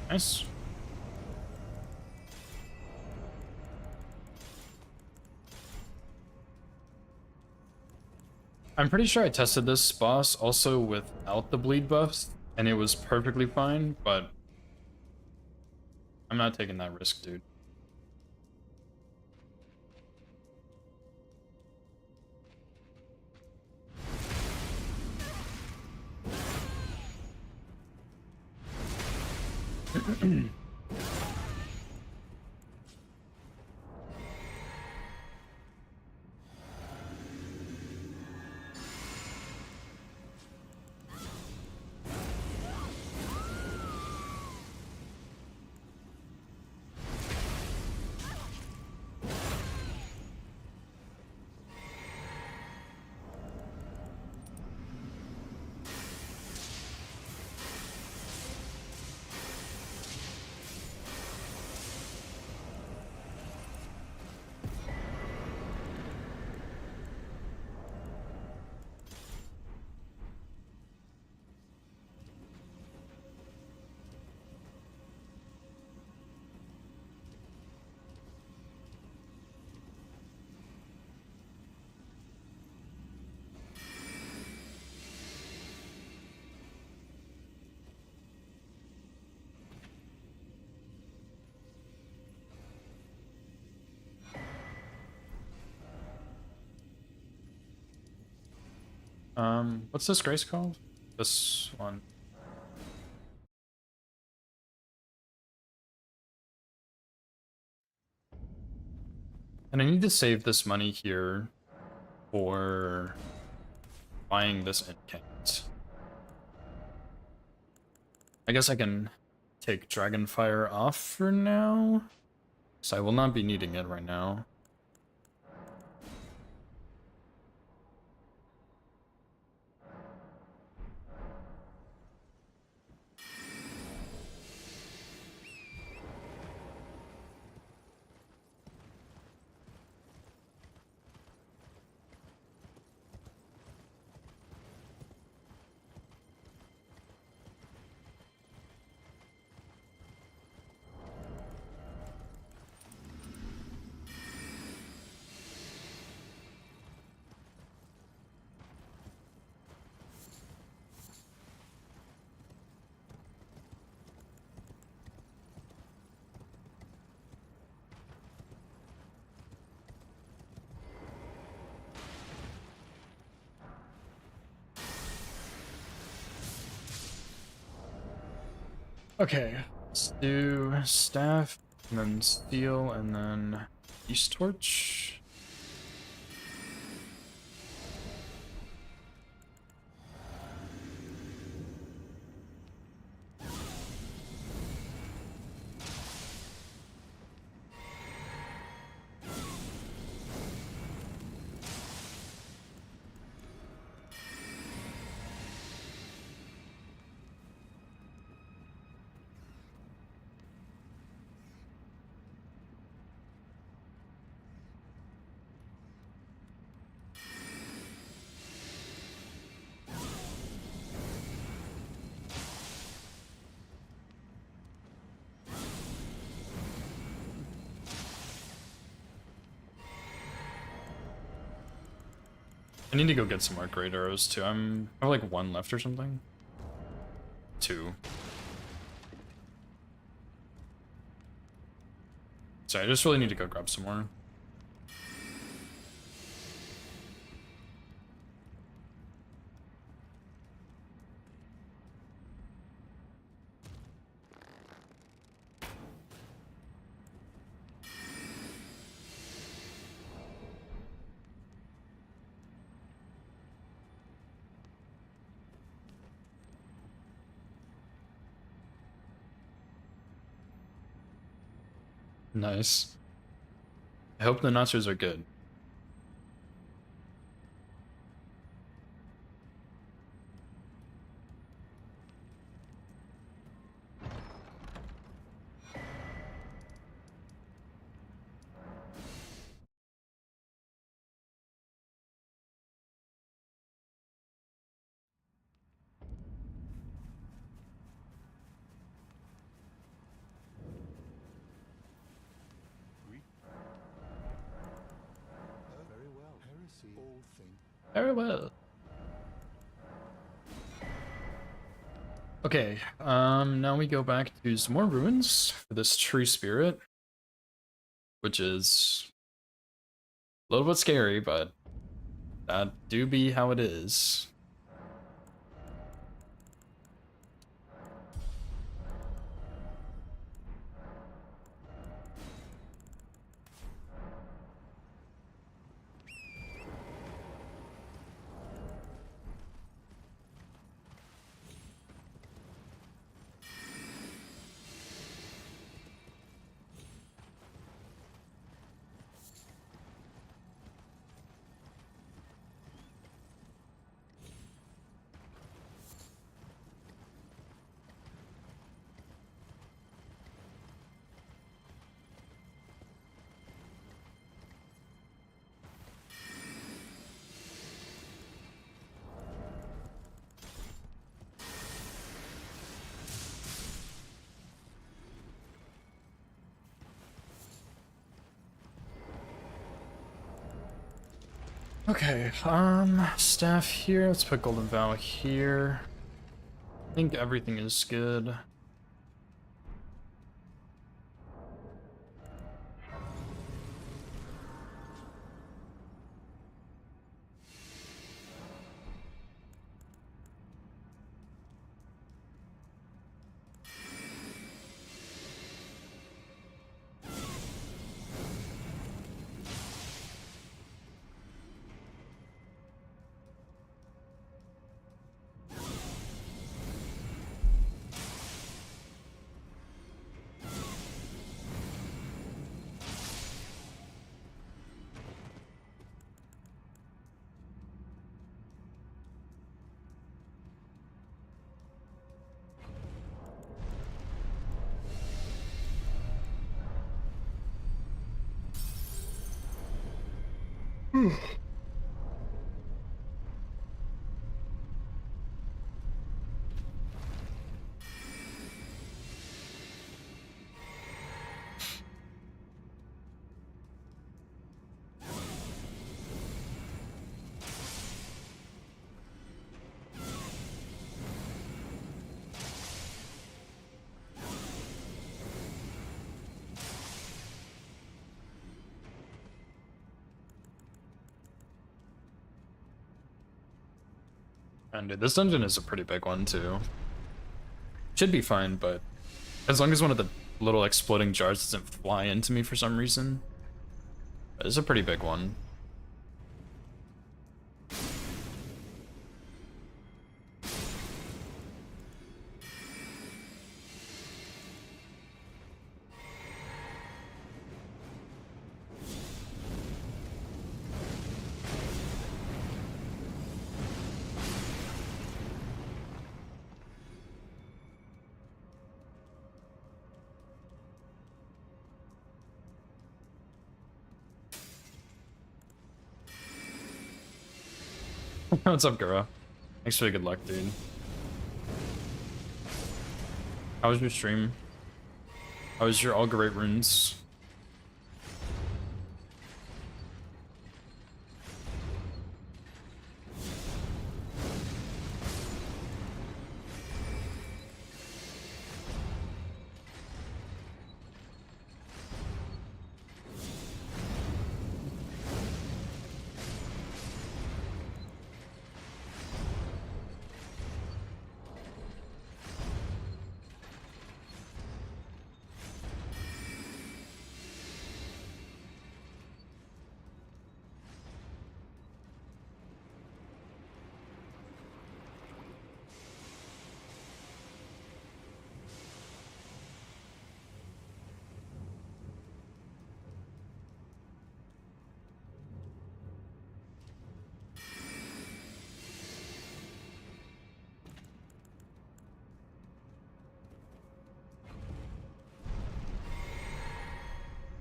Nice. I'm pretty sure I tested this boss also without the bleed buffs, and it was perfectly fine, but I'm not taking that risk, dude. What's this grace called? This one. And I need to save this money here for buying this incant. I guess I can take Dragonfire off for now, so I will not be needing it right now. Okay, let's do staff, and then steel, and then East Torch. I need to go get some more great arrows too. I have like 1 left or something. 2. So I just really need to go grab some more. Nice. I hope the nachos are good. Very well. Heresy. All thing. Very well. Okay, now we go back to some more ruins for this tree spirit, which is a little bit scary, but that do be how it is. Okay, staff here. Let's put Golden Vow here. I think everything is good. And dude, this dungeon is a pretty big one too. Should be fine, but as long as one of the little exploding jars doesn't fly into me for some reason. It's a pretty big one. What's up, Gura? Thanks for the good luck, dude. How was your stream? How was your all great runes?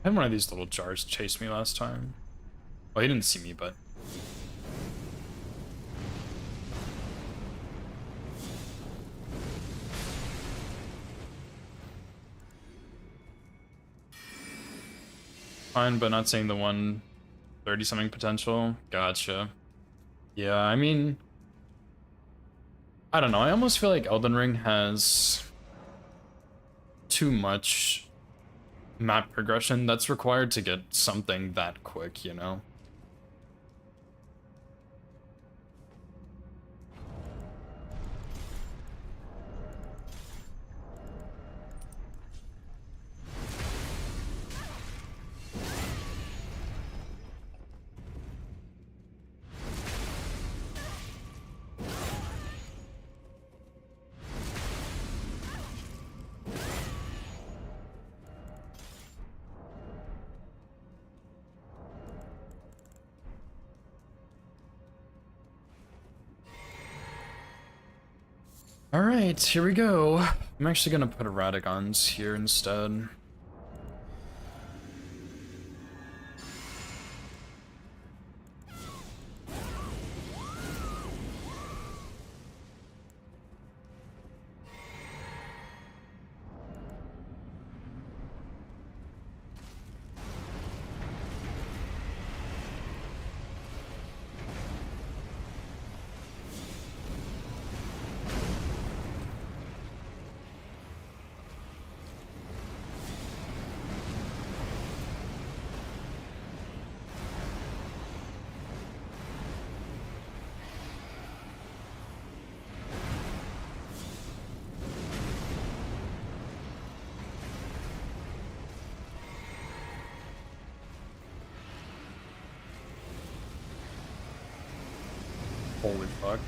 I had one of these little jars chase me last time. Well, he didn't see me, but... Fine, but not saying the 130-something potential. Gotcha. Yeah, I mean... I don't know, I almost feel like Elden Ring has... too much map progression that's required to get something that quick, you know? Alright, here we go. I'm actually gonna put a Radagons here instead. Holy fuck.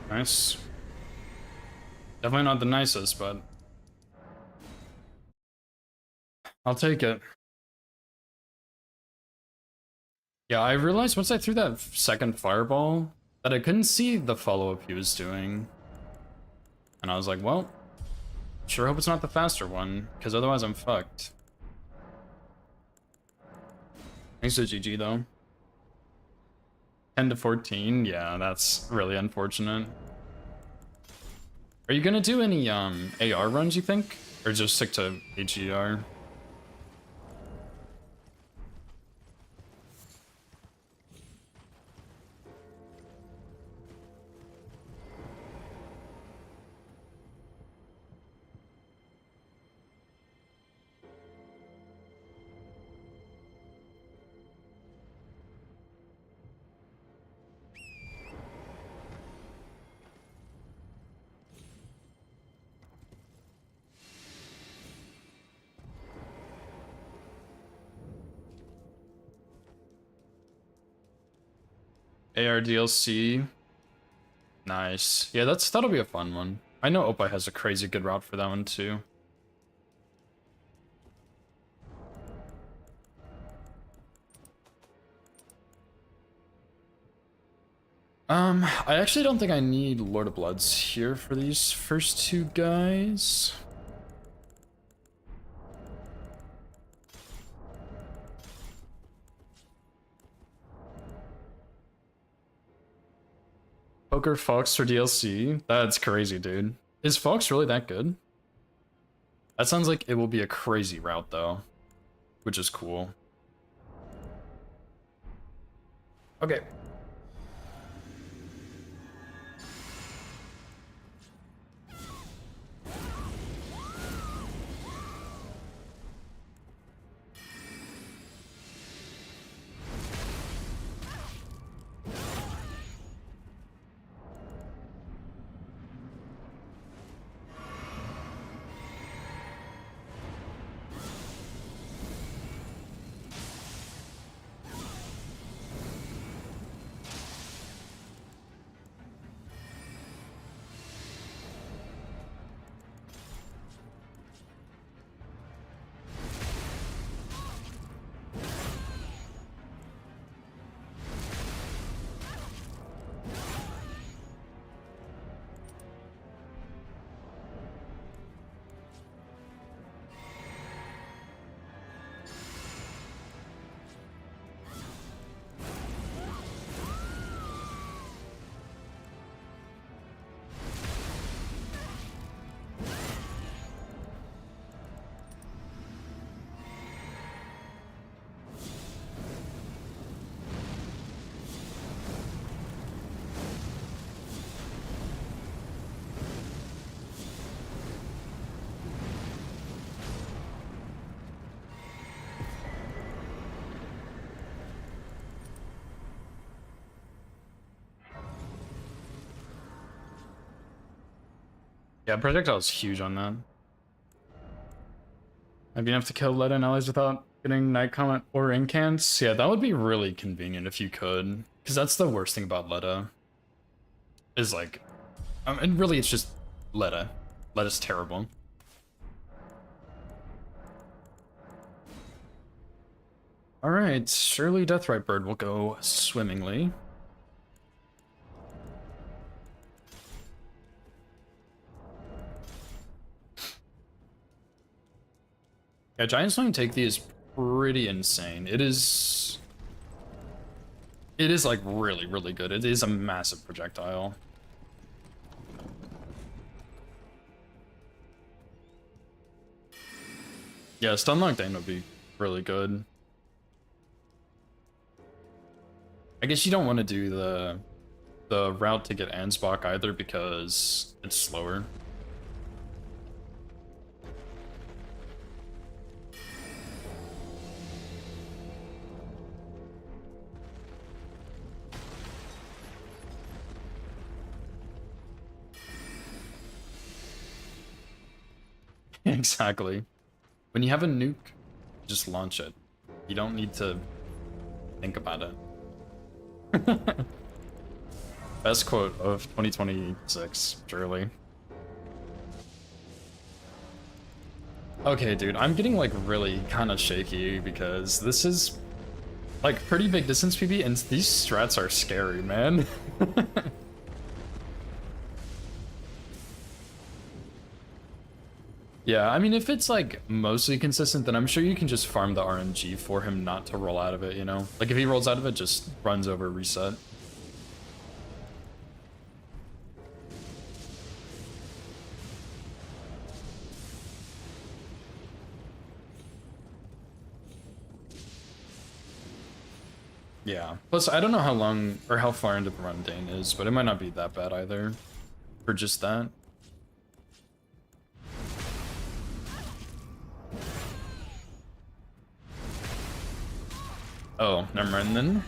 Nice. Definitely not the nicest, but I'll take it. Yeah, I realized once I threw that second fireball that I couldn't see the follow-up he was doing. And I was like, well, sure hope it's not the faster one, because otherwise I'm fucked. Thanks to GG though. 10 to 14, yeah, that's really unfortunate. Are you gonna do any AR runs, you think? Or just stick to HER? AR DLC. Nice. Yeah, that'll be a fun one. I know Oppa has a crazy good route for that one too. I actually don't think I need Lord of Bloods here for these first two guys. Poker Fox for DLC? That's crazy, dude. Is Fox really that good? That sounds like it will be a crazy route, though. Which is cool. Okay. Yeah, projectile's huge on that. I'd be enough to kill Leda and allies without getting Night Comet or Incants. Yeah, that would be really convenient if you could. Because that's the worst thing about Leda. Is like... and really it's just Leda. Leda's terrible. Alright, surely Deathrite Bird will go swimmingly. Yeah, Giant Slaying Take Thee is pretty insane. It is like really, really good. It is a massive projectile. Yeah, Stunlock Dane would be really good. I guess you don't want to do the route to get Ansbach either because it's slower. Exactly. When you have a nuke, just launch it. You don't need to think about it. Best quote of 2026, surely. Okay, dude, I'm getting like really kind of shaky because this is Like, pretty big distance PB, and these strats are scary, man. Yeah, I mean, if it's like mostly consistent, then I'm sure you can just farm the RNG for him not to roll out of it, you know? Like, if he rolls out of it, just runs over reset. Yeah. Plus, I don't know how long or how far into the run Dane is, but it might not be that bad either for just that. Oh, never mind then.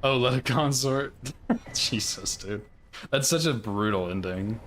Oh, let a consort. Jesus, dude. That's such a brutal ending.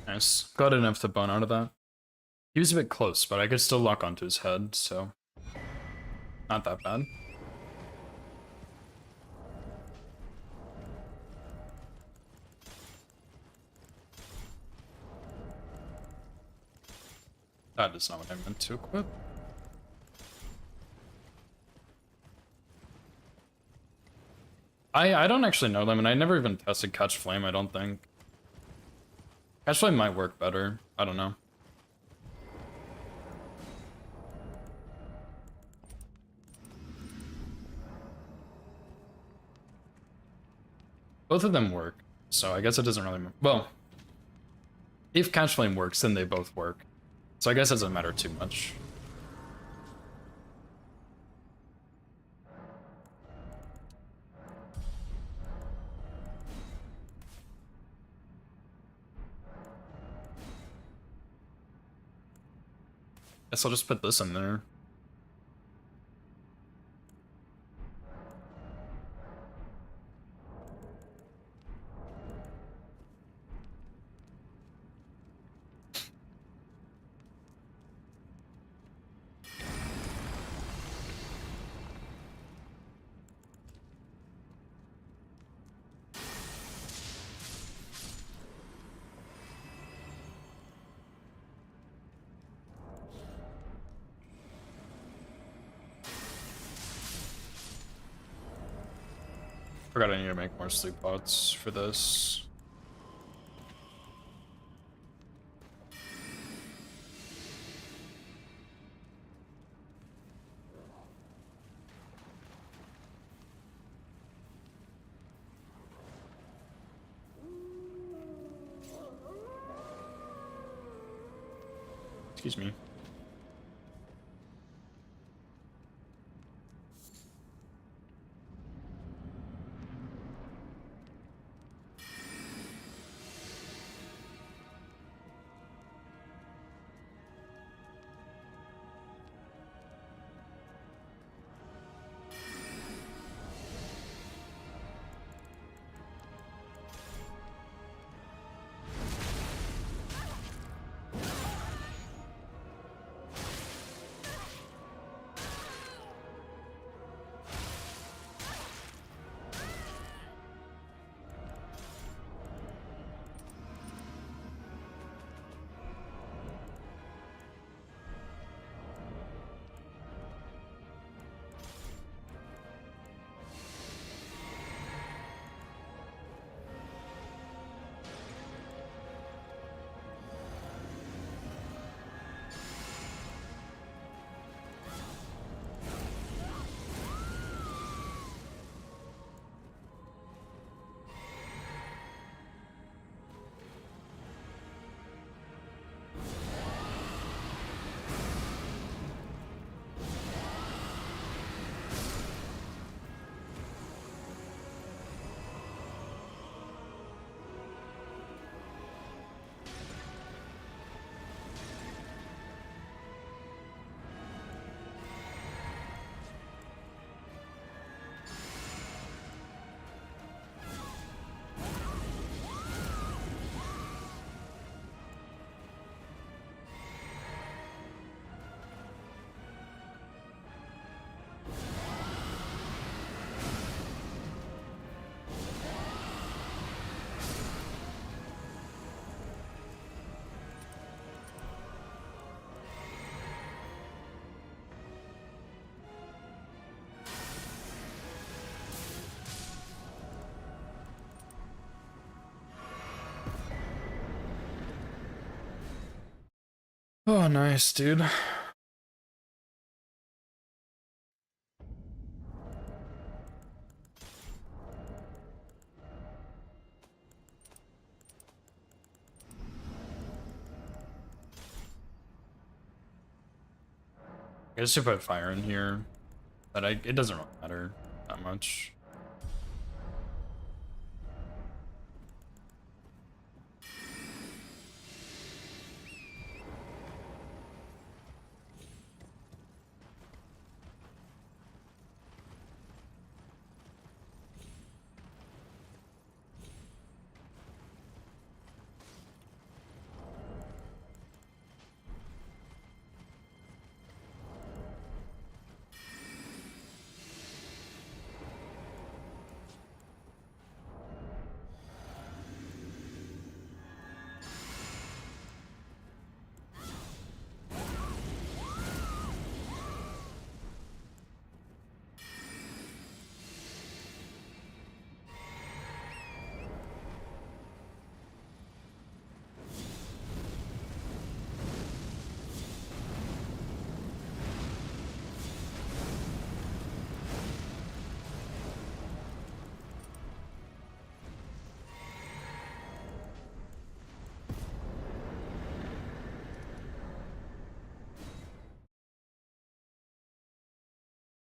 Nice. Got enough to bone out of that. He was a bit close, but I could still lock onto his head, so not that bad. That is not what I meant to equip. I don't actually know them, and I never even tested Catch Flame, I don't think. Catch Flame might work better. I don't know. Both of them work, so I guess it doesn't really... Well, if Catch Flame works, then they both work. So I guess it doesn't matter too much. Guess I'll just put this in there. Forgot I need to make more sleep pots for this. Excuse me. Oh, nice, dude. I guess to put fire in here, but it doesn't really matter that much.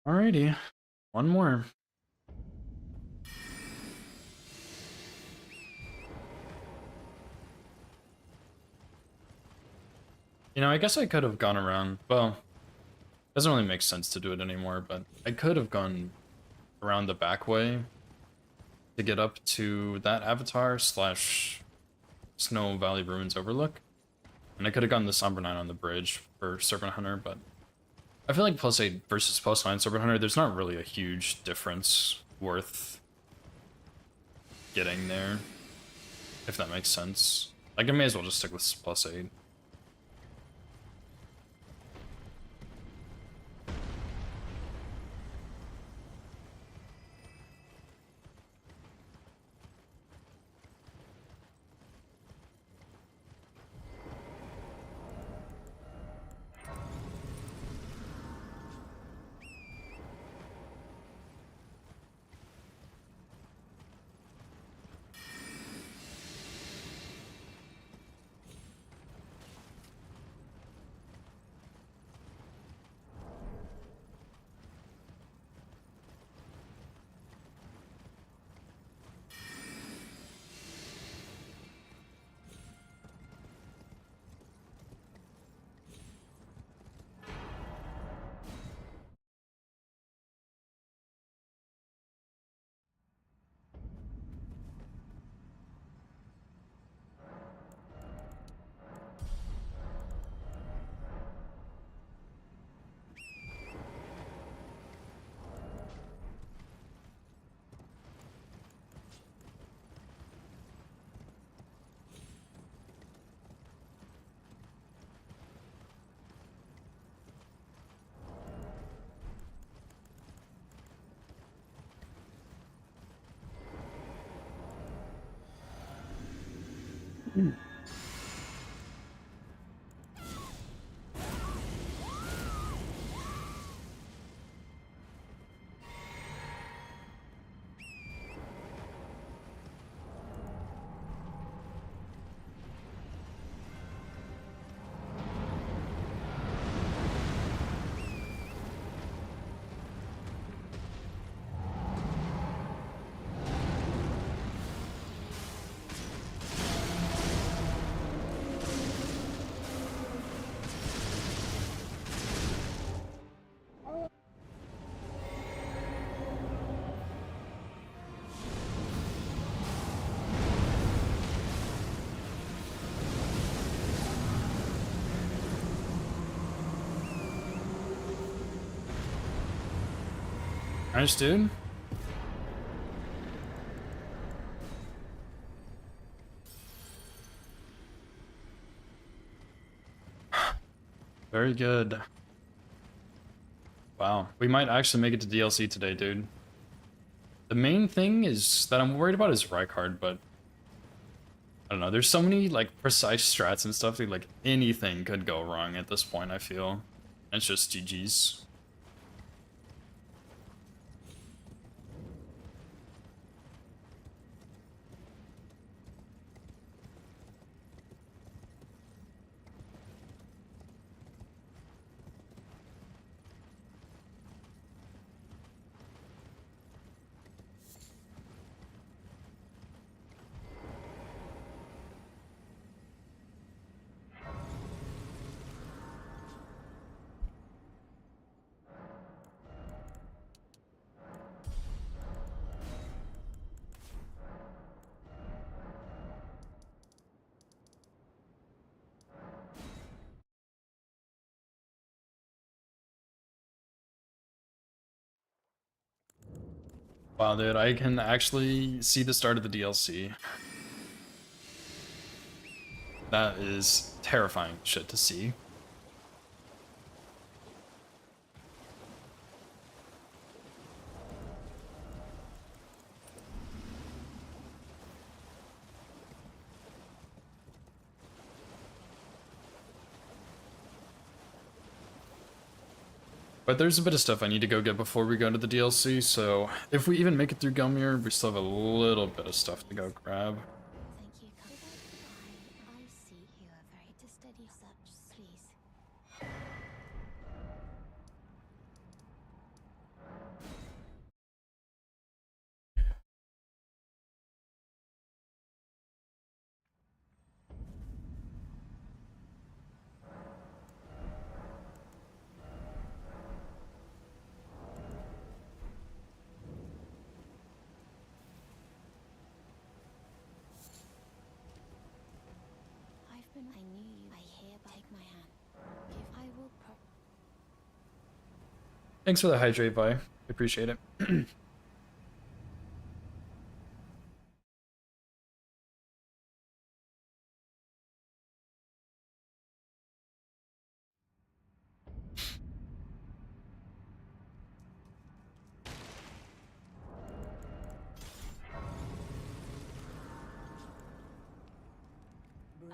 Alrighty, one more. You know, I guess I could have gone around, well, doesn't really make sense to do it anymore, but I could have gone around the back way to get up to that avatar slash Snow Valley Ruins Overlook. And I could have gotten the Somber 9 on the bridge for Serpent Hunter, but I feel like plus 8 versus plus 9 Serpent Hunter, there's not really a huge difference worth getting there, if that makes sense. Like, I may as well just stick with plus 8. Nice, dude. Very good. Wow, we might actually make it to DLC today, dude. The main thing is that I'm worried about is Rykard, but I don't know. There's so many like precise strats and stuff that like anything could go wrong at this point, I feel. It's just GG's. Wow, dude, I can actually see the start of the DLC. That is terrifying shit to see. But there's a bit of stuff I need to go get before we go to the DLC, so if we even make it through Gelmir, we still have a little bit of stuff to go grab. Thank you. I see you are very to study such, please. I knew you. I hereby take my hand. If I will Thanks for the hydrate, Vi. Appreciate it. I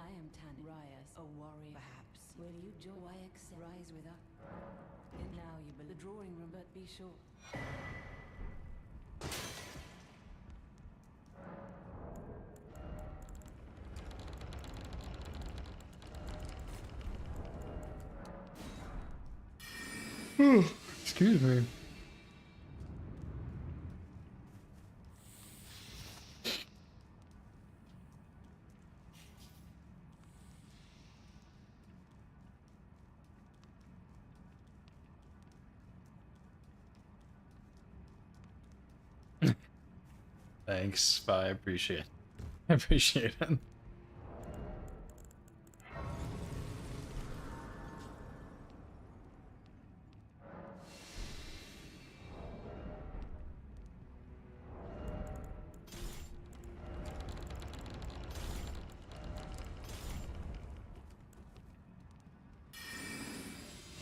am Tan Rias, a warrior. Perhaps. Will you join? I accept. Rise with us. And now you build the drawing room, but be sure. Excuse me. Thanks, Vi. I appreciate it. I appreciate it.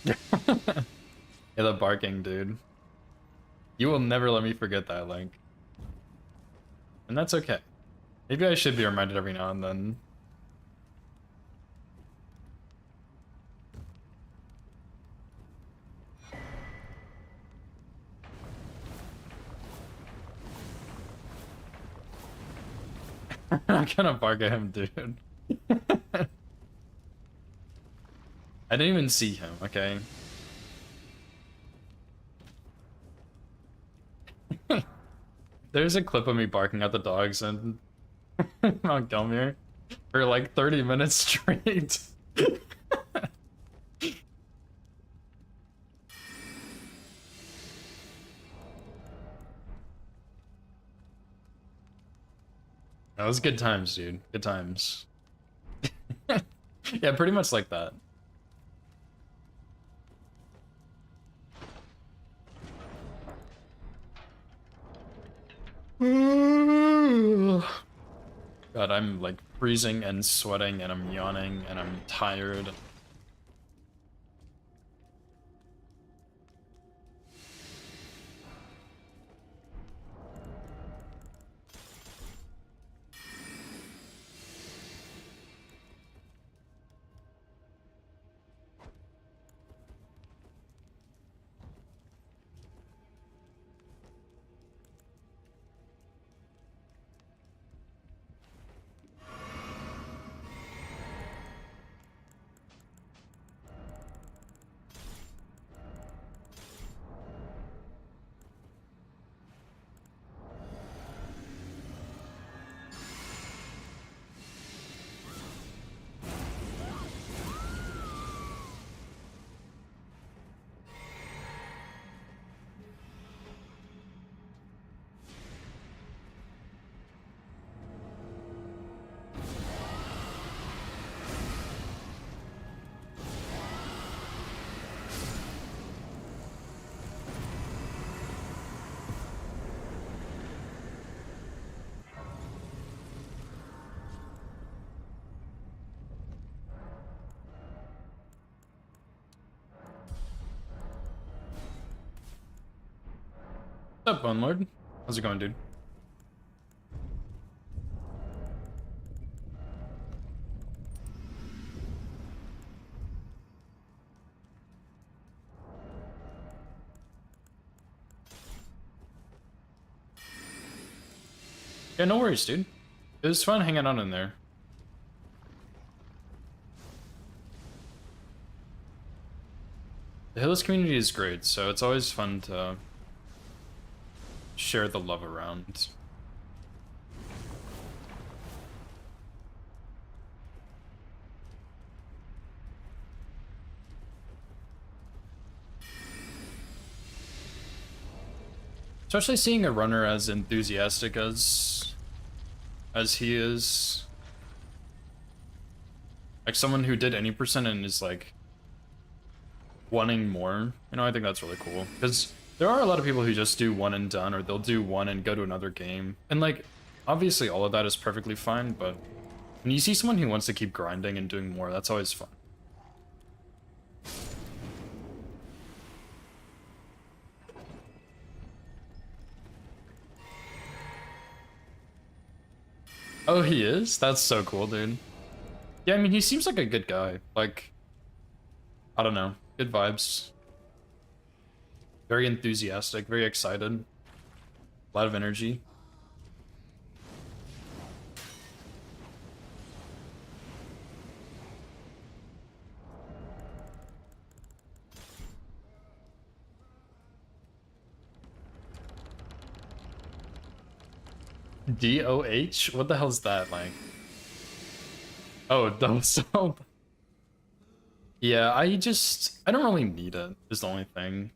Yeah, the barking, dude. You will never let me forget that, Link. And that's okay. Maybe I should be reminded every now and then. I'm gonna bark at him, dude. I didn't even see him, okay? There's a clip of me barking at the dogs in Mount Gelmir for like 30 minutes straight. That was good times, dude. Good times. Yeah, pretty much like that. God, I'm like freezing and sweating and I'm yawning and I'm tired. What's up, Bone Lord? How's it going, dude? Yeah, no worries, dude. It was fun hanging out in there. The Hills community is great, so it's always fun to share the love around. Especially seeing a runner as enthusiastic as he is. Like someone who did any percent and is like wanting more. You know, I think that's really cool. Because there are a lot of people who just do one and done, or they'll do one and go to another game. And like, obviously all of that is perfectly fine, but when you see someone who wants to keep grinding and doing more, that's always fun. Oh, he is? That's so cool, dude. Yeah, I mean, he seems like a good guy. Like, I don't know. Good vibes. Very enthusiastic, very excited. A lot of energy. DOH? What the hell's that, like? Oh, so. Yeah, I don't really need it, is the only thing.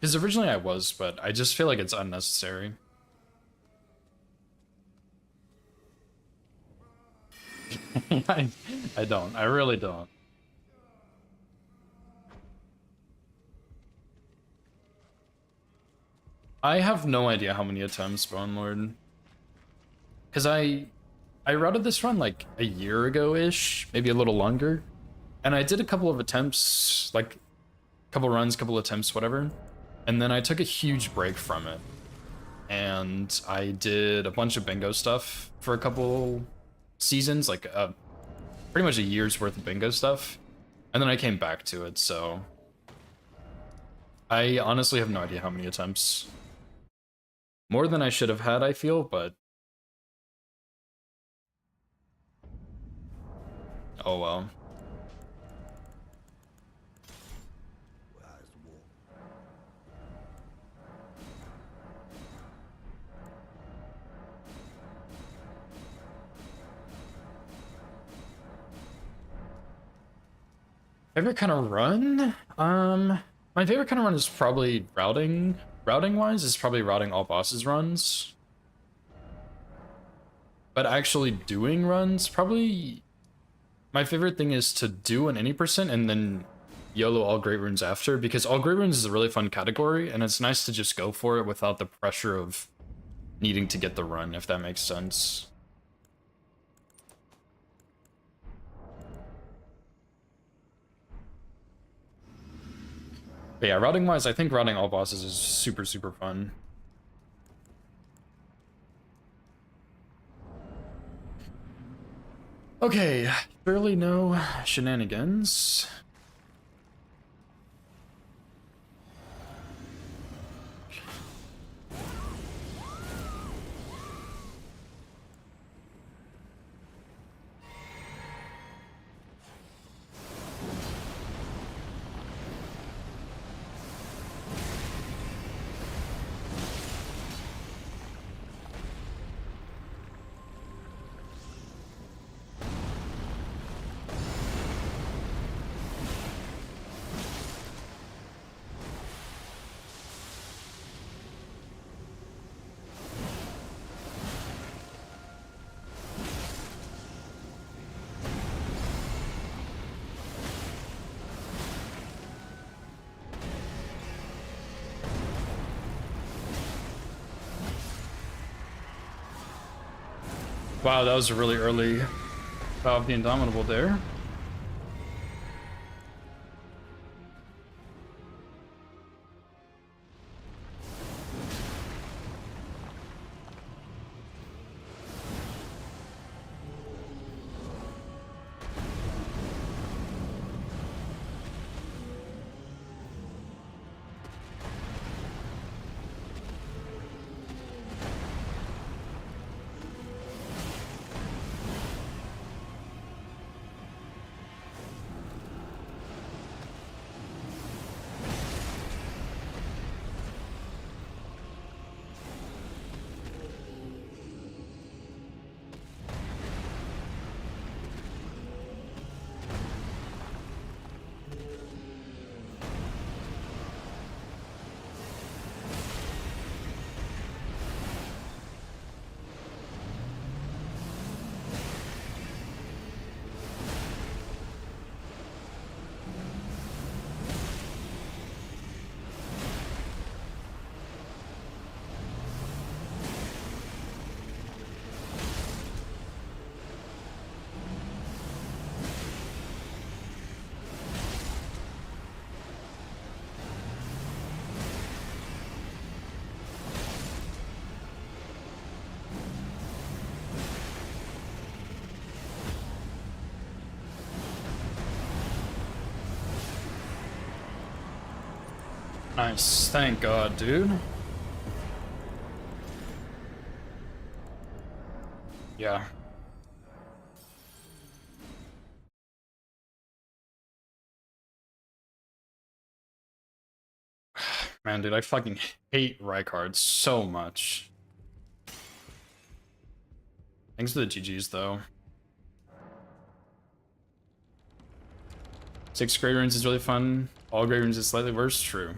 Because originally I was, but I just feel like it's unnecessary. I don't. I really don't. I have no idea how many attempts, Bone Lord. Because I routed this run like a year ago-ish, maybe a little longer. And I did a couple of attempts, like couple runs, couple attempts, whatever. And then I took a huge break from it. And I did a bunch of bingo stuff for a couple seasons, like pretty much a year's worth of bingo stuff. And then I came back to it, so I honestly have no idea how many attempts. More than I should have had, I feel, but oh well. Favorite kind of run? My favorite kind of run is probably routing. Routing wise is probably routing all bosses runs. But actually doing runs, probably my favorite thing is to do an any percent and then YOLO all great runes after, because all great runes is a really fun category and it's nice to just go for it without the pressure of needing to get the run, if that makes sense. But yeah, routing wise, I think routing all bosses is super, super fun. Okay, barely no shenanigans. Wow, that was a really early Vow of the Indomitable there. Nice, thank God, dude. Yeah. Man, dude, I fucking hate Rykard so much. Thanks for the GGs, though. 6 Great Runes is really fun. All Great Runes is slightly worse, true.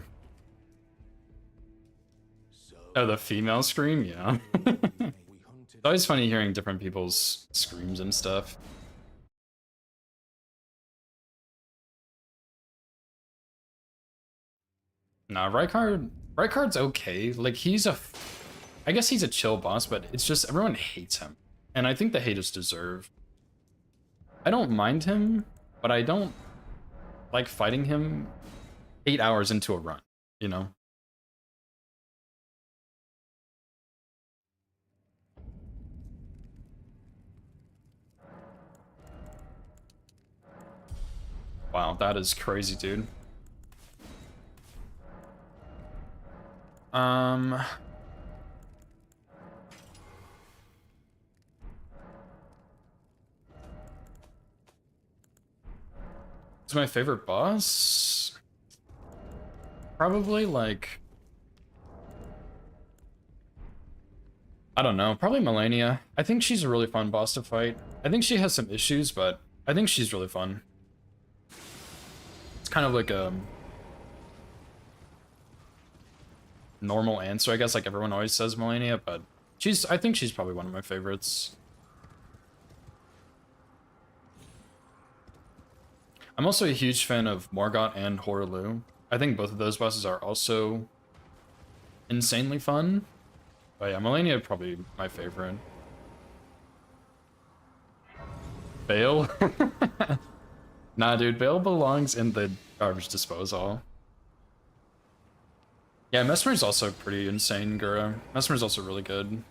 Oh, the female scream? Yeah. It's always funny hearing different people's screams and stuff. Nah, Rykard's okay. Like, I guess he's a chill boss, but it's just everyone hates him. And I think the hate is deserved. I don't mind him, but I don't like fighting him 8 hours into a run, you know? Wow, that is crazy, dude. It's my favorite boss? Probably, like... I don't know, probably Melania. I think she's a really fun boss to fight. I think she has some issues, but I think she's really fun. It's kind of like a normal answer, I guess, like everyone always says Melania, but I think she's probably one of my favorites. I'm also a huge fan of Morgott and Hoarluu. I think both of those bosses are also insanely fun, But yeah, Melania probably my favorite. Bale? Nah, dude, Bale belongs in the garbage disposal. Yeah, Mesmer's also pretty insane, Gura. Mesmer's also really good.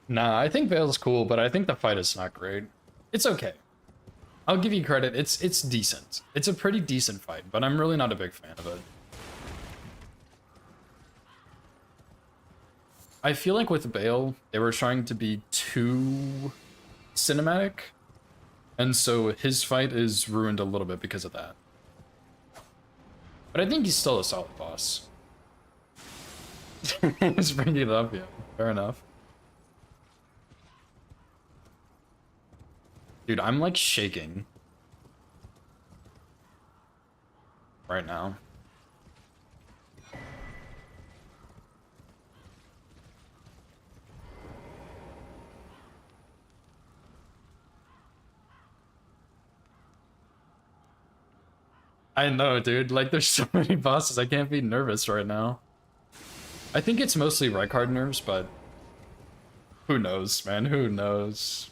Nah, I think Bale's cool, but I think the fight is not great. It's okay. I'll give you credit, it's decent. It's a pretty decent fight, but I'm really not a big fan of it. I feel like with Bale, they were trying to be too cinematic, and so his fight is ruined a little bit because of that. But I think he's still a solid boss. Just bringing it up, yeah. Fair enough. Dude, I'm like shaking right now. I know, dude. Like, there's so many bosses. I can't be nervous right now. I think it's mostly Rykard nerves, but who knows, man? Who knows?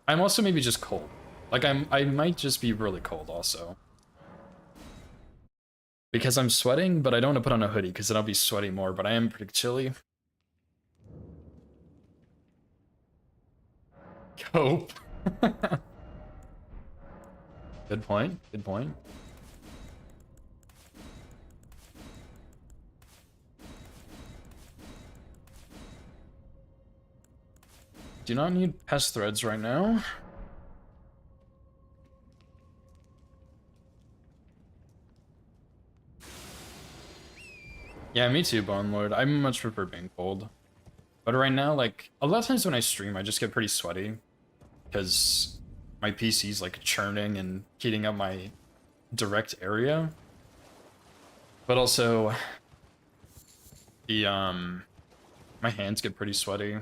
I'm also maybe just cold. Like, I might just be really cold also. Because I'm sweating, but I don't want to put on a hoodie because then I'll be sweating more, but I am pretty chilly. Cope. Good point. Good point. Do not need pest threads right now. Yeah, me too, Bone Lord. I much prefer being cold. But right now, like, a lot of times when I stream, I just get pretty sweaty. Because my PC's like churning and heating up my direct area. But also, the, my hands get pretty sweaty.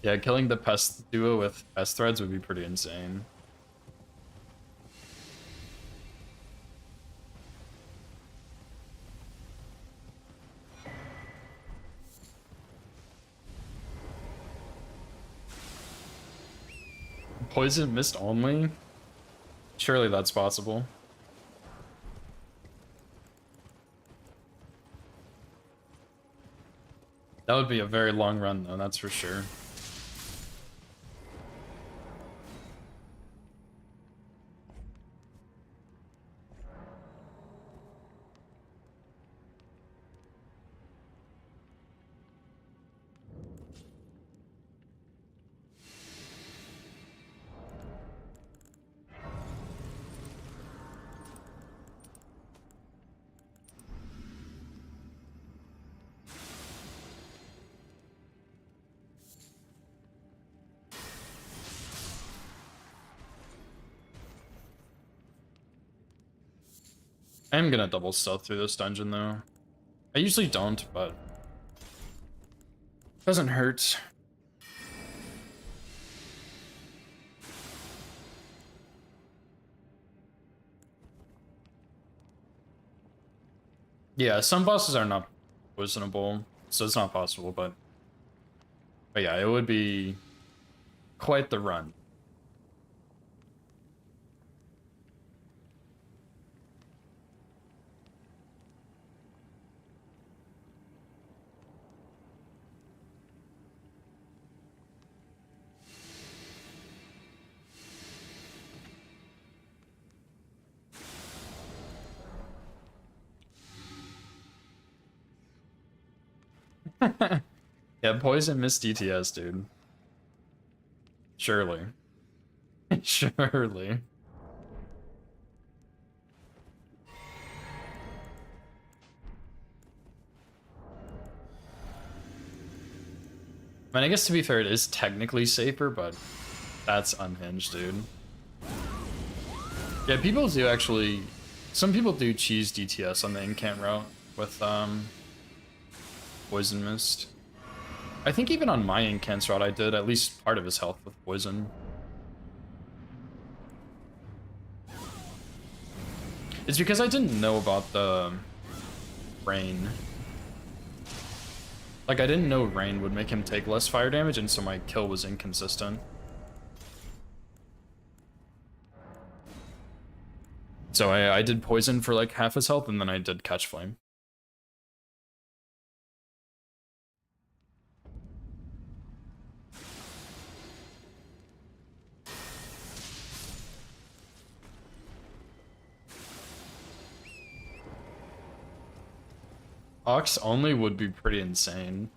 Yeah, killing the pest duo with pest threads would be pretty insane. Poison mist only? Surely that's possible. That would be a very long run though, that's for sure. I am gonna double stealth through this dungeon though. I usually don't, but doesn't hurt. Yeah, some bosses are not poisonable, so it's not possible, but yeah, it would be quite the run. Yeah, poison mist DTS, dude. Surely. Surely. I mean, I guess to be fair, it is technically safer, but that's unhinged, dude. Yeah, people do actually... Some people do cheese DTS on the incant route with, Poison Mist. I think even on my Incance route I did at least part of his health with poison. It's because I didn't know about the rain. Like, I didn't know rain would make him take less fire damage, and so my kill was inconsistent. So I did poison for like half his health, and then I did catch flame. Ox only would be pretty insane.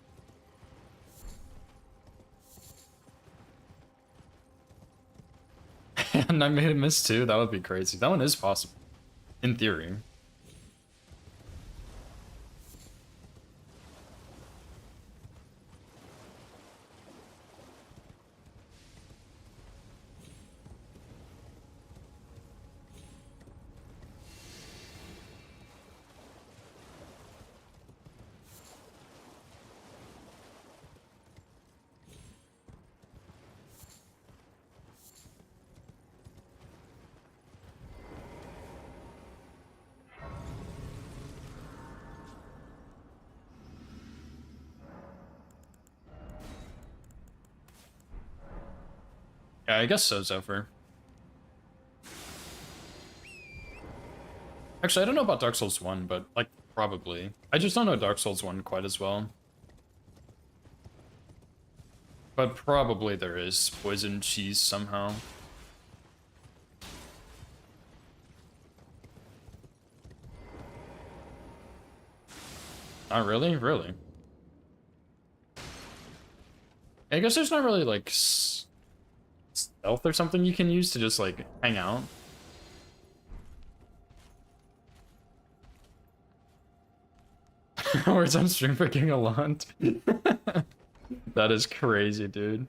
And I made a miss too? That would be crazy. That one is possible. In theory. Yeah, I guess so, Zephyr. Actually, I don't know about Dark Souls 1, but, like, probably. I just don't know Dark Souls 1 quite as well. But probably there is poison cheese somehow. Not really? Really? I guess there's not really, like, stealth or something you can use to just, like, hang out. Words on stream for King Alont. That is crazy, dude.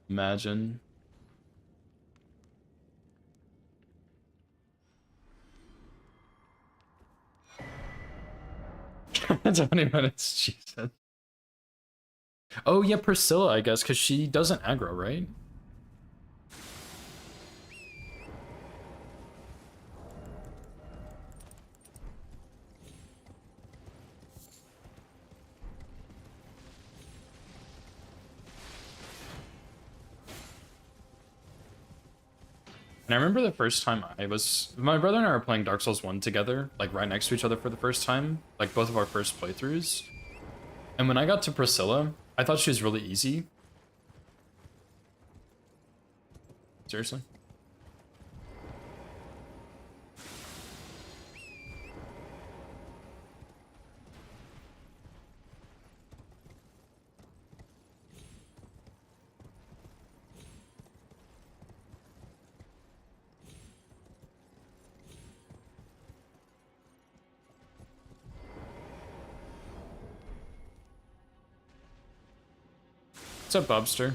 Imagine. 20 minutes, Jesus. Oh yeah, Priscilla, I guess, because she doesn't aggro, right? And I remember the first time my brother and I were playing Dark Souls 1 together, like right next to each other for the first time, like both of our first playthroughs. And when I got to Priscilla, I thought she was really easy. Seriously? What's up, Bobster?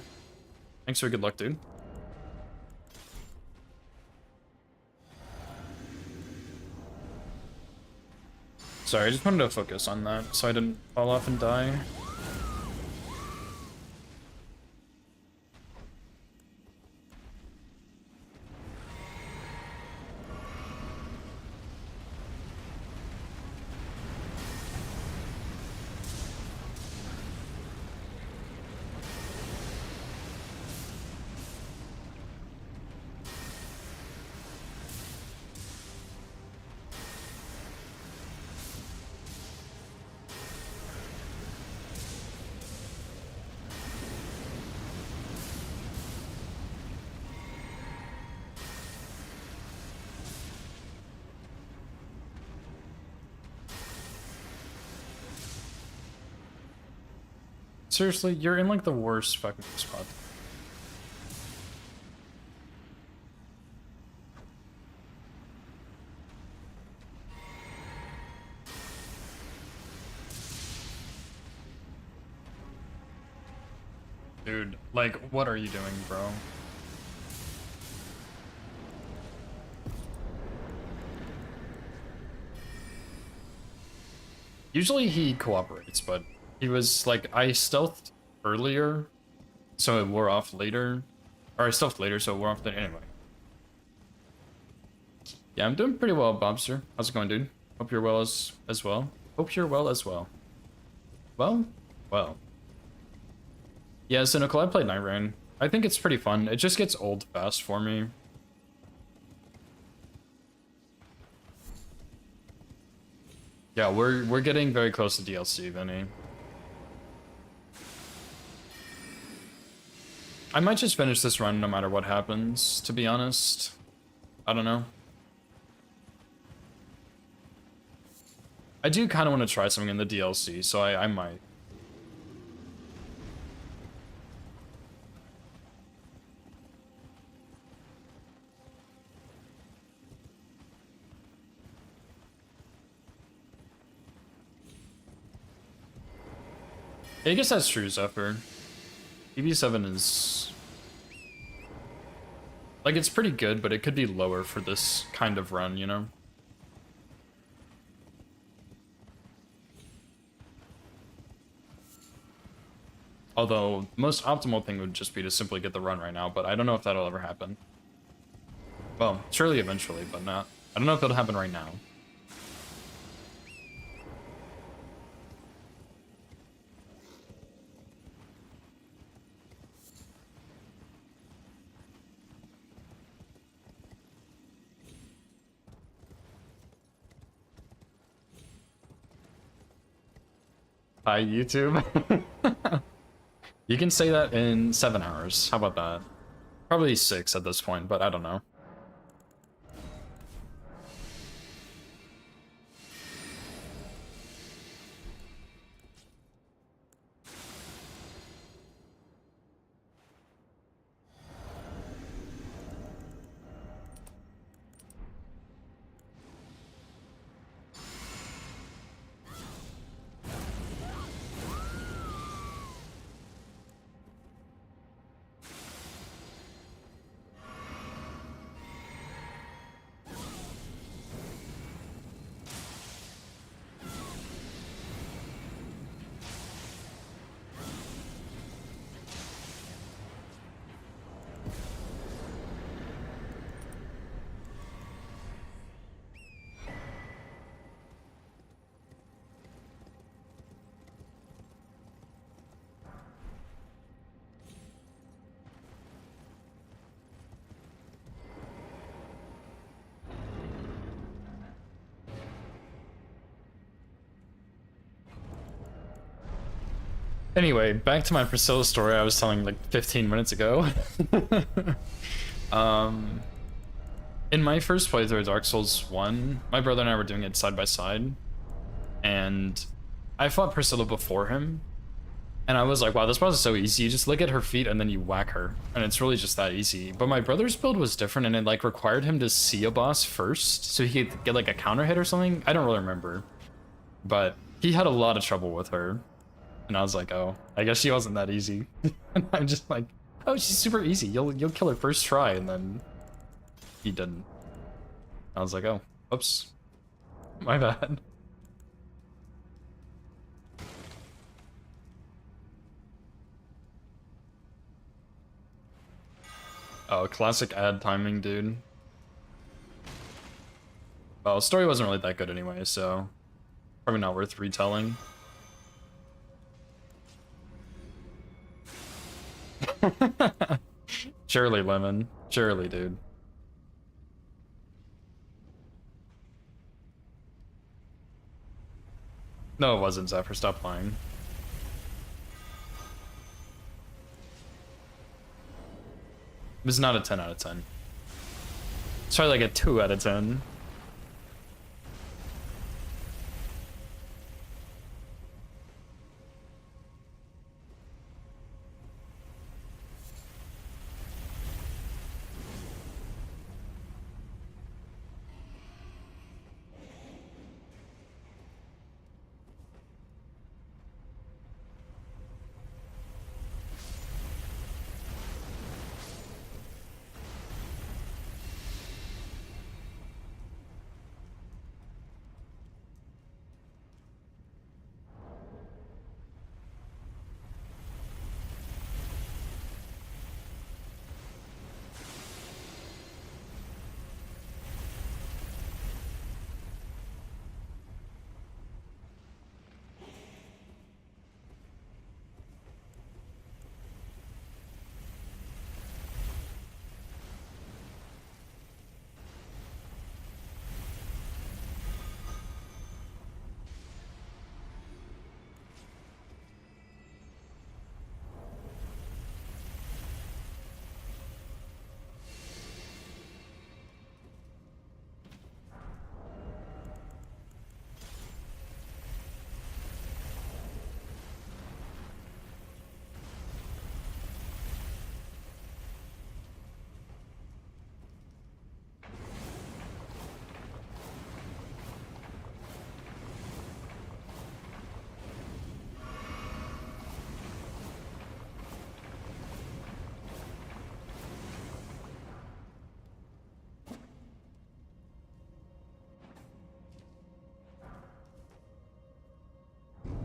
Thanks for good luck, dude. Sorry, I just wanted to focus on that so I didn't fall off and die. Seriously, you're in like the worst fucking spot. Dude, like, what are you doing, bro? Usually he cooperates, but he was like, I stealthed earlier, so it wore off later. Or I stealthed later, so it wore off later. Anyway. Yeah, I'm doing pretty well, Bobster. How's it going, dude? Hope you're well as well. Hope you're well as well. Well. Yeah, so Nicole, I played Night Rain. I think it's pretty fun. It just gets old fast for me. Yeah, we're getting very close to DLC, Vinny. I might just finish this run no matter what happens, to be honest. I don't know. I do kind of want to try something in the DLC, so I might. I guess that's true, Zephyr. EV7 is... like, it's pretty good, but it could be lower for this kind of run, you know? Although, most optimal thing would just be to simply get the run right now, but I don't know if that'll ever happen. Well, surely eventually, but not... I don't know if it'll happen right now. Hi, YouTube. You can say that in 7 hours. How about that? Probably 6 at this point, but I don't know. Anyway, back to my Priscilla story I was telling like 15 minutes ago. In my first playthrough of Dark Souls 1, my brother and I were doing it side by side, and I fought Priscilla before him, and I was like, wow, this boss is so easy. You just look at her feet and then you whack her, and it's really just that easy. But my brother's build was different, and it like required him to see a boss first, so he could get like a counter hit or something. I don't really remember, but he had a lot of trouble with her. And I was like, oh, I guess she wasn't that easy. And I'm just like, oh, she's super easy. You'll kill her first try, and then he didn't. I was like, oh, oops, my bad. Oh, classic ad timing, dude. Well, story wasn't really that good anyway, so probably not worth retelling. Surely, Lemon. Surely, dude. No, it wasn't, Zephyr. Stop lying. It was not a 10 out of 10. It's probably like a 2 out of 10.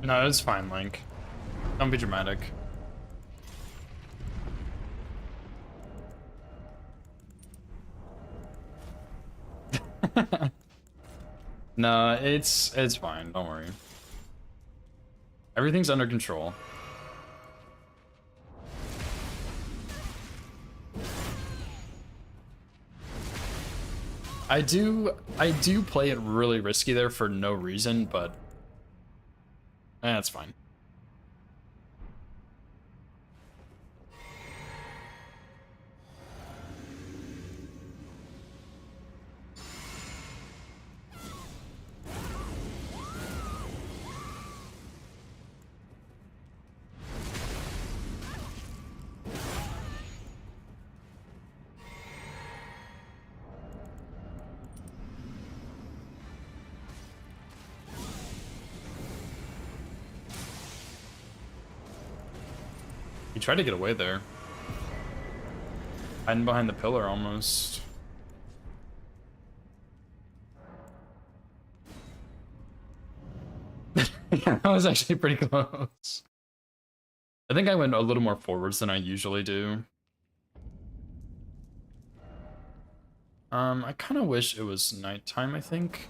No, it's fine, Link. Don't be dramatic. No, it's fine. Don't worry. Everything's under control. I do play it really risky there for no reason, but that's fine. He tried to get away there. Hiding behind the pillar almost. Yeah, that was actually pretty close. I think I went a little more forwards than I usually do. I kind of wish it was nighttime, I think.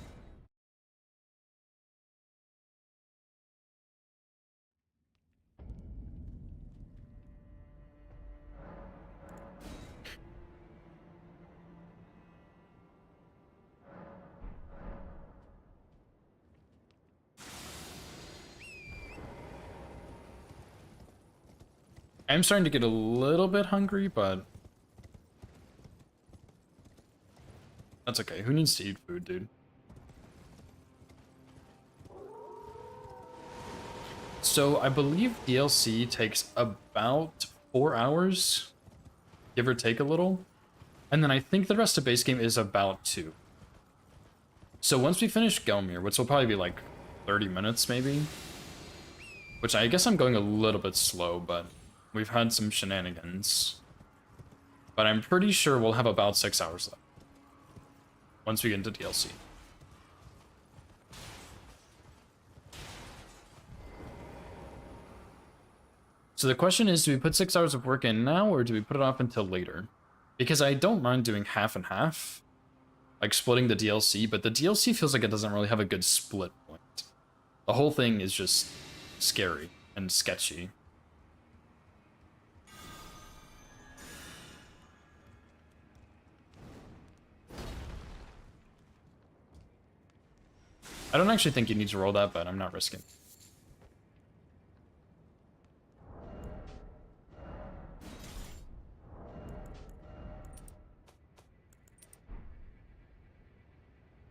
I'm starting to get a little bit hungry, but that's okay. Who needs to eat food, dude? So I believe DLC takes about 4 hours, give or take a little. And then I think the rest of base game is about 2. So once we finish Gelmir, which will probably be like 30 minutes maybe, which I guess I'm going a little bit slow, but we've had some shenanigans. But I'm pretty sure we'll have about 6 hours left once we get into DLC. So the question is, do we put 6 hours of work in now, or do we put it off until later? Because I don't mind doing half and half, like splitting the DLC, but the DLC feels like it doesn't really have a good split point. The whole thing is just scary and sketchy. I don't actually think you need to roll that, but I'm not risking.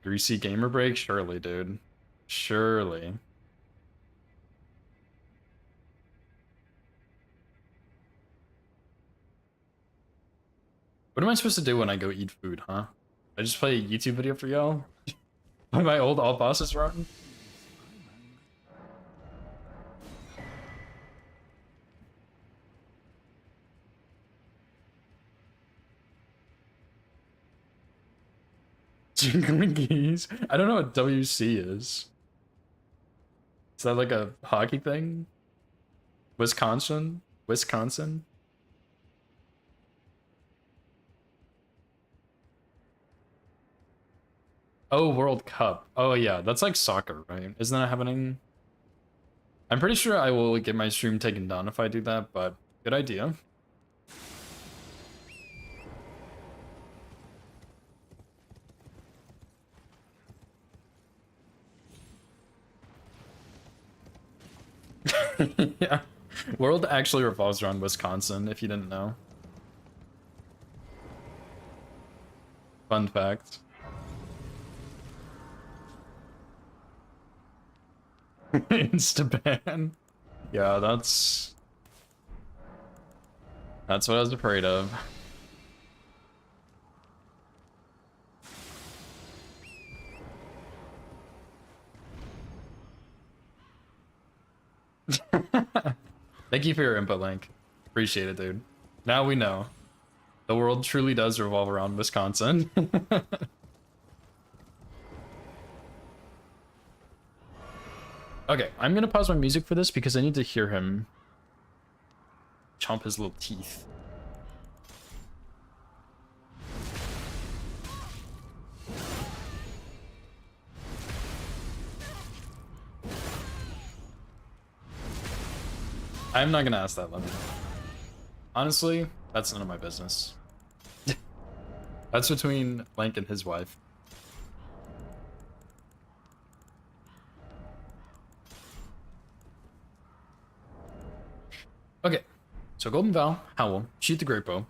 Greasy gamer break? Surely, dude. Surely. What am I supposed to do when I go eat food, huh? I just play a YouTube video for y'all? When my old all bosses run? Jingling keys? I don't know what WC is. Is that like a hockey thing? Wisconsin? Wisconsin? Oh, World Cup. Oh yeah, that's like soccer, right? Isn't that happening? I'm pretty sure I will get my stream taken down if I do that, but good idea. Yeah. World actually revolves around Wisconsin, if you didn't know. Fun fact. Instaban. Yeah, that's what I was afraid of. Thank you for your input, Link. Appreciate it, dude. Now we know. The world truly does revolve around Wisconsin. Okay, I'm gonna pause my music for this because I need to hear him chomp his little teeth. I'm not gonna ask that, Lemon. Honestly, that's none of my business. That's between Lank and his wife. Okay, so Golden Vow, Howl, shoot the Great Bow.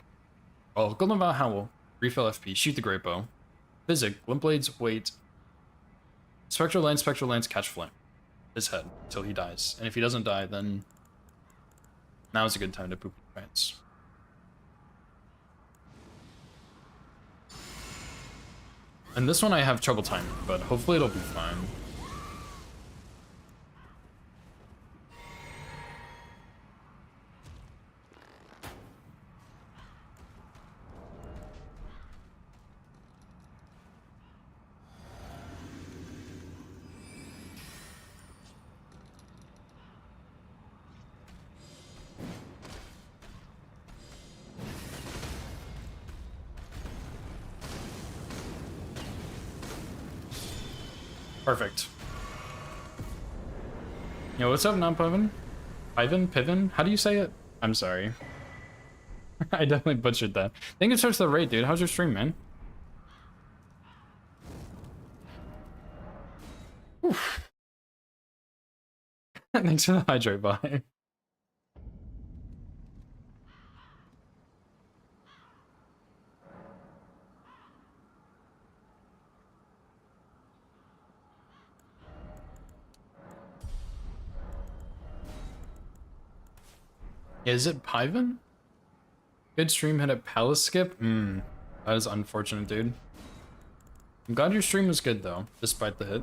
Oh, Golden Vow, Howl, refill FP, shoot the Great Bow. Physic, Limp Blades, wait. Spectral Lance, catch Flame. His head, till he dies. And if he doesn't die, then now is a good time to poop his pants. And this one I have trouble timing, but hopefully it'll be fine. Perfect. Yo, what's up, non-Piven? Piven? How do you say it? I'm sorry. I definitely butchered that. Thank you so much for the raid, dude. How's your stream, man? Oof. Thanks for the hydrate, bye. Is it Piven? Good stream had a palace skip? That is unfortunate, dude. I'm glad your stream was good, though, despite the hit.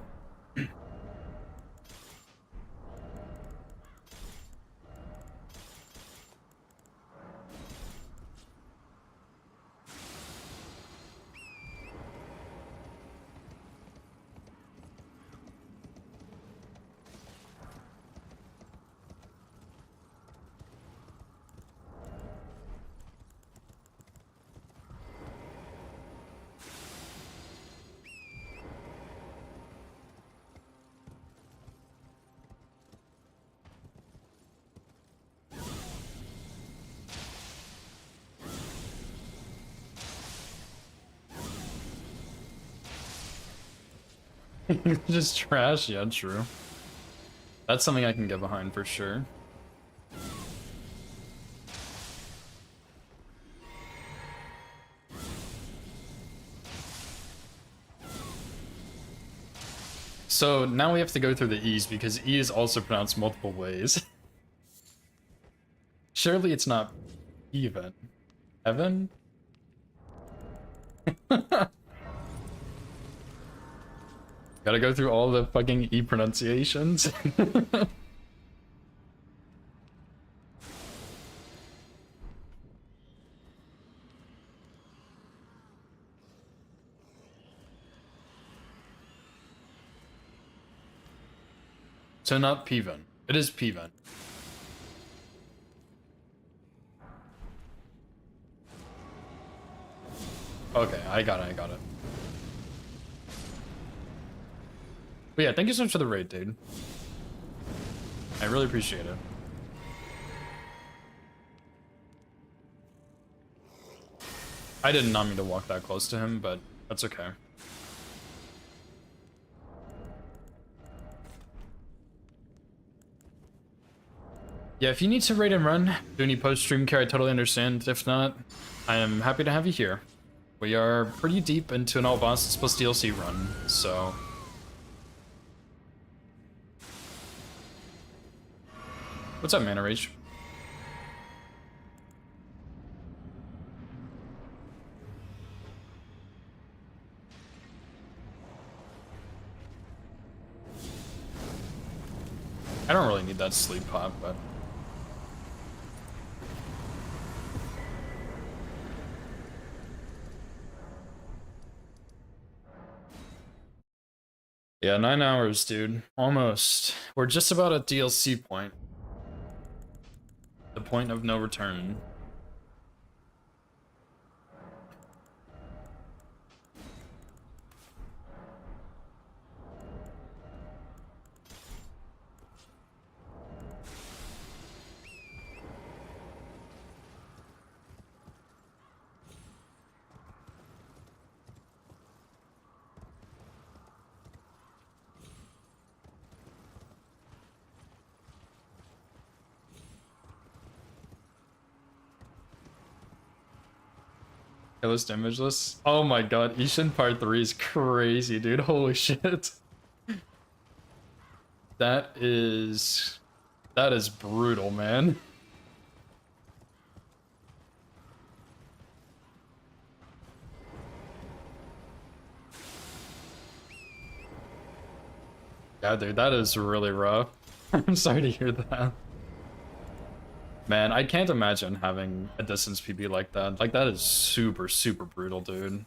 Just trash, yeah, true. That's something I can get behind for sure. So now we have to go through the E's because E is also pronounced multiple ways. Surely it's not even. Evan? Gotta go through all the fucking E pronunciations. So not Piven. It is Piven. Okay, I got it. But yeah, thank you so much for the raid, dude. I really appreciate it. I did not mean to walk that close to him, but that's okay. Yeah, if you need to raid and run, do any post-stream care, I totally understand. If not, I am happy to have you here. We are pretty deep into an all bosses plus DLC run, so... What's up, Mana Rage? I don't really need that sleep pop, but... Yeah, 9 hours, dude. Almost. We're just about at DLC point. The point of no return. Killless damageless. Oh my god, Ishin Part 3 is crazy, dude. Holy shit. That is brutal, man. Yeah, dude, that is really rough. I'm sorry to hear that. Man, I can't imagine having a distance PB like that. Like, that is super, super brutal, dude.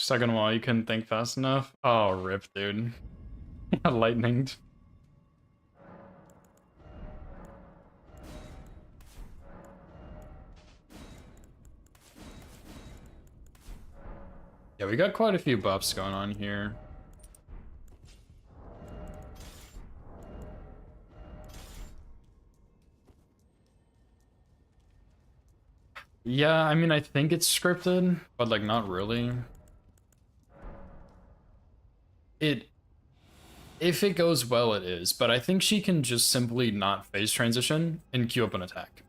Second wall, you couldn't think fast enough? Oh, rip, dude. Lightninged. Yeah, we got quite a few buffs going on here. Yeah, I mean, I think it's scripted, but like not really. If it goes well, it is, but I think she can just simply not phase transition and queue up an attack.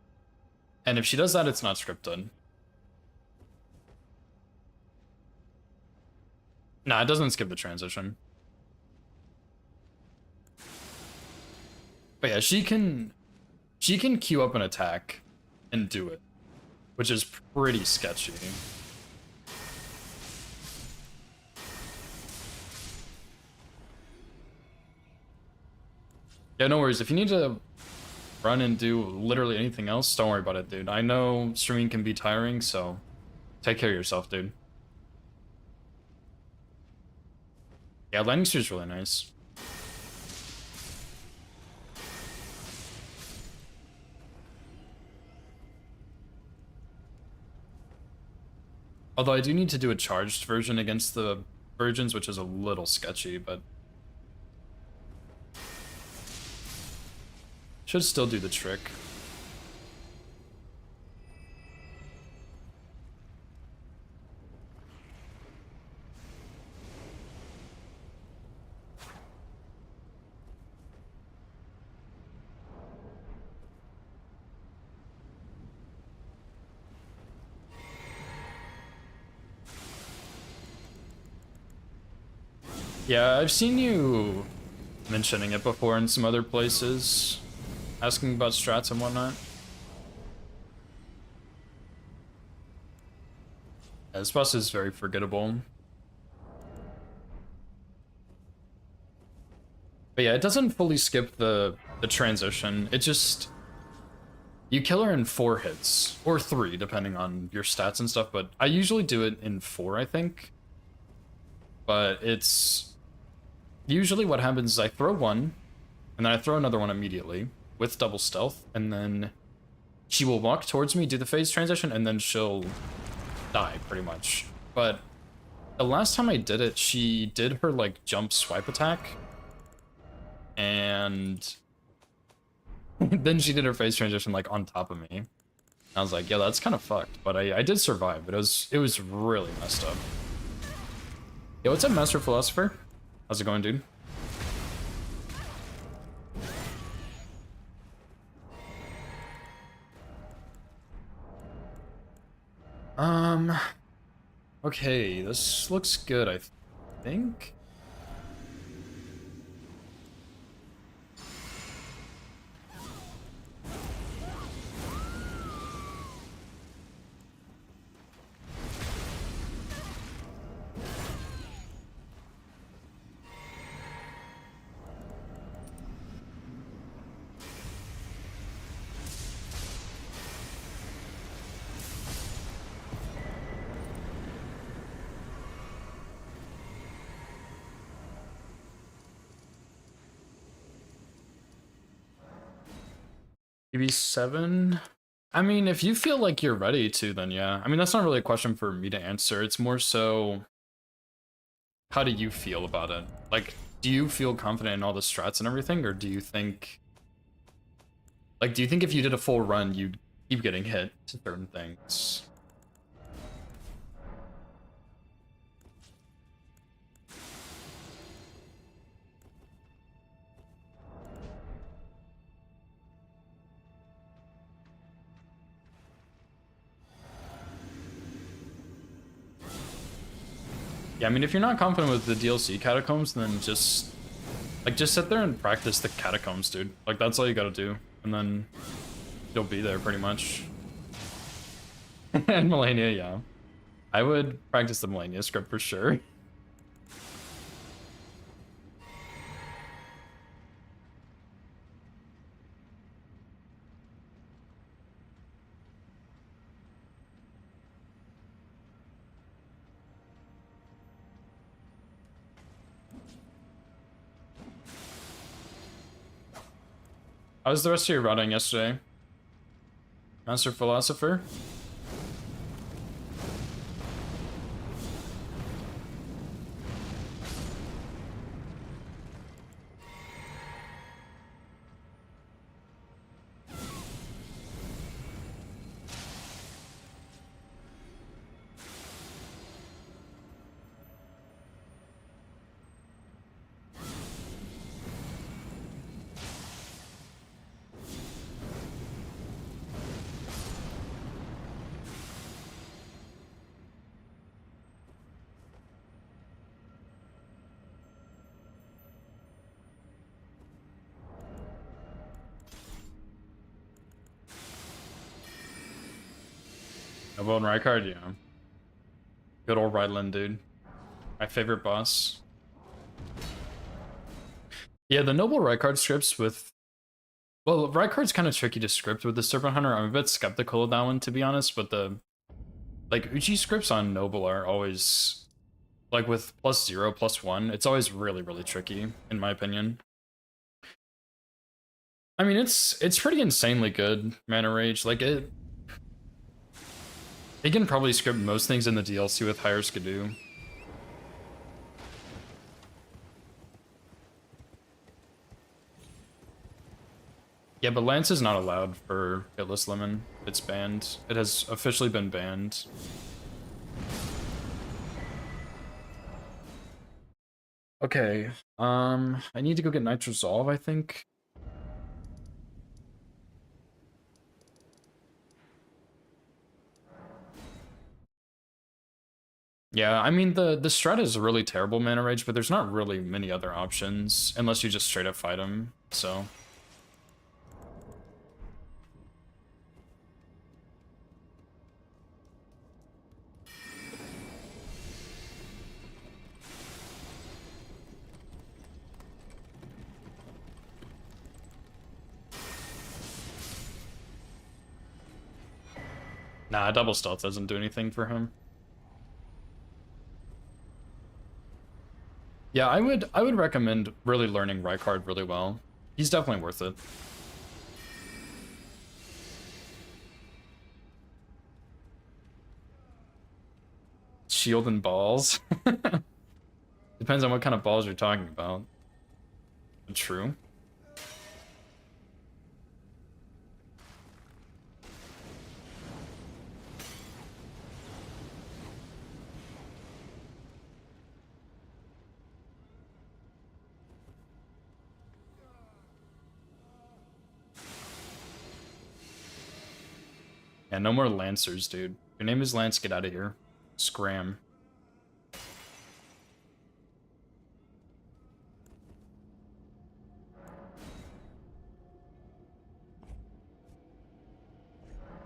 And if she does that, it's not scripted. Nah, it doesn't skip the transition. But yeah, she can queue up an attack and do it, which is pretty sketchy. Yeah, no worries. If you need to run and do literally anything else, don't worry about it, dude. I know streaming can be tiring, so take care of yourself, dude. Yeah, Lightning Spear's really nice. Although I do need to do a charged version against the virgins, which is a little sketchy, but should still do the trick. Yeah, I've seen you mentioning it before in some other places, asking about strats and whatnot. Yeah, this boss is very forgettable. But yeah, it doesn't fully skip the transition. It just... You kill her in 4 hits, or 3, depending on your stats and stuff, but I usually do it in 4, I think. But it's... Usually what happens is I throw one, and then I throw another one immediately, with double stealth, and then she will walk towards me, do the phase transition, and then she'll die, pretty much. But the last time I did it, she did her, like, jump swipe attack, and then she did her phase transition, like, on top of me. I was like, yeah, that's kind of fucked. But I did survive, but it was really messed up. Yo, what's up, Master Philosopher? How's it going, dude? Okay, this looks good, I think. EB7? I mean, if you feel like you're ready to, then yeah. I mean, that's not really a question for me to answer. It's more so, how do you feel about it? Like, do you feel confident in all the strats and everything, or do you think... Like, do you think if you did a full run, you'd keep getting hit to certain things? Yeah, I mean, if you're not confident with the DLC Catacombs, then just sit there and practice the Catacombs, dude. Like, that's all you gotta do. And then you'll be there, pretty much. And Melania, yeah. I would practice the Melania script for sure. How was the rest of your routing yesterday, Master Philosopher? Noble and Rykard, yeah. Good old Rydland, dude. My favorite boss. Yeah, the Noble Rykard scripts with... Well, Rykard's kind of tricky to script with the Serpent Hunter. I'm a bit skeptical of that one, to be honest, but the... Like, Uchi scripts on Noble are always... Like, with +0, +1, it's always really, really tricky, in my opinion. I mean, it's pretty insanely good, Mana Rage. Like, it can probably script most things in the DLC with higher Skidoo. Yeah, but Lance is not allowed for Hitless Lemon. It's banned. It has officially been banned. Okay, I need to go get Nitro Resolve, I think. Yeah, I mean, the strat is really terrible Mana Rage, but there's not really many other options, unless you just straight up fight him, so... Nah, double stealth doesn't do anything for him. Yeah, I would recommend really learning Rykard really well. He's definitely worth it. Shield and balls. Depends on what kind of balls you're talking about. True. Yeah, no more Lancers, dude. Your name is Lance, get out of here. Scram.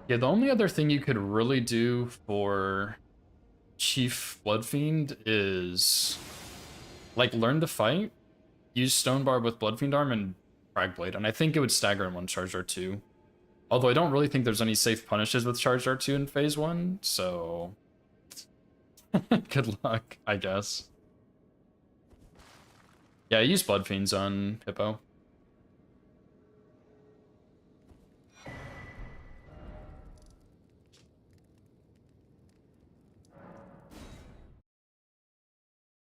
Yeah, the only other thing you could really do for Chief Bloodfiend is like learn to fight, use Stone Barb with Bloodfiend Arm and Frag Blade, and I think it would stagger in one Charge R2. Although I don't really think there's any safe punishes with Charge R2 in phase 1, so good luck, I guess. Yeah, I use Bloodfiends on Hippo.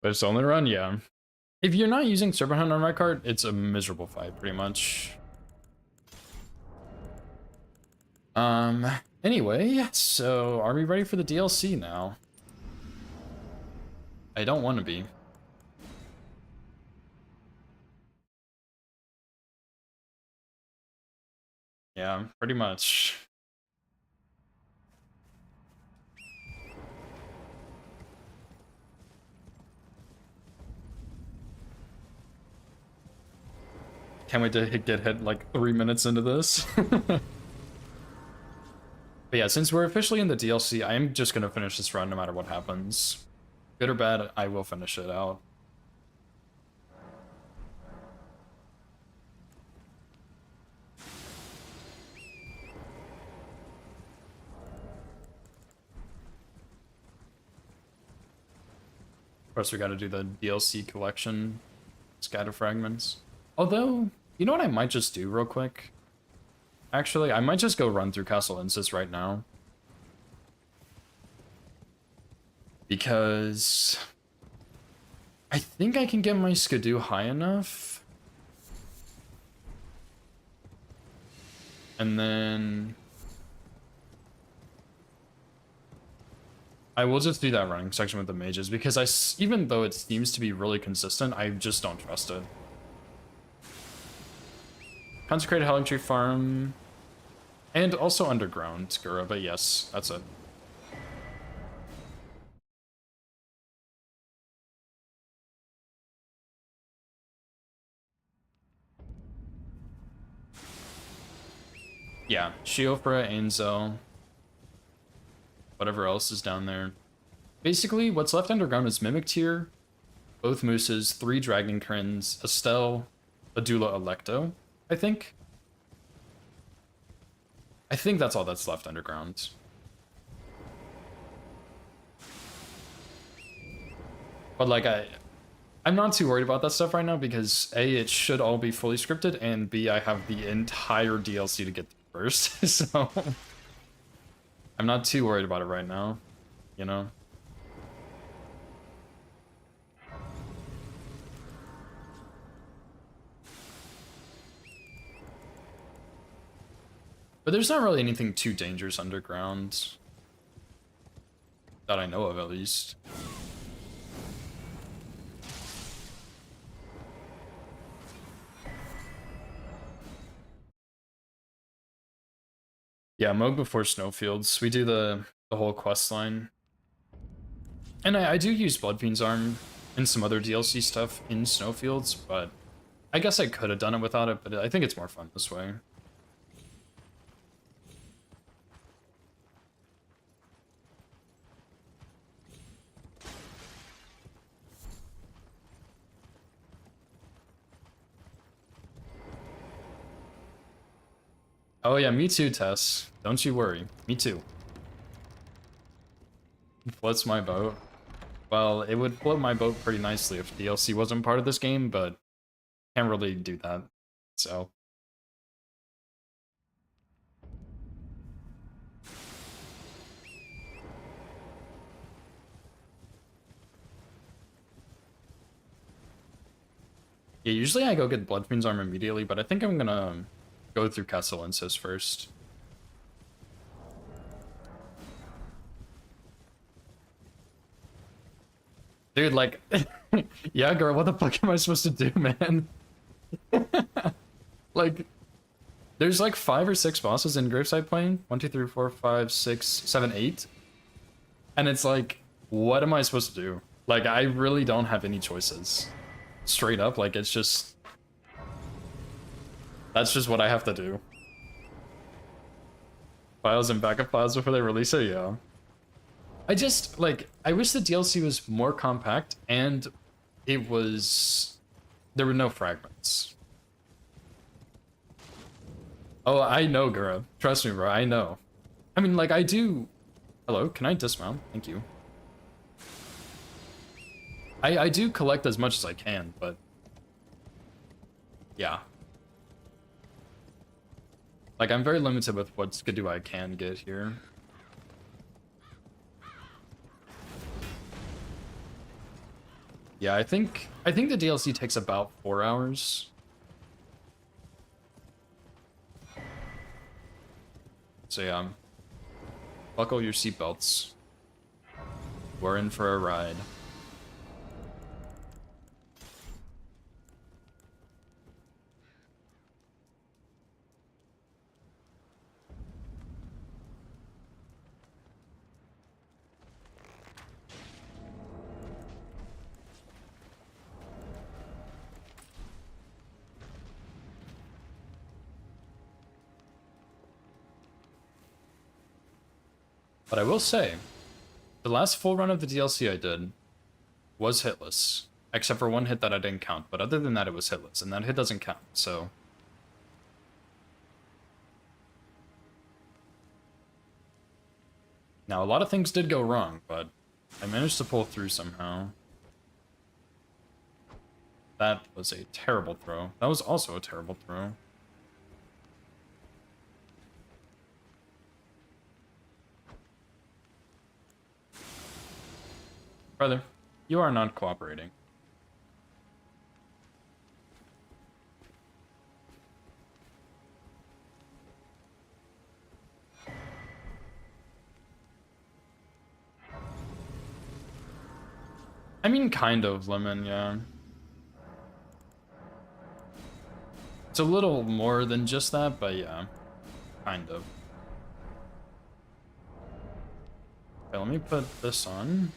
But it's the only run, yeah. If you're not using Serpent on my card, it's a miserable fight, pretty much. Anyway, so are we ready for the DLC now? I don't want to be. Yeah, pretty much. Can't wait to get hit like 3 minutes into this. But yeah, since we're officially in the DLC, I am just gonna finish this run no matter what happens. Good or bad, I will finish it out. Of course, we gotta do the DLC collection, Scatter Fragments. Although, you know what I might just do real quick? Actually, I might just go run through Castle Insis right now. Because I think I can get my Skidoo high enough. And then I will just do that running section with the mages because even though it seems to be really consistent, I just don't trust it. Consecrated Howling Tree Farm, and also Underground Gura, but yes, that's it. Yeah, Shiofra, Ainzel, whatever else is down there. Basically, what's left underground is Mimic Tier, both Mooses, 3 Dragon Krins, Estelle, Adula Electo, I think. I think that's all that's left underground. But like I'm not too worried about that stuff right now because A, it should all be fully scripted, and B, I have the entire DLC to get through first, so I'm not too worried about it right now, you know? But there's not really anything too dangerous underground. That I know of, at least. Yeah, Moog before Snowfields. We do the whole quest line. And I do use Bloodfiend's Arm and some other DLC stuff in Snowfields, but I guess I could have done it without it, but I think it's more fun this way. Oh yeah, me too, Tess. Don't you worry. Me too. Floats my boat. Well, it would float my boat pretty nicely if DLC wasn't part of this game, but can't really do that, so. Yeah, usually I go get Bloodfiend's Arm immediately, but I think I'm gonna go through Castle Insis first. Dude, like, yeah, girl, what the fuck am I supposed to do, man? Like, There's like 5 or 6 bosses in Graveside Plain. 1, 2, 3, 4, 5, 6, 7, 8. And it's like, what am I supposed to do? Like, I really don't have any choices. Straight up, like, it's just... That's just what I have to do. Files and backup files before they release it, yeah. I just, like, I wish the DLC was more compact and it was... There were no fragments. Oh, I know, Gura. Trust me, bro, I know. I mean, like, I do... Hello, can I dismount? Thank you. I do collect as much as I can, but... Yeah. Like, I'm very limited with what Skidoo I can get here. Yeah, I think the DLC takes about 4 hours. So yeah, buckle your seatbelts. We're in for a ride. But I will say, the last full run of the DLC I did was hitless. Except for one hit that I didn't count, but other than that it was hitless, and that hit doesn't count, so... Now, a lot of things did go wrong, but I managed to pull through somehow. That was a terrible throw. That was also a terrible throw. Brother, you are not cooperating. I mean, kind of, Lemon, yeah. It's a little more than just that, but yeah, kind of. Okay, let me put this on.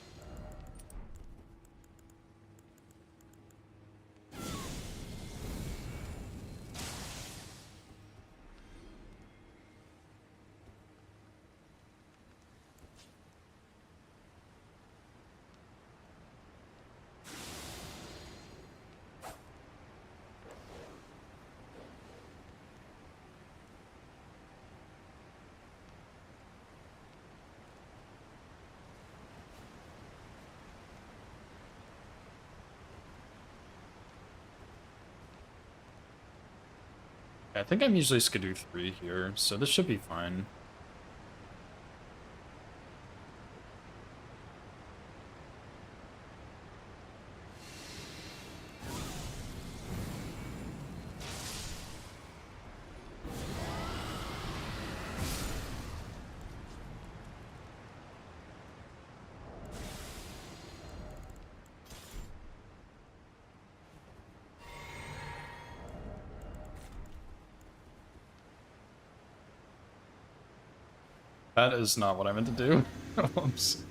I think I'm usually Skidoo 3 here, so this should be fine. That is not what I meant to do. Oops.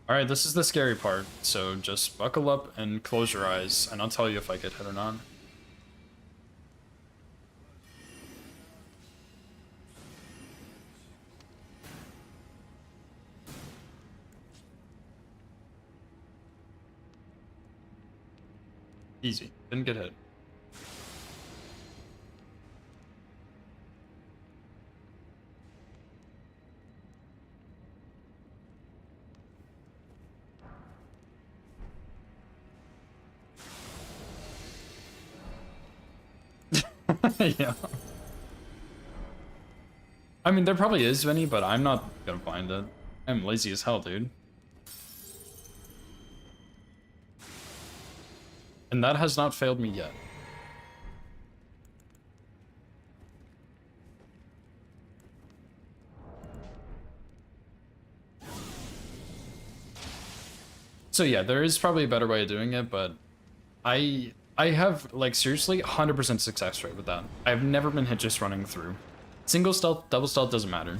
Alright, this is the scary part, so just buckle up and close your eyes, and I'll tell you if I get hit or not. Easy, didn't get hit. Yeah. I mean, there probably is Vinny, but I'm not gonna find it. I'm lazy as hell, dude. And that has not failed me yet. So yeah, there is probably a better way of doing it, but I have, like, seriously 100% success rate with that. I've never been hit just running through. Single stealth, double stealth, doesn't matter.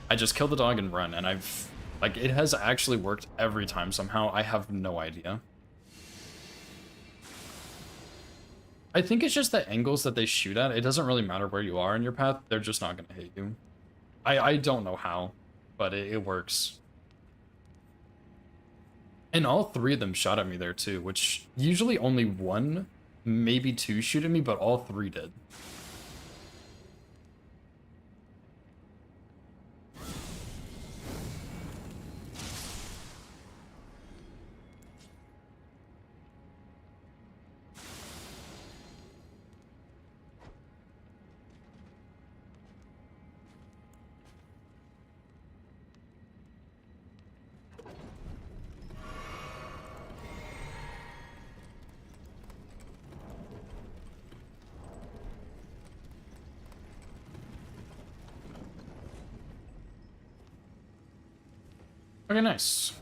I just kill the dog and run, and I've, like, it has actually worked every time somehow. I have no idea. I think it's just the angles that they shoot at. It doesn't really matter where you are in your path. They're just not going to hit you. I don't know how, but it works. And all three of them shot at me there too, which usually only one, maybe two shoot at me, but all three did. Okay, nice.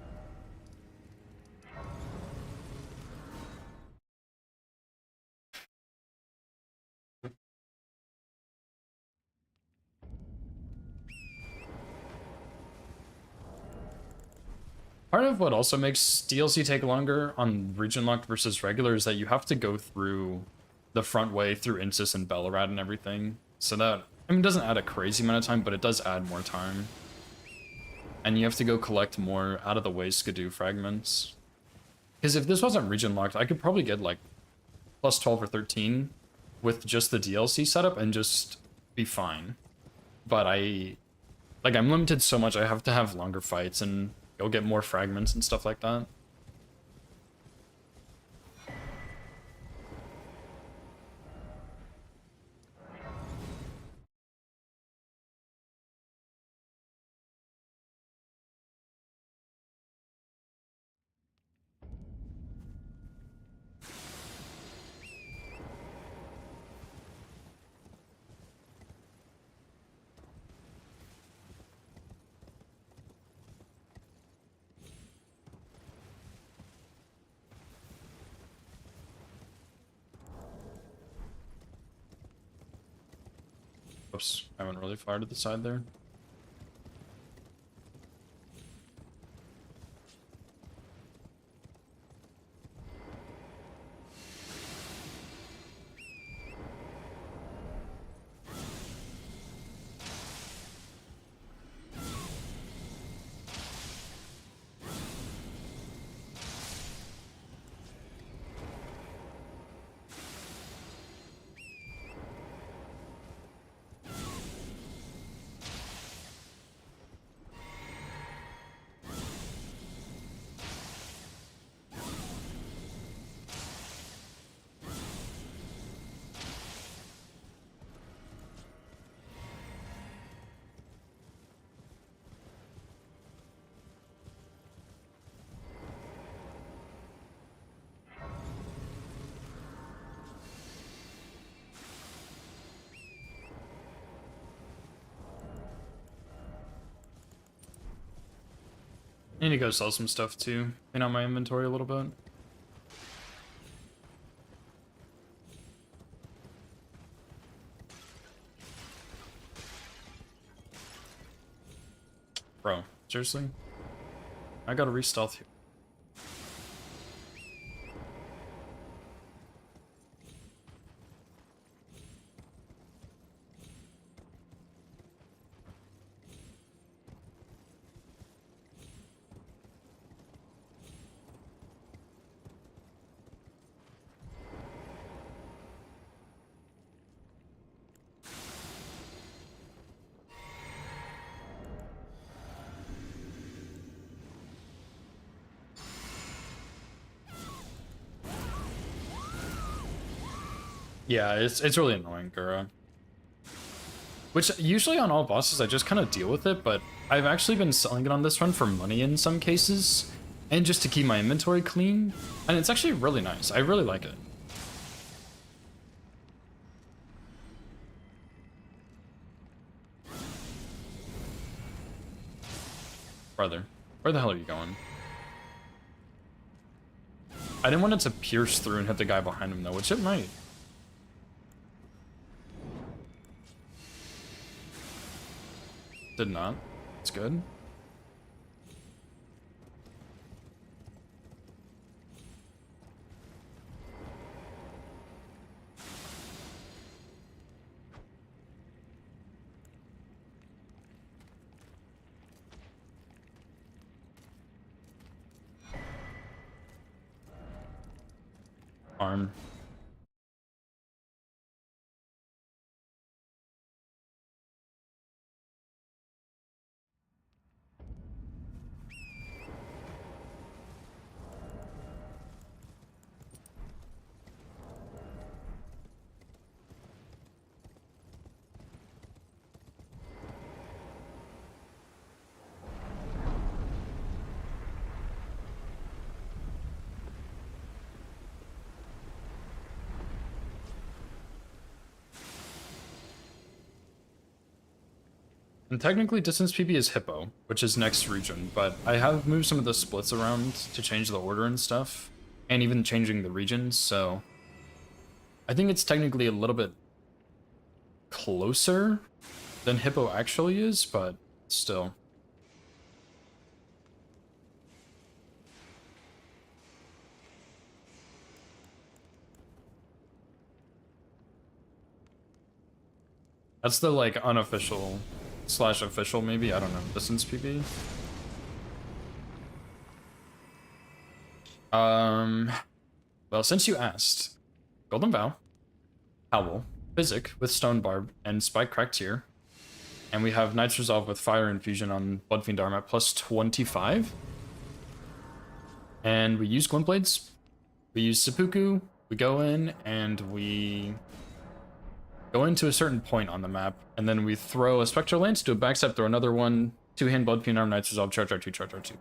Part of what also makes DLC take longer on region locked versus regular is that you have to go through the front way through Insis and Bellerad and everything. So that, I mean, it doesn't add a crazy amount of time, but it does add more time. And you have to go collect more out of the way Skidoo fragments. Because if this wasn't region locked, I could probably get like plus 12 or 13 with just the DLC setup and just be fine. But I'm limited so much, I have to have longer fights and go get more fragments and stuff like that. Oops, I went really far to the side there. I need to go sell some stuff too, clean out my inventory a little bit. Bro, seriously? I gotta re-stealth here. Yeah, it's really annoying, Gura. Which usually on all bosses I just kind of deal with it, but I've actually been selling it on this run for money in some cases, and just to keep my inventory clean, and it's actually really nice. I really like it. Brother, where the hell are you going? I didn't want it to pierce through and hit the guy behind him though, which it might. Did not. It's good. Arm. And technically distance PB is Hippo, which is next region, but I have moved some of the splits around to change the order and stuff, and even changing the regions, so I think it's technically a little bit closer than Hippo actually is, but still. That's the like unofficial / official maybe, I don't know, distance PB. Well, since you asked, Golden Vow, Howl, Physic with Stone Barb, and Spike Cracked here. And we have Knight's Resolve with Fire Infusion on Bloodfiend Arm at plus 25. And we use Glint Blades, we use Seppuku, we go in, and we go into a certain point on the map, and then we throw a Spectral Lance, do a backstep, throw another one, 2-hand Bloodfiend Arm, Knight's Resolve, charge R2, charge R2.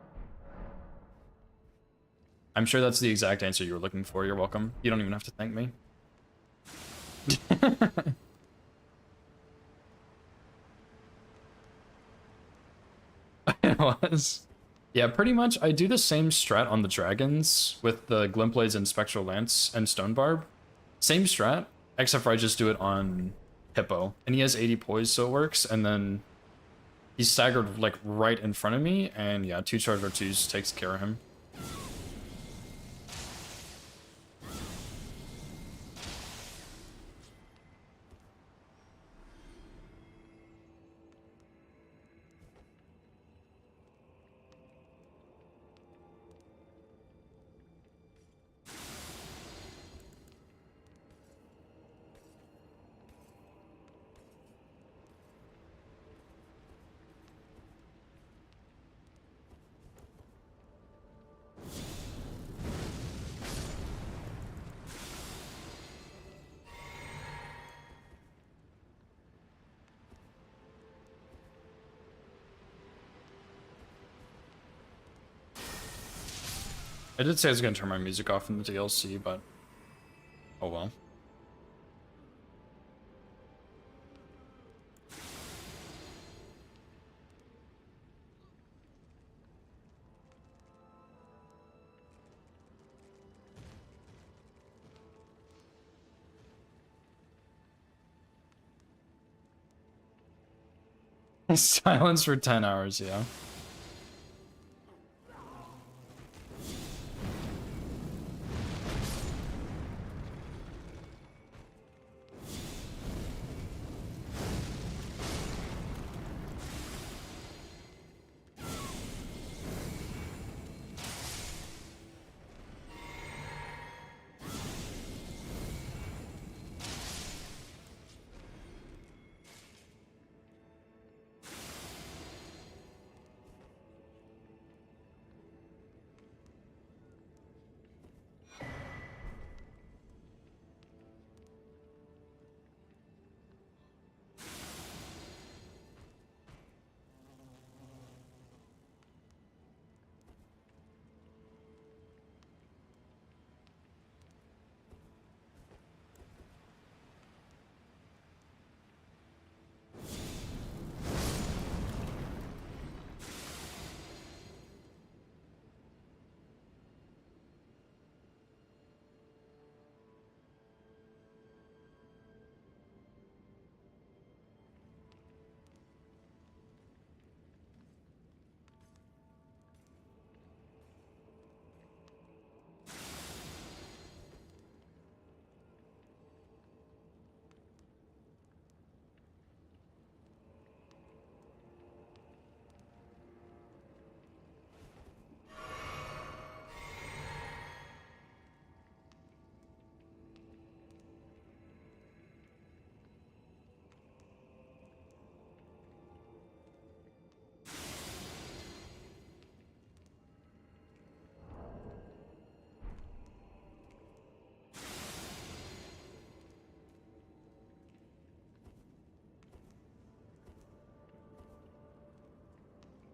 I'm sure that's the exact answer you were looking for. You're welcome. You don't even have to thank me. It was. Yeah, pretty much. I do the same strat on the dragons with the Glint Blades and Spectral Lance and Stone Barb. Same strat, except for I just do it on Hippo. And he has 80 poise, so it works. And then he's staggered like right in front of me. And yeah, 2 charge R2s takes care of him. I did say I was going to turn my music off in the DLC, but oh well. Silence for 10 hours, yeah.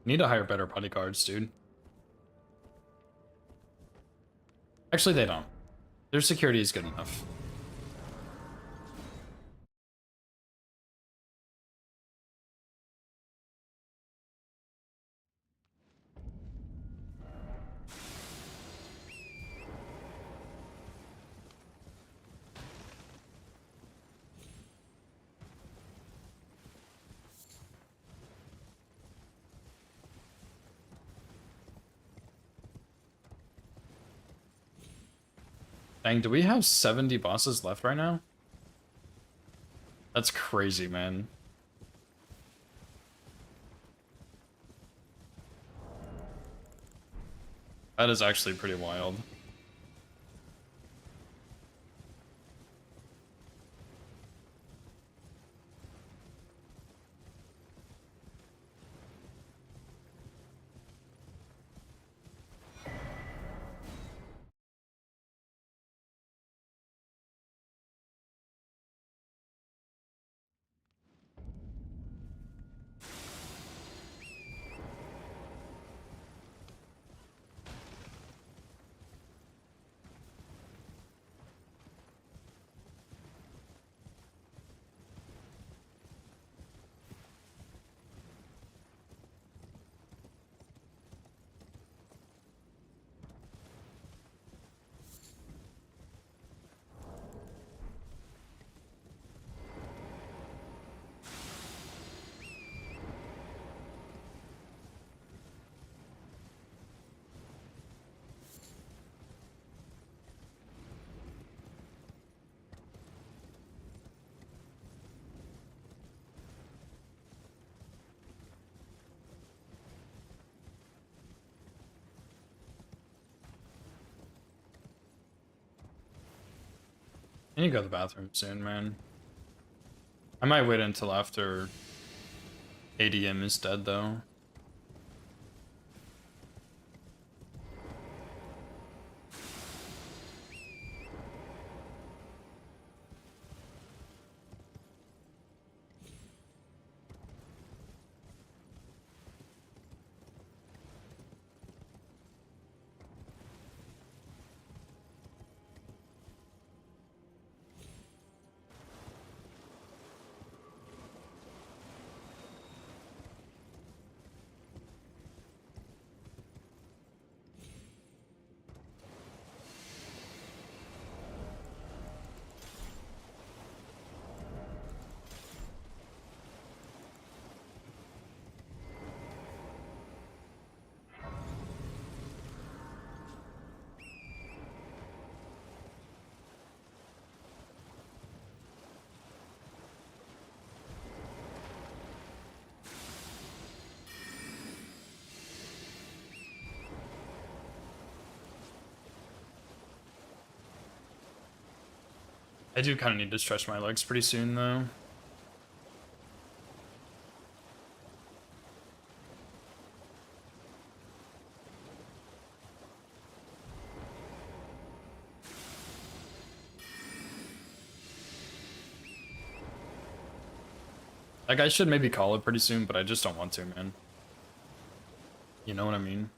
Need to hire better bodyguards, dude. Actually, they don't. Their security is good enough. Dang, do we have 70 bosses left right now? That's crazy, man. That is actually pretty wild. I need to go to the bathroom soon, man. I might wait until after ADM is dead, though. I do kind of need to stretch my legs pretty soon, though. Like, I should maybe call it pretty soon, but I just don't want to, man. You know what I mean?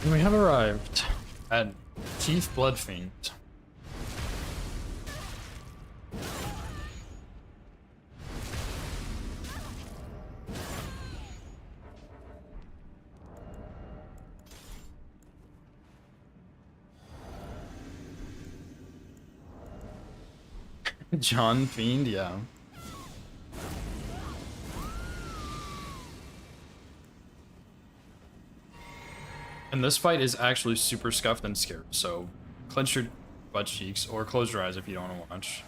And we have arrived at Chief Bloodfiend. John Fiend, yeah. And this fight is actually super scuffed and scared, so clench your butt cheeks or close your eyes if you don't want to watch.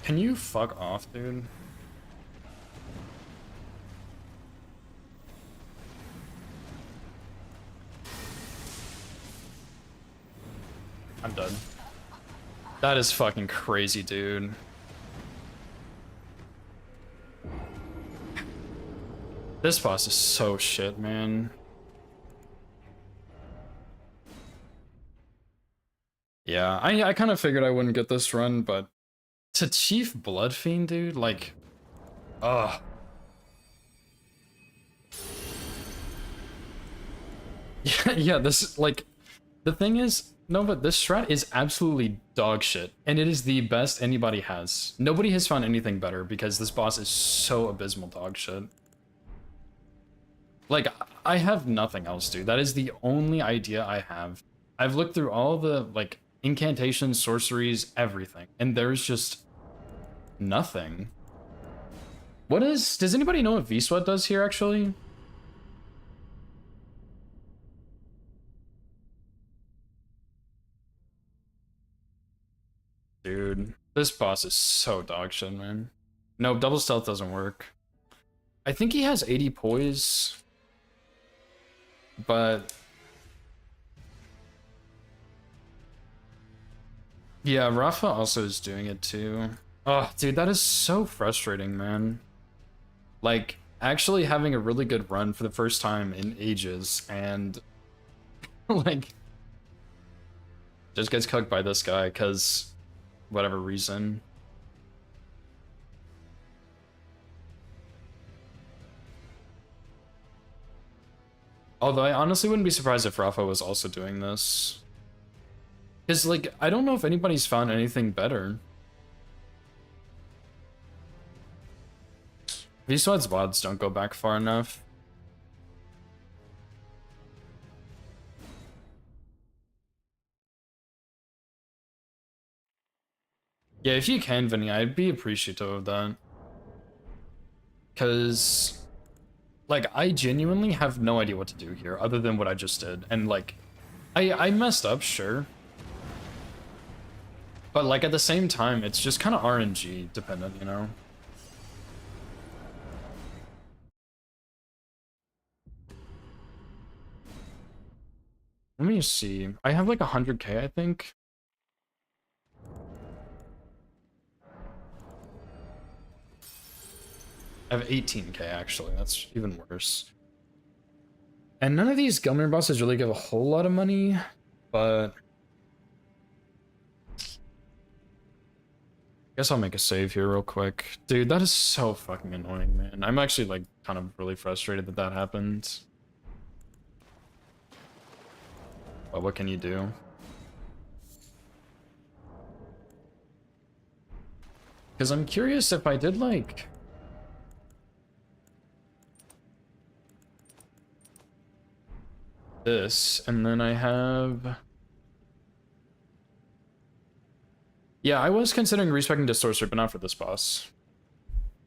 Can you fuck off, dude? I'm done. That is fucking crazy, dude. This boss is so shit, man. Yeah, I kind of figured I wouldn't get this run, but to Chief Bloodfiend, dude, like, ugh. Yeah, this, like, the thing is, no, but this strat is absolutely dog shit, and it is the best anybody has. Nobody has found anything better because this boss is so abysmal dog shit. Like, I have nothing else, dude. That is the only idea I have. I've looked through all the, like, incantations, sorceries, everything, and there's just nothing. Does anybody know what V-Sweat does here, actually? Dude, this boss is so dog shit, man. No, double stealth doesn't work. I think he has 80 poise, but yeah, Rafa also is doing it too. Oh, dude, that is so frustrating, man. Like, actually having a really good run for the first time in ages, and like, just gets cooked by this guy because whatever reason. Although I honestly wouldn't be surprised if Rafa was also doing this. Because, like, I don't know if anybody's found anything better. V-Swad's VODs don't go back far enough. Yeah, if you can, Vinny, I'd be appreciative of that. Because, like, I genuinely have no idea what to do here other than what I just did. And, like, I messed up, sure. But, like, at the same time, it's just kind of RNG dependent, you know? Let me see. I have, like, 100k, I think. I have 18k, actually. That's even worse. And none of these Gelmir bosses really give a whole lot of money, but guess I'll make a save here real quick. Dude, that is so fucking annoying, man. I'm actually, like, kind of really frustrated that that happened. But what can you do? Because I'm curious if I did, like, this, and then I have... Yeah, I was considering respecting to sorcery, but not for this boss.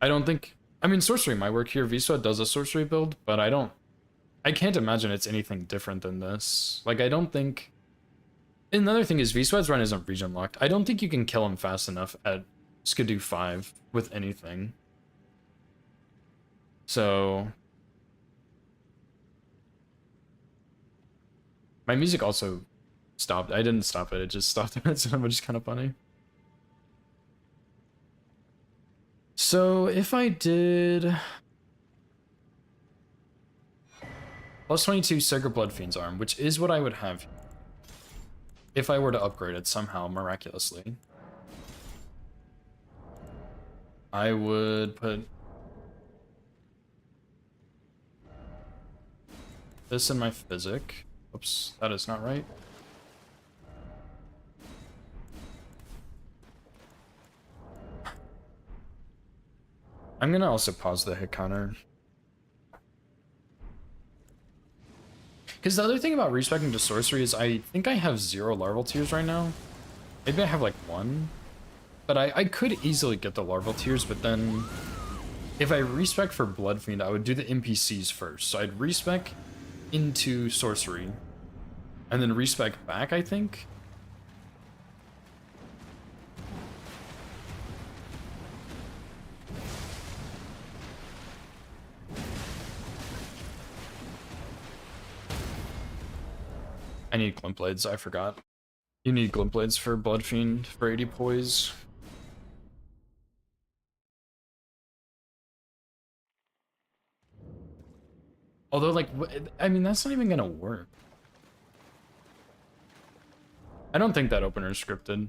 I don't think... I mean, sorcery might work here. V-Sweat does a sorcery build, but I can't imagine it's anything different than this. Like, I don't think... Another thing is, V-Sweat's run isn't region locked. I don't think you can kill him fast enough at Skidoo 5 with anything. So... My music also stopped. I didn't stop it. It just stopped, which is kind of funny. So if I did plus 22 Sacred Blood Fiend's arm, which is what I would have if I were to upgrade it somehow miraculously, I would put this in my physic. Oops, that is not right. I'm gonna also pause the hit counter. Because the other thing about respecting to sorcery is I think I have 0 larval tears right now. Maybe I have like 1. But I could easily get the larval tears, but then if I respec for Blood Fiend, I would do the NPCs first. So I'd respec into sorcery and then respec back, I think. I need Glint Blades, I forgot. You need Glint Blades for Blood Fiend for 80 poise. Although, like, I mean, that's not even gonna work. I don't think that opener is scripted.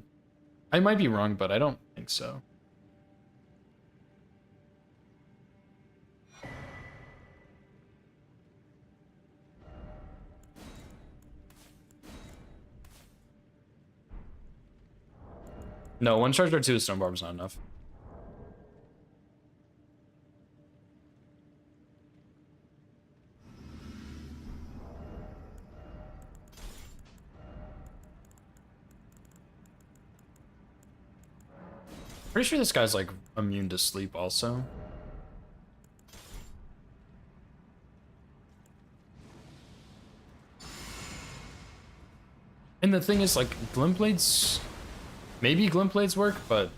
I might be wrong, but I don't think so. No, 1 charge or 2 Stone Barb is not enough. Pretty sure this guy's like immune to sleep also. And the thing is, like, Glint Blades, maybe Glint Blades work, but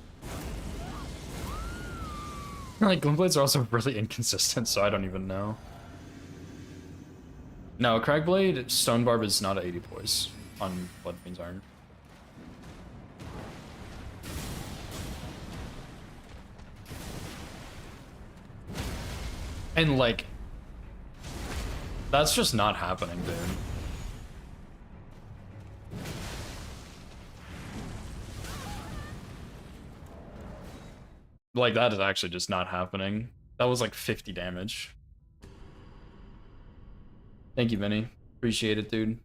like Glint Blades are also really inconsistent, so I don't even know. No, Cragblade Stone Barb is not a 80 poise on Blood Fiend's Iron. And like, that's just not happening, dude. Like, that is actually just not happening. That was like 50 damage. Thank you, Vinny. Appreciate it, dude.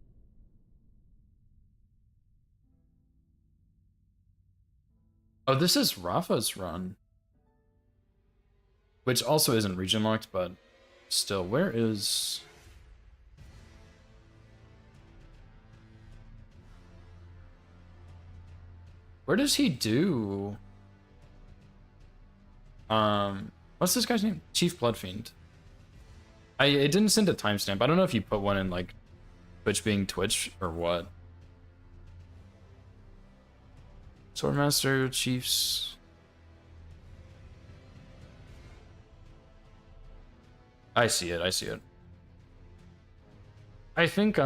Oh, this is Rafa's run. Which also isn't region locked, but still, where is... Where does he do? What's this guy's name? Chief Bloodfiend. It didn't send a timestamp. I don't know if you put one in like Twitch being Twitch or what. Swordmaster, Chiefs. I see it, I see it. I think,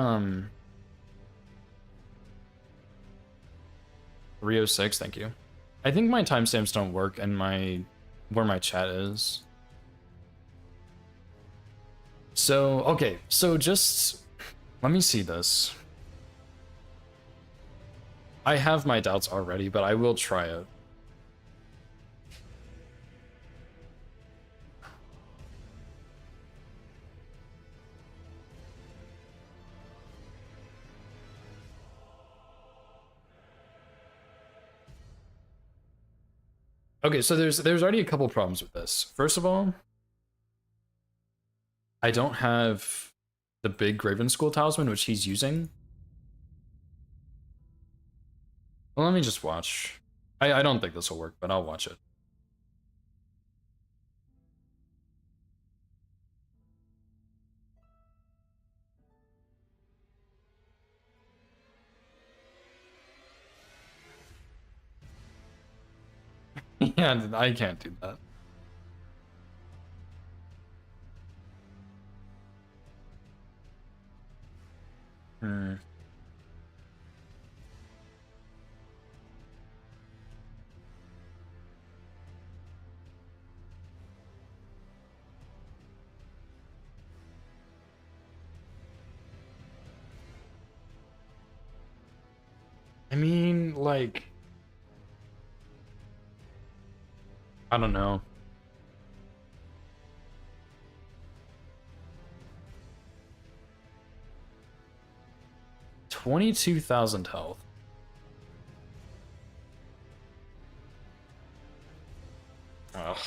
Rio 6, thank you. I think my timestamps don't work and where my chat is. So, okay, so just, let me see this. I have my doubts already, but I will try it. Okay, so there's already a couple problems with this. First of all, I don't have the big Graven School talisman, which he's using. Well, let me just watch. I don't think this will work, but I'll watch it. Yeah, I can't do that. I mean, like, I don't know. $22,000 health. Ugh.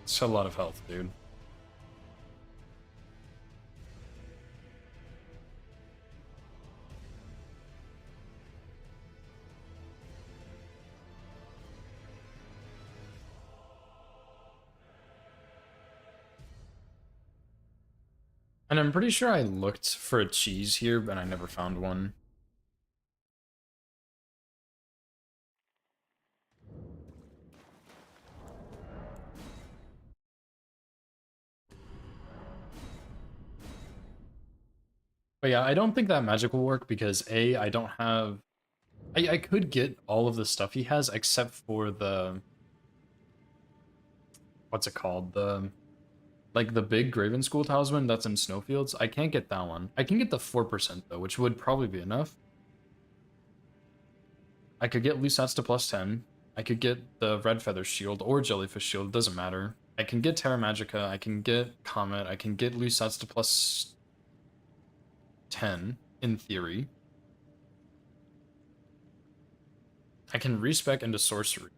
It's a lot of health, dude. And I'm pretty sure I looked for a cheese here, but I never found one. But yeah, I don't think that magic will work because A, I don't have... I could get all of the stuff he has except for the... What's it called? The... Like the big Graven School Talisman that's in Snowfields. I can't get that one. I can get the 4% though, which would probably be enough. I could get Lusat's to +10. I could get the Red Feather Shield or Jellyfish Shield, doesn't matter. I can get Terra Magica, I can get Comet, I can get Lusat's to +10, in theory. I can respec into Sorcery.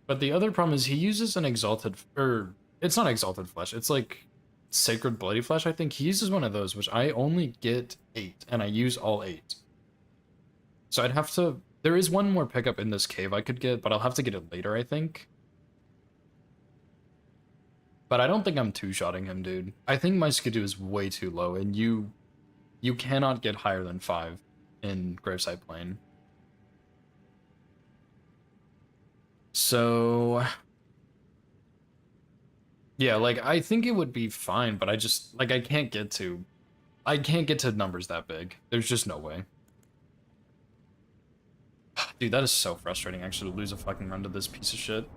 But the other problem is he uses an Exalted, or it's not Exalted Flesh, it's like Sacred Bloody Flesh, I think. He uses one of those, which I only get 8, and I use all 8. So I'd have to, there is one more pickup in this cave I could get, but I'll have to get it later, I think. But I don't think I'm two-shotting him, dude. I think my Skidoo is way too low, and you cannot get higher than 5 in Graveside Plain. So... yeah, like, I think it would be fine, but I just, like, I can't get to numbers that big. There's just no way. Dude, that is so frustrating, actually, to lose a fucking run to this piece of shit.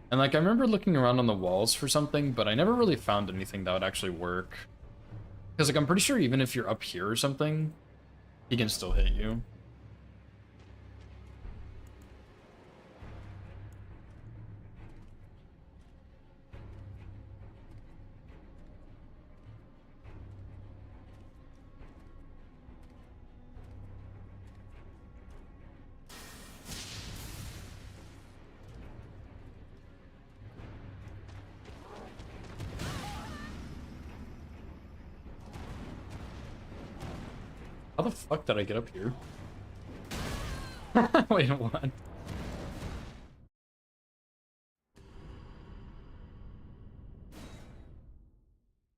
And, like, I remember looking around on the walls for something, but I never really found anything that would actually work. Because, like, I'm pretty sure even if you're up here or something, he can still hit you. How the fuck did I get up here? Wait, what?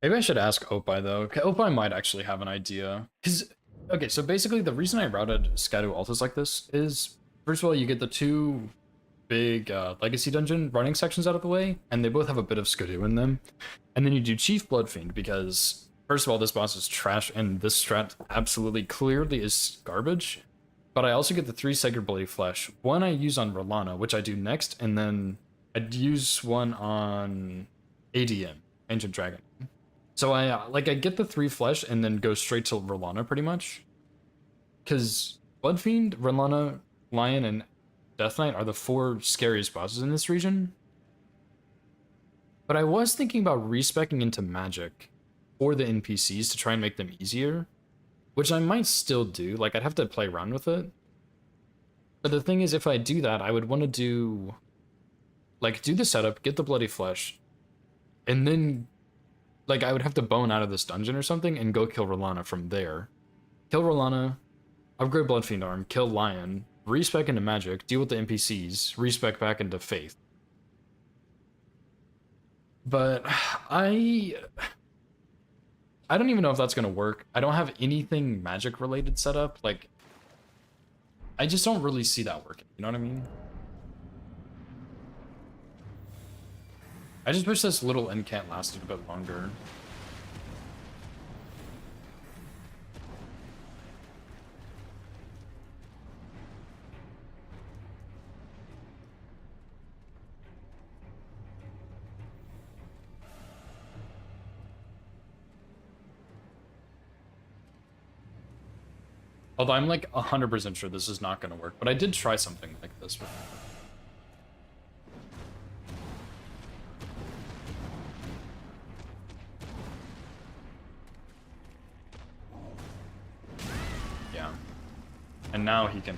Maybe I should ask Opie though. Okay, Opie might actually have an idea. Cause okay, so basically the reason I routed Scadu Altus like this is, first of all, you get the 2 big Legacy Dungeon running sections out of the way, and they both have a bit of Skidoo in them. And then you do Chief Bloodfiend because, first of all, this boss is trash, and this strat absolutely clearly is garbage. But I also get the 3 Sacred Bloody Flesh. One I use on Rolana, which I do next, and then I'd use one on ADM, Ancient Dragon. So I get the 3 flesh and then go straight to Rolana pretty much. Because Bloodfiend, Rolana, Lion, and Death Knight are the 4 scariest bosses in this region. But I was thinking about respecing into magic for the NPCs to try and make them easier. Which I might still do, like I'd have to play around with it. But the thing is, if I do that, I would want to do... like, do the setup, get the Bloody Flesh, and then... like, I would have to bone out of this dungeon or something and go kill Rolana from there. Kill Rolana, upgrade Bloodfiend Arm, kill Lion, respec into magic, deal with the NPCs, respec back into Faith. But I don't even know if that's gonna work. I don't have anything magic related set up. Like, I just don't really see that working. You know what I mean? I just wish this little incant lasted a bit longer. Although I'm like 100% sure this is not going to work, but I did try something like this before. Yeah. And now he can...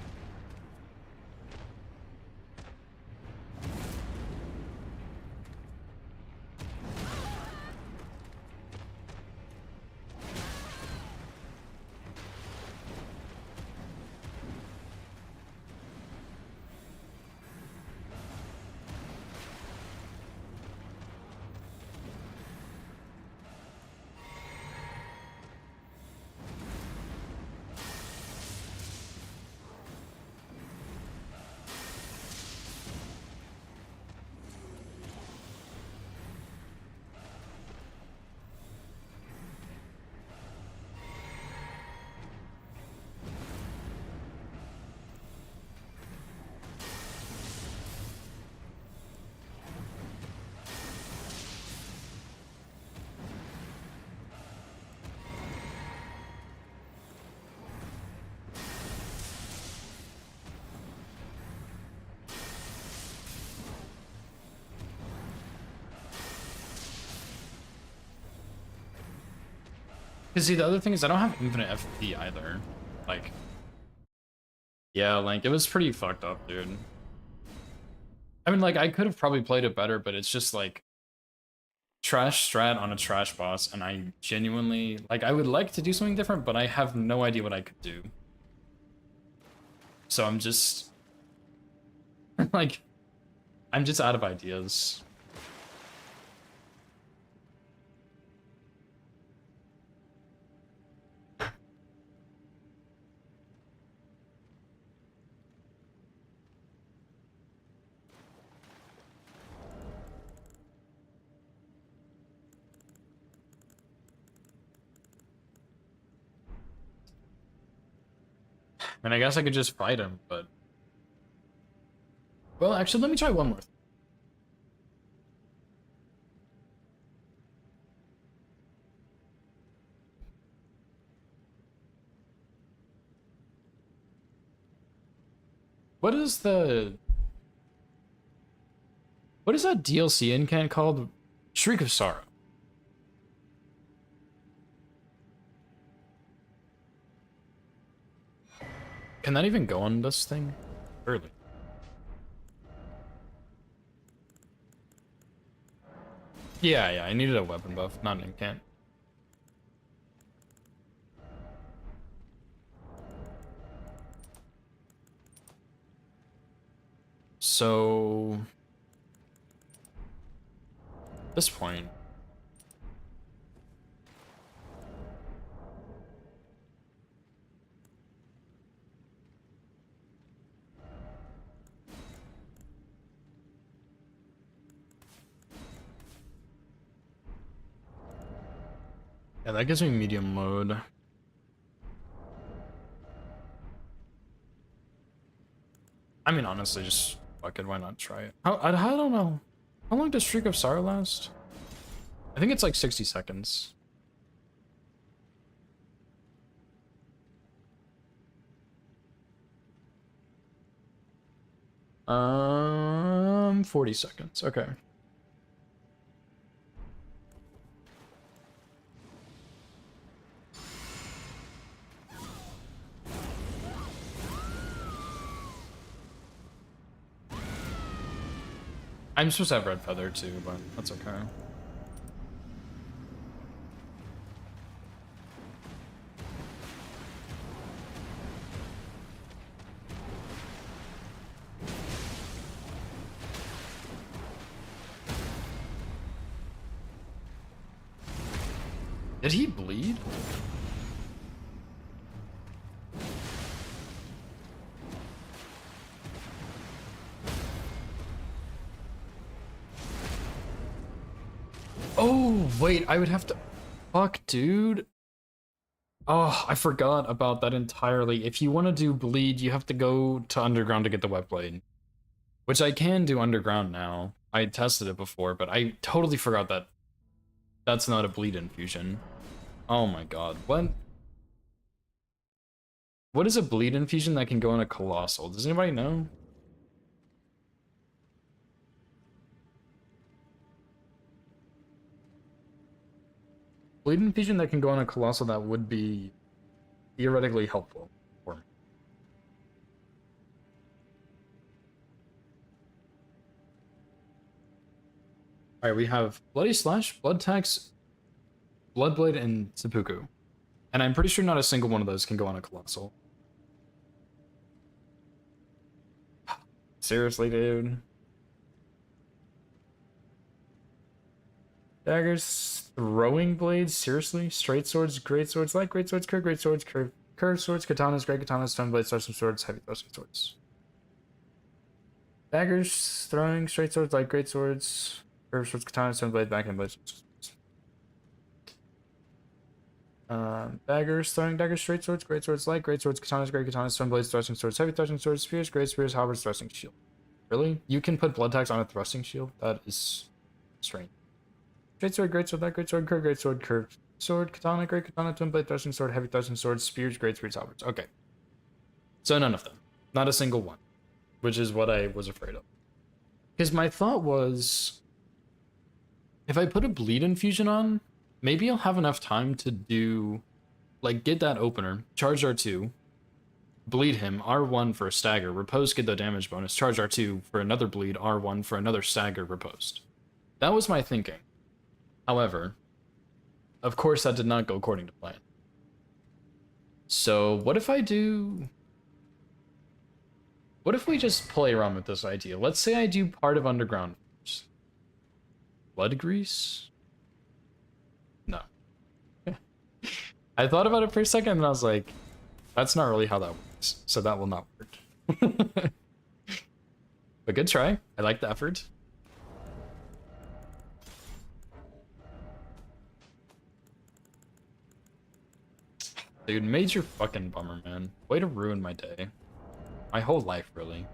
Because see, the other thing is I don't have infinite FP either. Like, yeah, like, it was pretty fucked up, dude. I mean, like, I could have probably played it better, but it's just, like, trash strat on a trash boss, and I genuinely... Like, I would like to do something different, but I have no idea what I could do. So I'm just... like, I'm just out of ideas. I mean, I guess I could just fight him, but... Well, actually, let me try one more. What is the... What is that DLC incant called? Shriek of Sorrow. Can that even go on this thing? Early. Yeah, I needed a weapon buff, not an incant. So... At this point... Yeah, that gives me medium mode. I mean, honestly, just fuck it, why not try it? I don't know. How long does Shriek of Sorrow last? I think it's like 60 seconds. 40 seconds, okay. I'm supposed to have Red Feather too, but that's okay. Did he bleed? Oh, wait, I would have to... Fuck, dude. Oh, I forgot about that entirely. If you want to do bleed, you have to go to underground to get the wet blade. Which I can do underground now. I tested it before, but I totally forgot that that's not a bleed infusion. Oh my god, what? What is a bleed infusion that can go on a colossal? Does anybody know? Bleed infusion that can go on a colossal that would be theoretically helpful for me. Alright, we have Bloody Slash, Blood Tax, Bloodblade, and Seppuku. And I'm pretty sure not a single one of those can go on a colossal. Seriously, dude. Daggers, throwing blades, seriously? Straight swords, great swords, light great swords, curved swords, katanas, great katanas, stone blades, thrusting swords, heavy thrusting swords. Daggers, throwing, straight swords, light great swords, curved swords, katanas, stone blades, backhand blades. Daggers, throwing daggers, straight swords, great swords, light great swords, katanas, great katanas, stone blades, thrusting swords, heavy thrusting swords, spears, great spears, halberds, thrusting shield. Really? You can put blood tax on a thrusting shield? That is strange. Straight sword, great sword, light great sword, curved sword, katana, great katana, twin blade, thrusting sword, heavy thrusting sword, spears, great spears, halberds. Okay. So none of them. Not a single one. Which is what I was afraid of. Because my thought was, if I put a bleed infusion on, maybe I'll have enough time to do, like, get that opener, charge R2, bleed him, R1 for a stagger, repose, get the damage bonus, charge R2 for another bleed, R1 for another stagger, reposed. That was my thinking. However, of course that did not go according to plan. So what if I do... What if we just play around with this idea? Let's say I do part of Underground first. Blood grease? No. I thought about it for a second and I was like, that's not really how that works. So that will not work. But good try. I like the effort. Dude, major fucking bummer, man. Way to ruin my day. My whole life, really.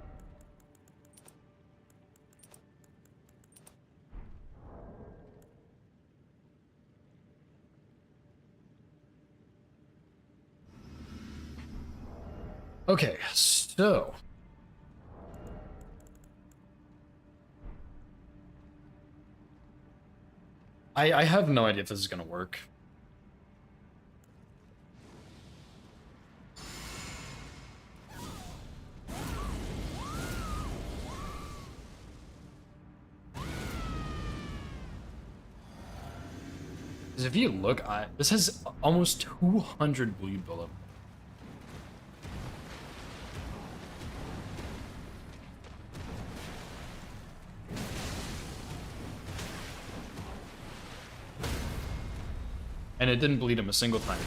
Okay, so... I have no idea if this is gonna work. Because if you look, this has almost 200 bleed buildup. And it didn't bleed him a single time.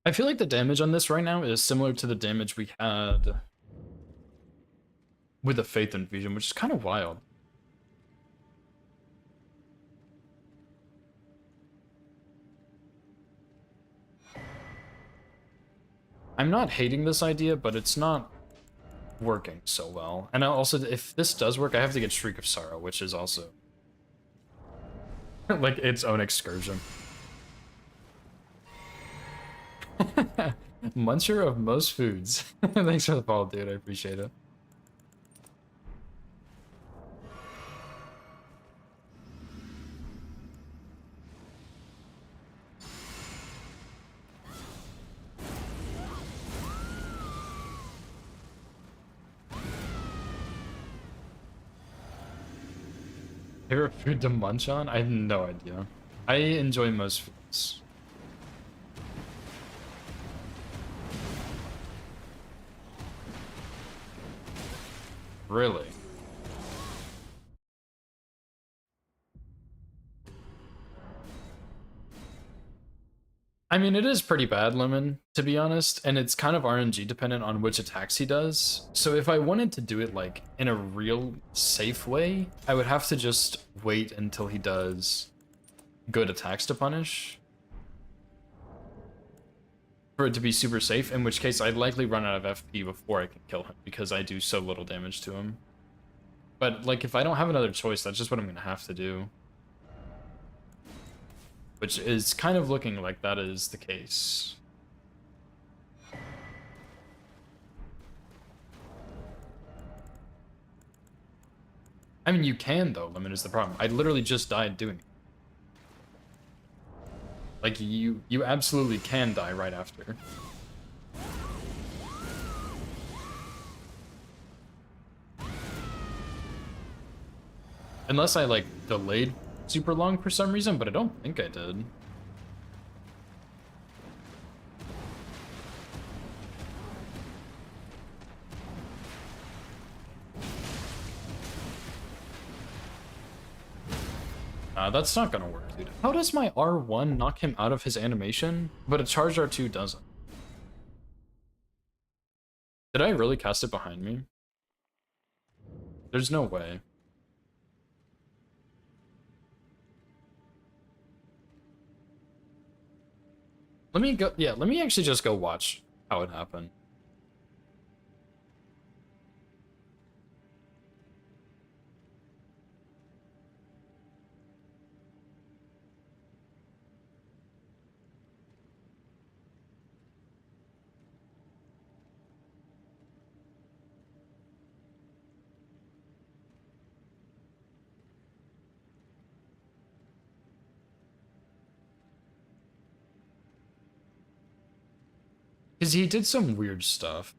I feel like the damage on this right now is similar to the damage we had with the Faith Infusion, which is kind of wild. I'm not hating this idea, but it's not working so well. And also, if this does work, I have to get Shriek of Sorrow, which is also like its own excursion. Muncher of most foods. Thanks for the follow, dude. I appreciate it. Favorite food to munch on? I have no idea. I enjoy most foods. Really? I mean, it is pretty bad, Lemon, to be honest, and it's kind of RNG dependent on which attacks he does. So if I wanted to do it, like, in a real safe way, I would have to just wait until he does good attacks to punish. for it to be super safe, in which case I'd likely run out of FP before I can kill him because I do so little damage to him. But like if I don't have another choice, that's just what I'm gonna have to do. Which is kind of looking like that is the case. I mean, you can though, Limit is the problem. I literally just died doing it. Like, you absolutely can die right after. Unless I, like, delayed super long for some reason, but I don't think I did. That's not gonna work, dude. How does my R1 knock him out of his animation, but a charged R2 doesn't? Did I really cast it behind me? There's no way. Let me go, yeah, let me actually just go watch how it happened. Because he did some weird stuff.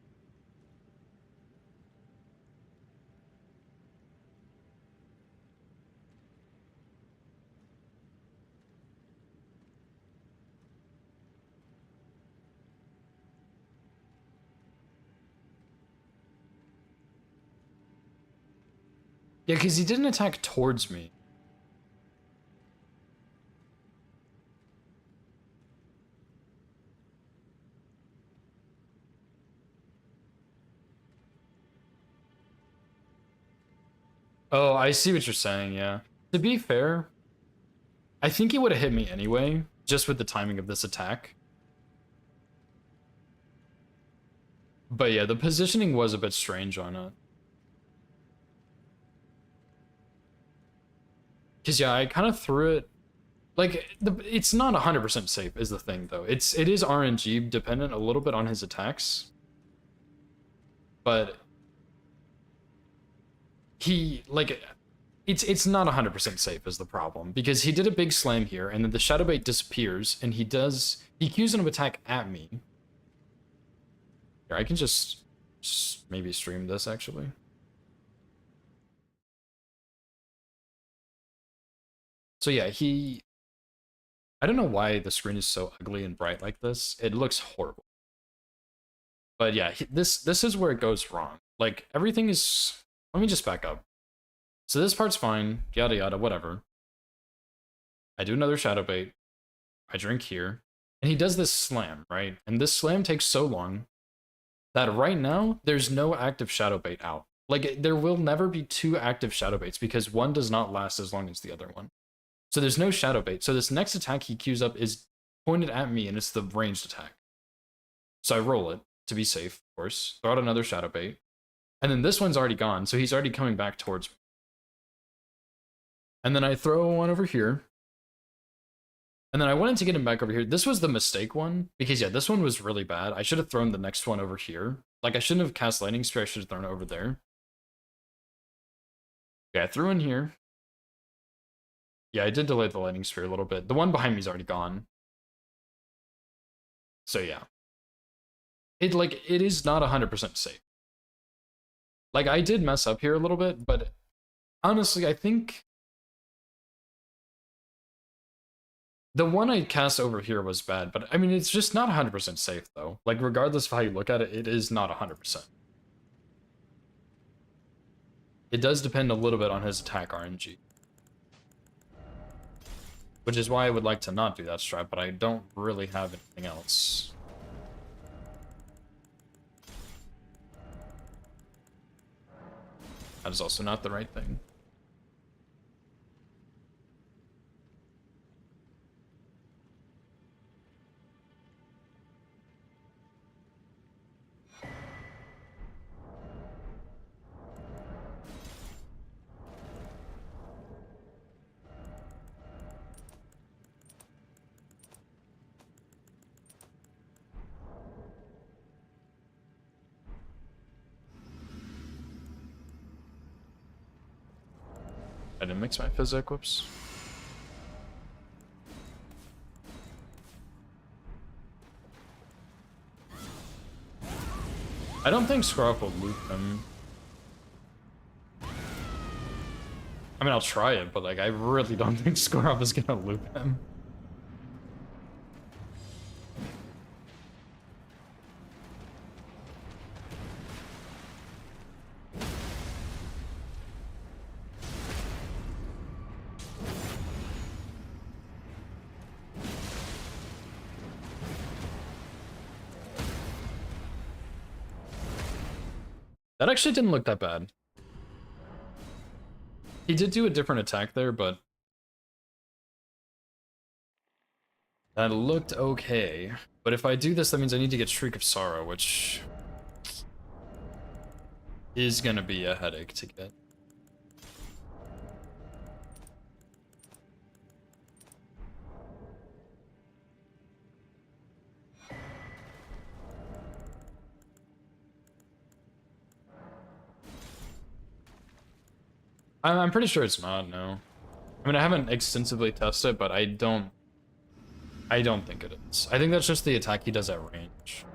Yeah, because he didn't attack towards me. Oh, I see what you're saying, yeah. To be fair, I think he would have hit me anyway, just with the timing of this attack. But yeah, the positioning was a bit strange on it. Because yeah, I kind of threw it... Like, it's not 100% safe is the thing, though. It is RNG dependent a little bit on his attacks. But... he, like... It's not 100% safe is the problem. Because he did a big slam here, and then the Shadow Bait disappears, and he Qs an attack at me. Here, I can just maybe stream this, actually. So yeah, I don't know why the screen is so ugly and bright like this. It looks horrible. But yeah, this is where it goes wrong. Like, everything is... Let me just back up. So this part's fine, yada yada, whatever. I do another Shadow Bait. I drink here. And he does this slam, right? And this slam takes so long that right now, there's no active Shadow Bait out. Like, there will never be two active Shadow Baits because one does not last as long as the other one. So there's no Shadow Bait. So this next attack he queues up is pointed at me, and it's the ranged attack. So I roll it to be safe, of course. Throw out another Shadow Bait. And then this one's already gone, so he's already coming back towards me. And then I throw one over here. And then I wanted to get him back over here. This was the mistake one, because yeah, this one was really bad. I should have thrown the next one over here. Like, I shouldn't have cast Lightning Spear, I should have thrown it over there. Okay, I threw in here. Yeah, I did delay the Lightning Spear a little bit. The one behind me is already gone. So yeah. It is not 100% safe. Like, I did mess up here a little bit, but honestly, I think the one I cast over here was bad, but I mean, it's just not 100% safe, though. Like, regardless of how you look at it, it is not 100%. It does depend a little bit on his attack RNG. Which is why I would like to not do that strat, but I don't really have anything else. That is also not the right thing. I didn't mix my physic, whoops. I don't think Scarf will loop him. I mean, I'll try it, but like, I really don't think Scarf is gonna loop him. That actually didn't look that bad. He did do a different attack there, but that looked okay. But if I do this, that means I need to get Shriek of Sorrow, which is gonna be a headache to get. I'm pretty sure it's not, no. I mean, I haven't extensively tested, but I don't think it is. I think that's just the attack he does at range.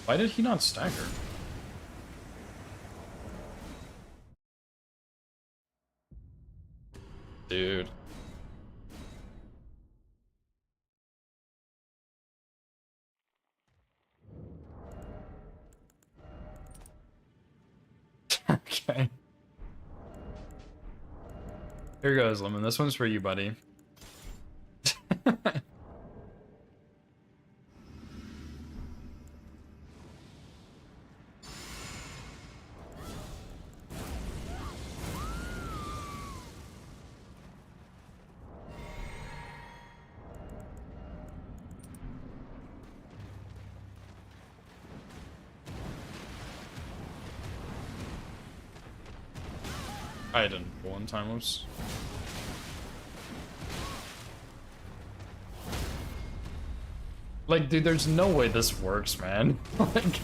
Why did he not stagger? Dude. Okay. Here goes, Lemon. This one's for you, buddy. I didn't pull in time, whoops. Like, dude, there's no way this works, man. Like...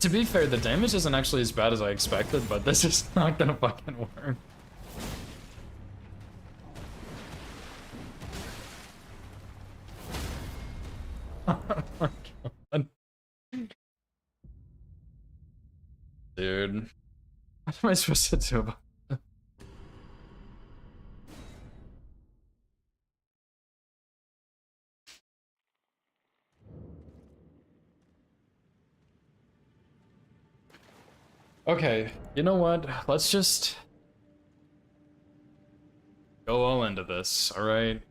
To be fair, the damage isn't actually as bad as I expected, but this is not gonna fucking work. Oh my god. Dude. What am I supposed to do about it? Okay, you know what? Let's just go all into this, alright?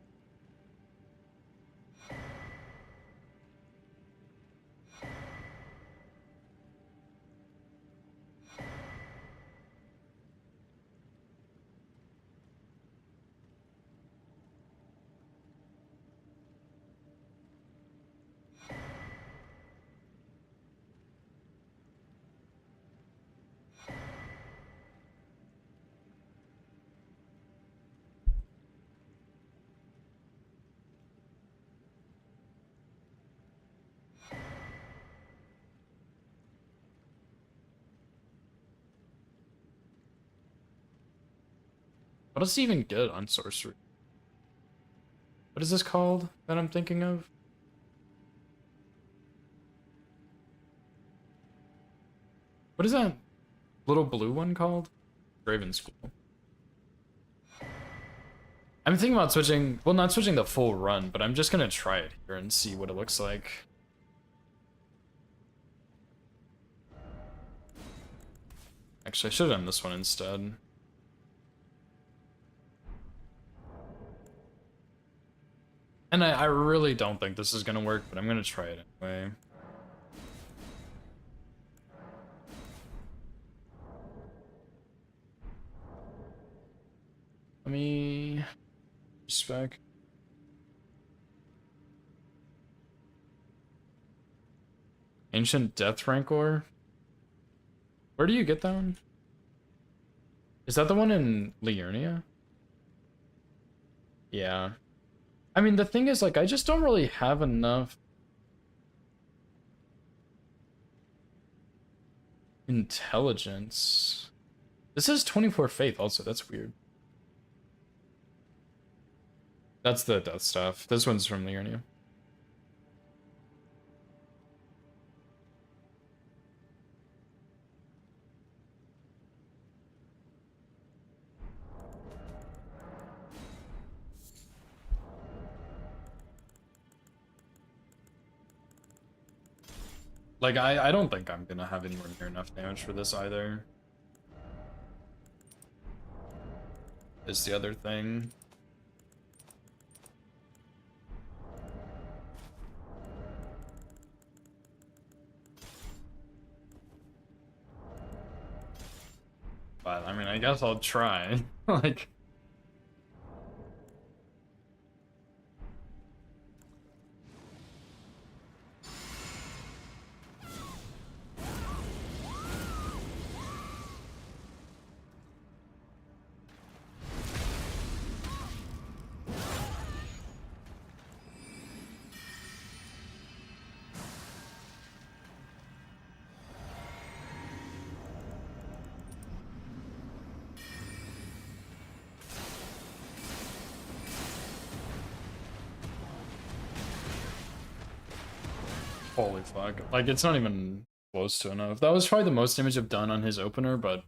What does he even get on sorcery? What is this called that I'm thinking of? What is that little blue one called? Draven School. I'm thinking about switching, well, not switching the full run, but I'm just gonna try it here and see what it looks like. Actually, I should have done this one instead. And I really don't think this is gonna work, but I'm gonna try it anyway. Let me spec. Ancient Death Rancor. Where do you get that one? Is that the one in Liurnia? Yeah. I mean, the thing is, like, I just don't really have enough intelligence. This is 24 faith also, that's weird. That's the death stuff. This one's from Liurnia. Like, I don't think I'm gonna have anywhere near enough damage for this either. Is the other thing. But, I mean, I guess I'll try. Like... Holy fuck. Like, it's not even close to enough. That was probably the most damage I've done on his opener, but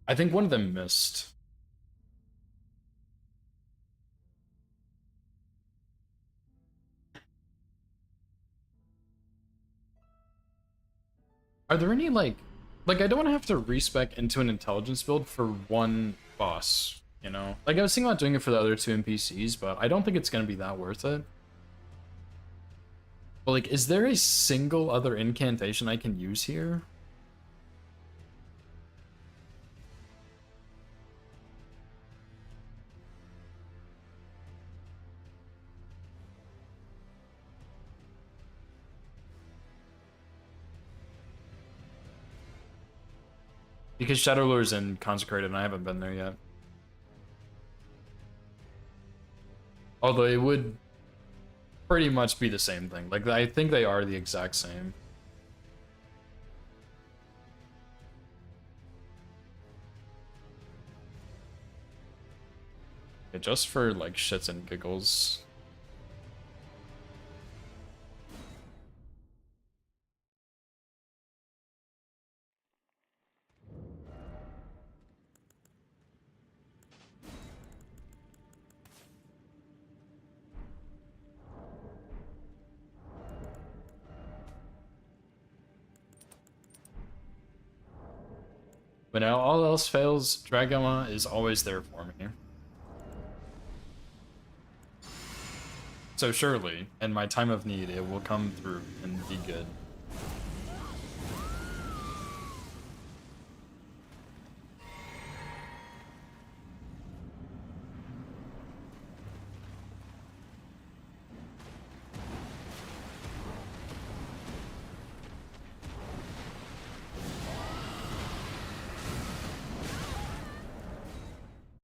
I think one of them missed. Are there any, like, I don't want to have to respec into an intelligence build for one boss, you know? Like, I was thinking about doing it for the other two NPCs, but I don't think it's going to be that worth it. But, like, is there a single other incantation I can use here? Because Shadowlure's in Consecrated and I haven't been there yet. Although it would pretty much be the same thing. Like, I think they are the exact same. Okay, just for, like, shits and giggles. But now all else fails, Dragama is always there for me. So surely, in my time of need, it will come through and be good.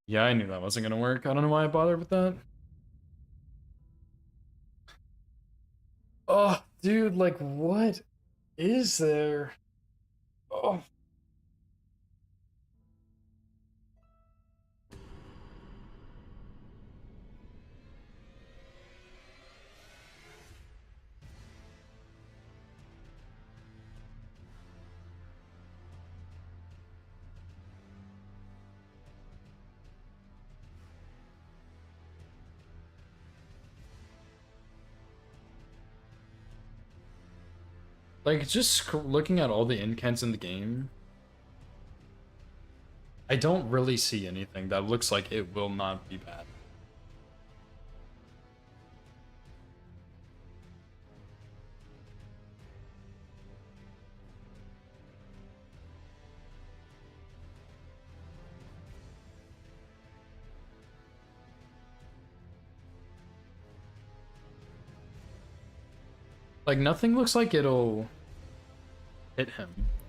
Yeah, I knew that wasn't gonna work. I don't know why I bothered with that. Oh, dude, like, what is there? Oh. Like, just looking at all the incants in the game, I don't really see anything that looks like it will not be bad. Like, nothing looks like it'll hit him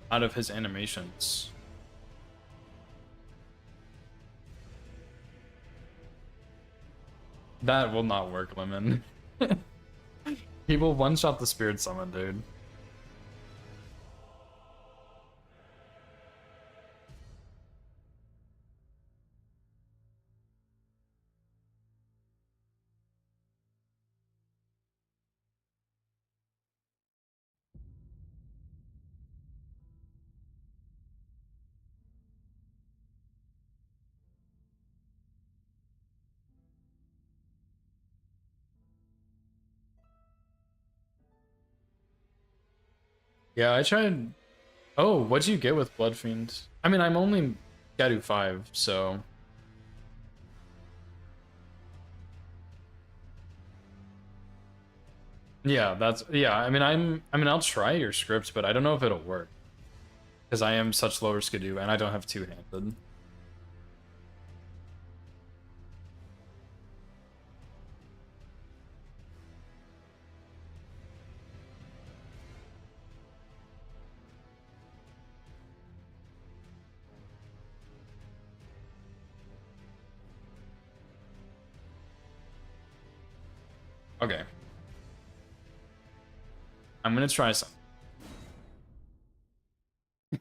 out of his animations. That will not work, Lemon. He will one-shot the Spirit Summon, dude. Yeah, I tried. Oh, what'd you get with Blood Fiend? I mean, I'm only Garu 5, so. Yeah, yeah, I mean I'll try your script, but I don't know if it'll work. Because I am such lower skidoo and I don't have two-handed. Okay. I'm gonna try some.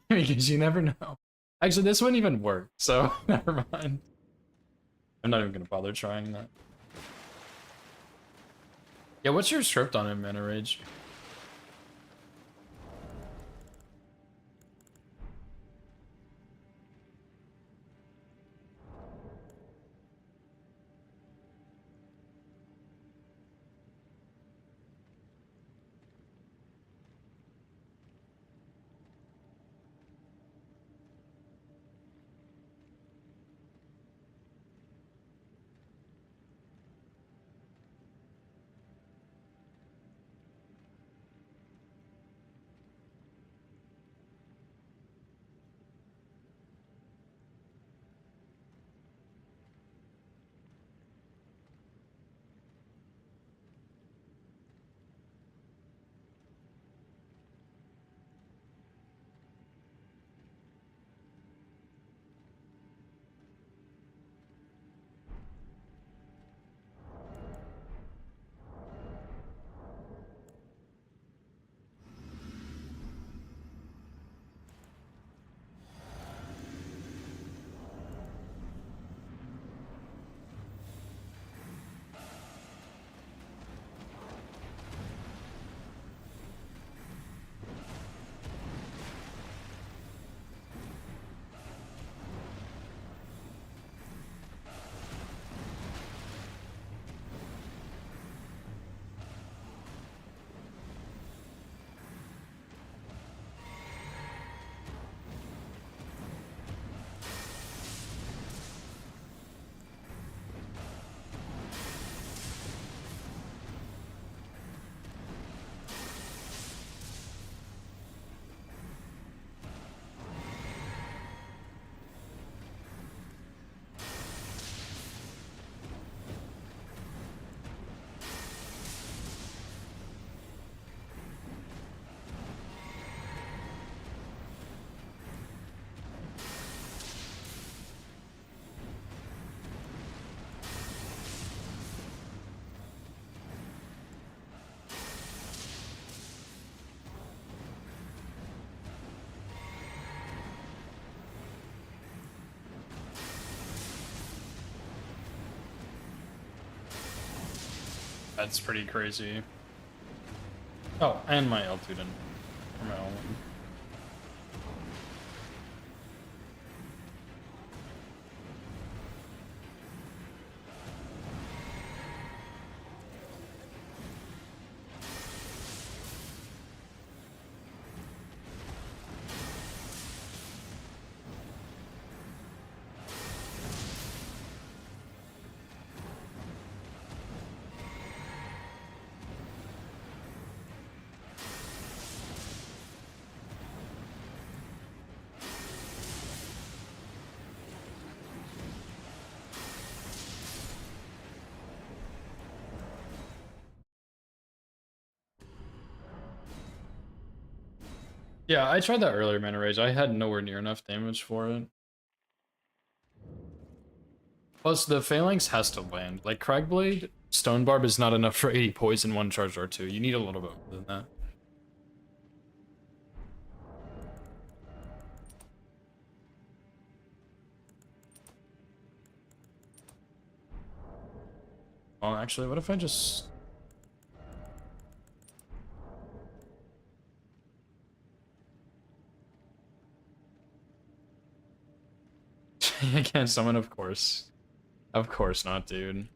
Because you never know. Actually, this wouldn't even work, so never mind. I'm not even gonna bother trying that. Yeah, what's your script on him, Mana Rage? That's pretty crazy. Oh, and my Eltuden. Or my Elwyn. Yeah, I tried that earlier, Mana Rage. I had nowhere near enough damage for it. Plus, the Phalanx has to land. Like, Cragblade, Stone Barb is not enough for 80 poison, 1 charge or 2. You need a little bit more than that. Oh, actually, what if I just... I can't summon, of course. Of course not, dude.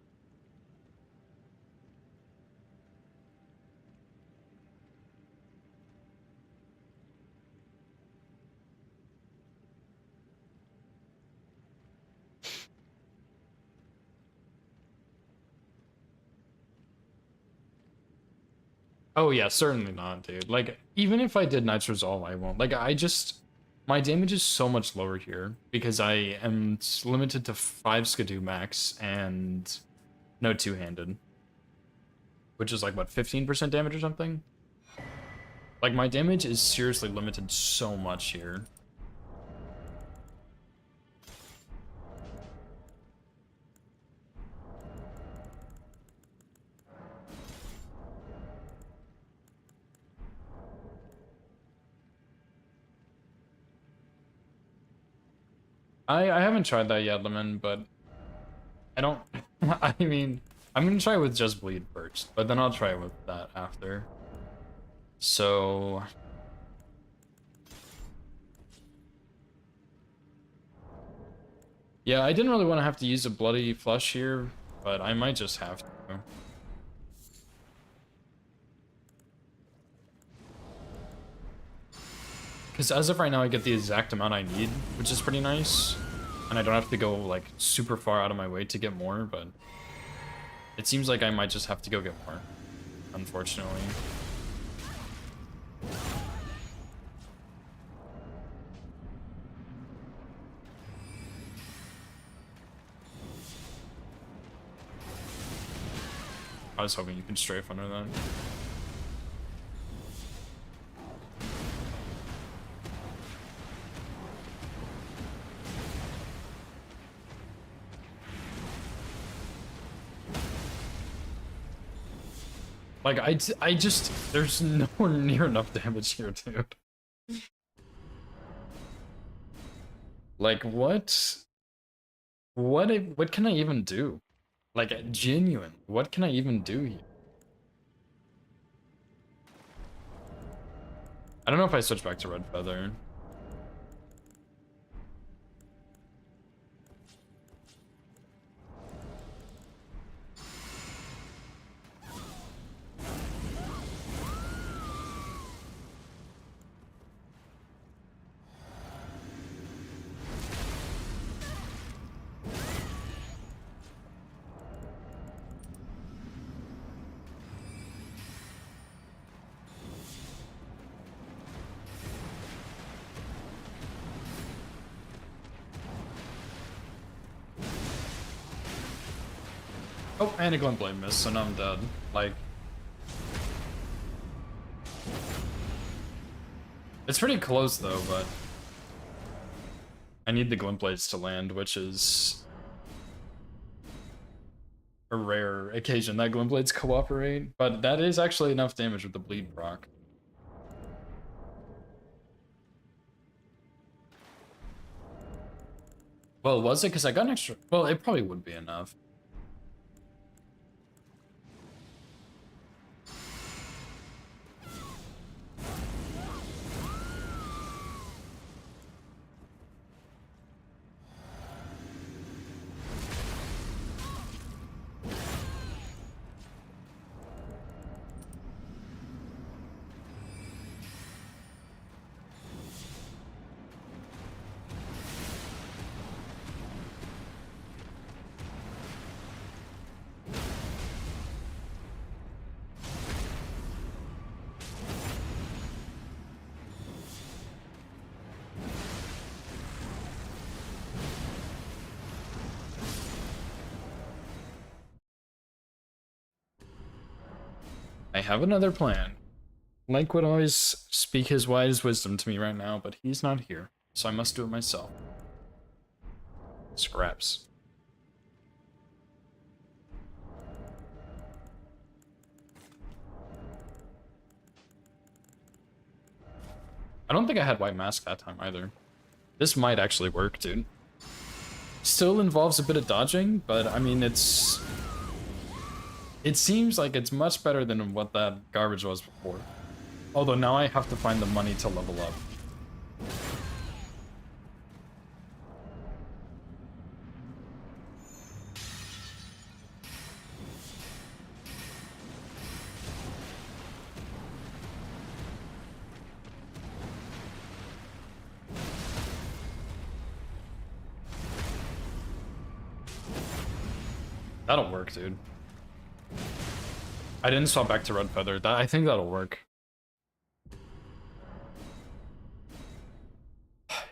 Oh yeah, certainly not, dude. Like, even if I did Knight's Resolve, I won't. Like, I just... My damage is so much lower here because I am limited to 5 Skidoo max and no two-handed. Which is like, what, 15% damage or something? Like, my damage is seriously limited so much here. I haven't tried that yet, Lemon, but I don't... I mean, I'm gonna try with just Bleed first, but then I'll try with that after. So... Yeah, I didn't really want to have to use a Bloody Flush here, but I might just have to. Because as of right now, I get the exact amount I need, which is pretty nice. And I don't have to go, like, super far out of my way to get more, but... It seems like I might just have to go get more, unfortunately. I was hoping you could strafe under that. Like, I just, there's nowhere near enough damage here, dude. Like, what can I even do? Like, genuine, what can I even do here? I don't know if I switch back to Red Feather. Oh, and a Glintblade missed, so now I'm dead. Like... It's pretty close though, but... I need the Glintblades to land, which is... a rare occasion that Glintblades cooperate, but that is actually enough damage with the Bleed proc. Well, was it? Because I got an extra... Well, it probably would be enough. I have another plan. Link would always speak his wise wisdom to me right now, but he's not here, so I must do it myself. Scraps. I don't think I had white mask that time either. This might actually work, dude. Still involves a bit of dodging, but I mean, it seems like it's much better than what that garbage was before. Although now I have to find the money to level up. That'll work, dude. I didn't swap back to Red Feather. I think that'll work.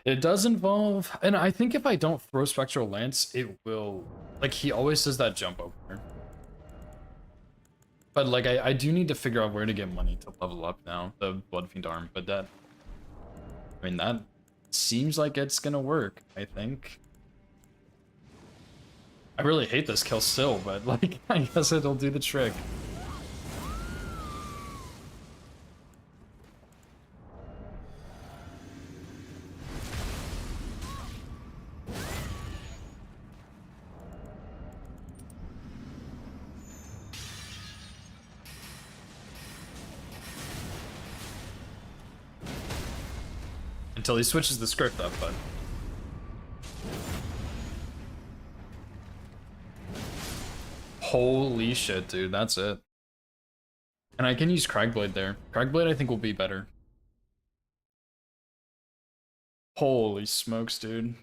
It does involve, and I think if I don't throw Spectral Lance, it will, like, he always does that jump over. But, like, I do need to figure out where to get money to level up now, the Bloodfiend arm, but that, I mean, that seems like it's gonna work, I think. I really hate this kill still, but, like, I guess it'll do the trick. Until he switches the script up, but... Holy shit, dude, that's it. And I can use Cragblade there. Cragblade I think will be better. Holy smokes, dude.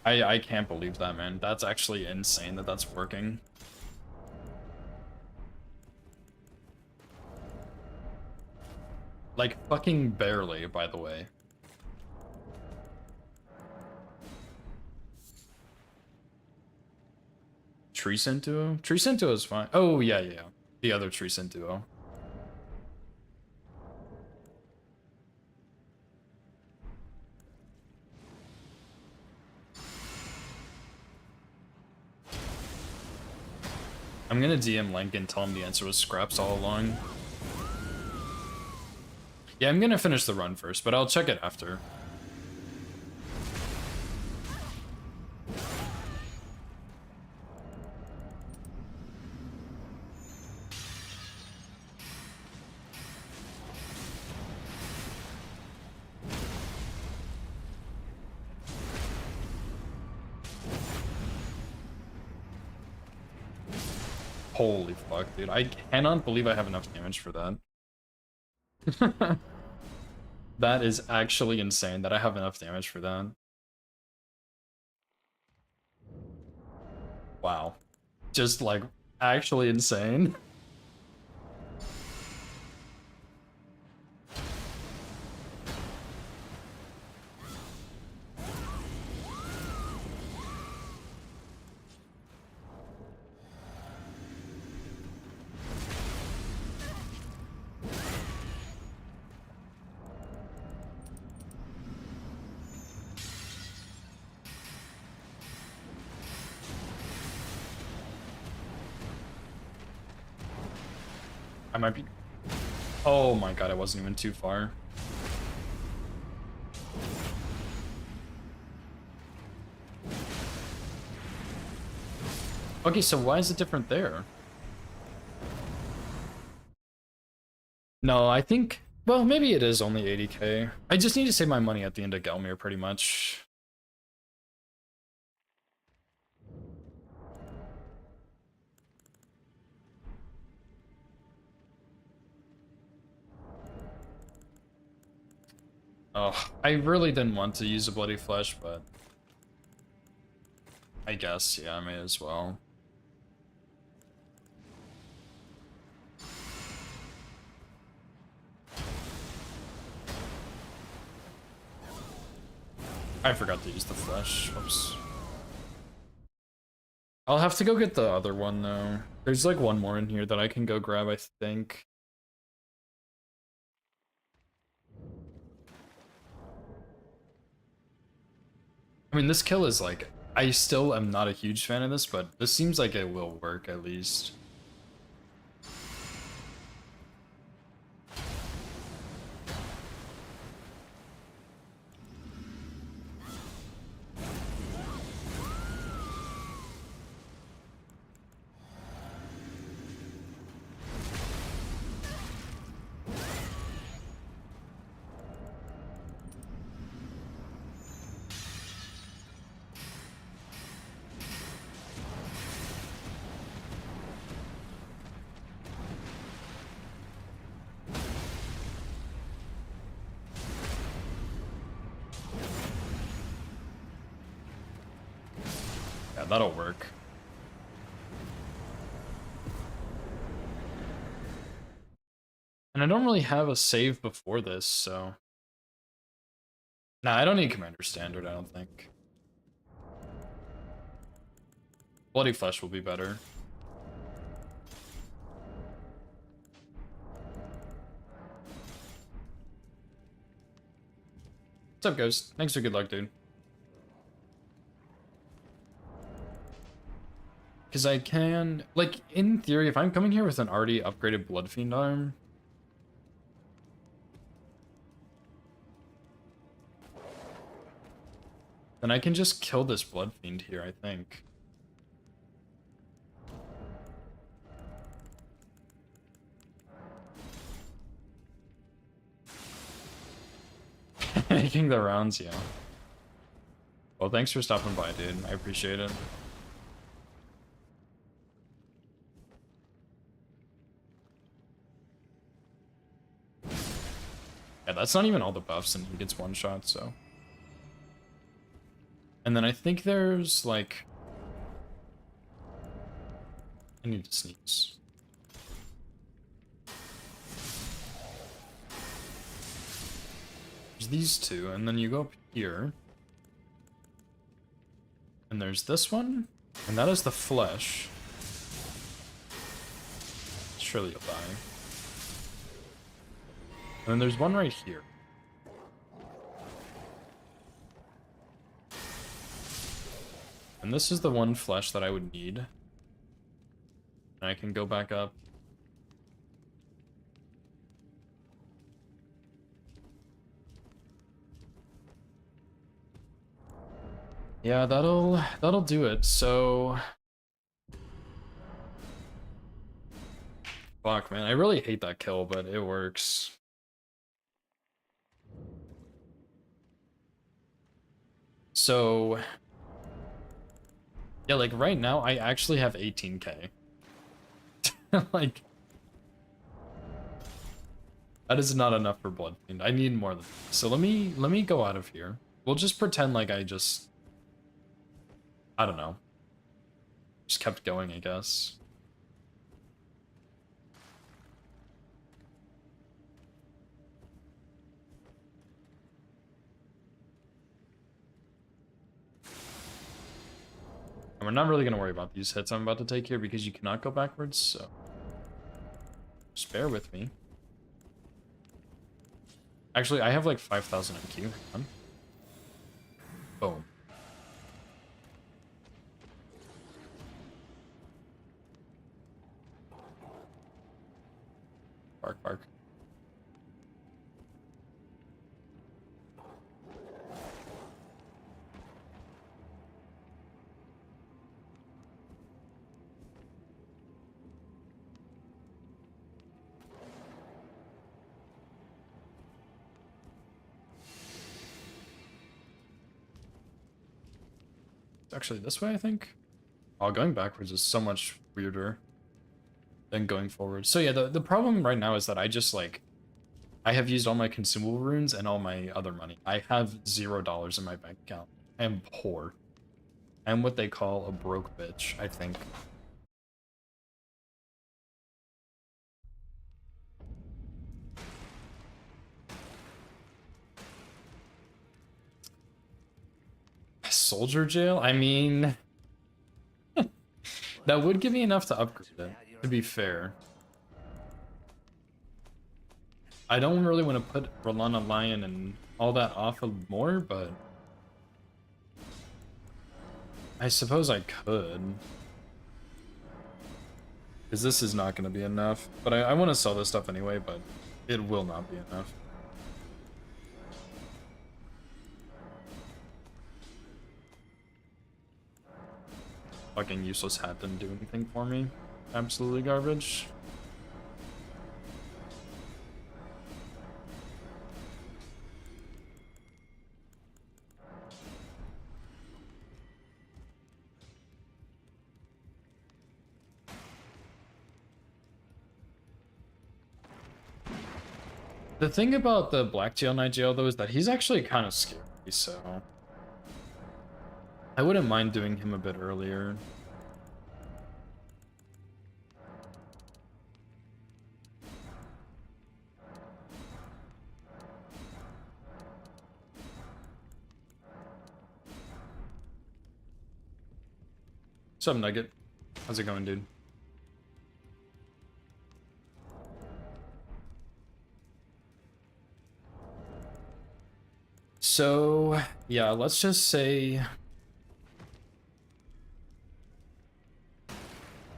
I can't believe that, man. That's actually insane that that's working. Like, fucking barely, by the way. Tree Scent Duo? Tree Scent Duo is fine. Oh, yeah. The other Tree Scent Duo. I'm gonna DM Link and tell him the answer was scraps all along. Yeah, I'm gonna finish the run first, but I'll check it after. Holy fuck, dude. I cannot believe I have enough damage for that. That is actually insane that I have enough damage for that. Wow. Just like actually insane. I might be... Oh my god, I wasn't even too far. Okay, so why is it different there? No, I think... Well, maybe it is only 80k. I just need to save my money at the end of Gelmir, pretty much. Oh, I really didn't want to use a Bloody Flesh, but... I guess, yeah, I may as well. I forgot to use the flesh. Oops. I'll have to go get the other one though. There's like one more in here that I can go grab, I think. I mean, this kill is like, I still am not a huge fan of this, but this seems like it will work at least. Yeah, that'll work. And I don't really have a save before this, so... Nah, I don't need Commander Standard, I don't think. Bloody Flesh will be better. What's up, Ghost? Thanks for good luck, dude. Because I can... Like, in theory, if I'm coming here with an already upgraded Bloodfiend arm... then I can just kill this Bloodfiend here, I think. Making the rounds, yeah. Well, thanks for stopping by, dude. I appreciate it. Yeah, that's not even all the buffs, and he gets one shot, so. And then I think there's, like... I need to sneeze. There's these two, and then you go up here. And there's this one, and that is the flesh. Surely you'll die. And then there's one right here. And this is the one flesh that I would need. And I can go back up. Yeah, that'll do it. So fuck, man. I really hate that kill, but it works. So yeah, like right now I actually have 18k. Like that is not enough for Bloodfiend. I need more than that. So let me go out of here. We'll just pretend like I don't know. Just kept going, I guess. And we're not really gonna worry about these hits I'm about to take here because you cannot go backwards, so just bear with me. Actually, I have like 5,000 MQ. Hang on. Boom. Bark, bark. It's actually this way, I think. Oh, going backwards is so much weirder than going forward. So yeah, the problem right now is that I just like I have used all my consumable runes and all my other money. I have $0 in my bank account. I am poor. I'm what they call a broke bitch, I think. Soldier jail? I mean... That would give me enough to upgrade it, to be fair. I don't really want to put Rolana Lion and all that off of more, but I suppose I could. Because this is not going to be enough. But I want to sell this stuff anyway, but it will not be enough. Fucking useless hat didn't do anything for me. Absolutely garbage. The thing about the Black Jail Night Jail though is that he's actually kind of scary, so I wouldn't mind doing him a bit earlier. What's up, Nugget? How's it going, dude? So, yeah, let's just say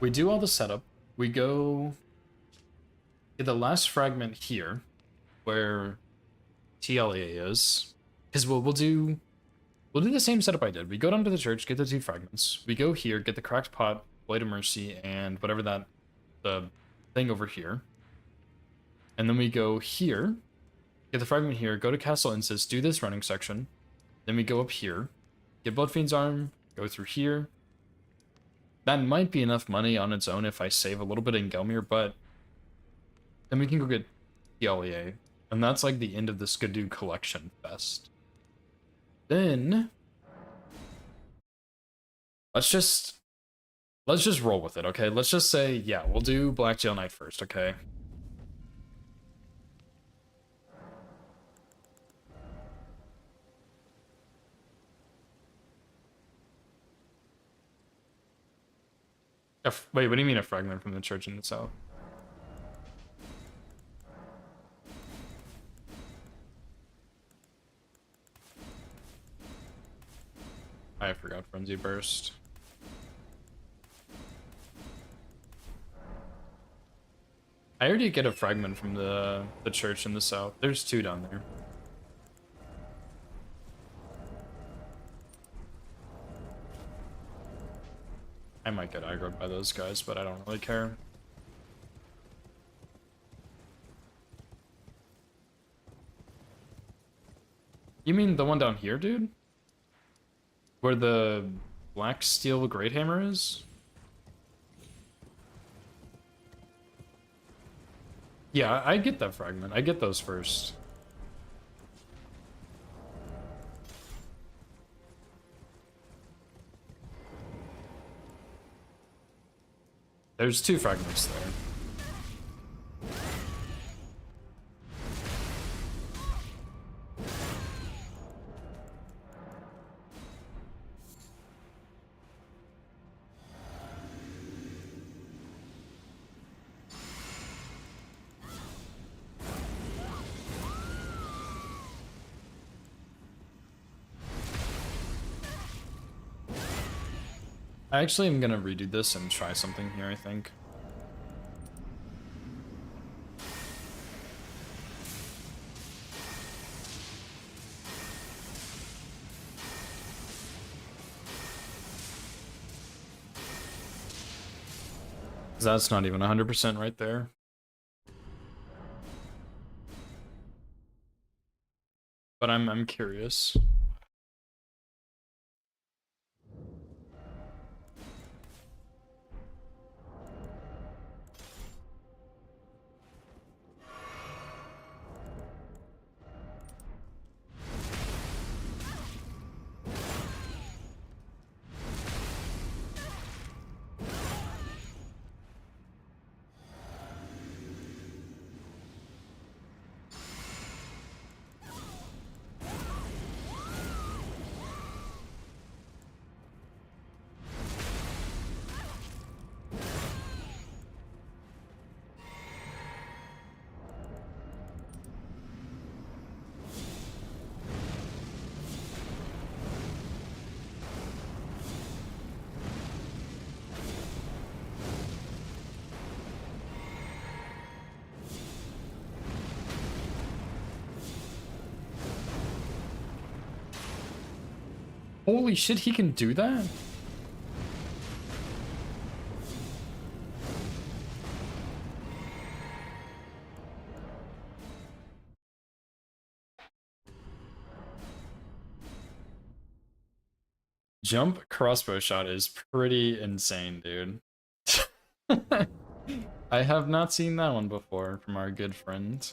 we do all the setup. We go get the last fragment here, where TLA is, because we'll do the same setup I did. We go down to the church, get the 2 fragments. We go here, get the cracked pot, Blade of Mercy, and whatever the thing over here. And then we go here, get the fragment here, go to Castle Insist, do this running section. Then we go up here, get Bloodfiend's Arm, go through here. That might be enough money on its own if I save a little bit in Gelmir, but then we can go get TLA. And that's like the end of the Skidoo collection fest. Then let's just roll with it, okay? Let's just say, yeah, we'll do Black Jail Night first, okay? Wait, what do you mean a fragment from the church in the south? I forgot Frenzy Burst. I already get a fragment from the church in the south. There's 2 down there. I might get aggroed by those guys, but I don't really care. You mean the one down here, dude? Where the black steel great hammer is? Yeah, I get that fragment. I get those first. There's 2 fragments there. I actually am gonna redo this and try something here, I think. That's not even 100% right there. But I'm curious. Holy shit, he can do that? Jump crossbow shot is pretty insane, dude. I have not seen that one before from our good friend.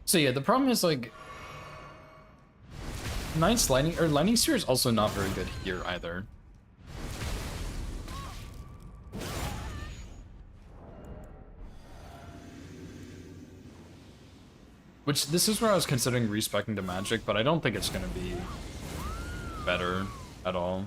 So yeah, the problem is like Knight's lightning spear is also not very good here either. Which, this is where I was considering respecing the magic, but I don't think it's gonna be better at all.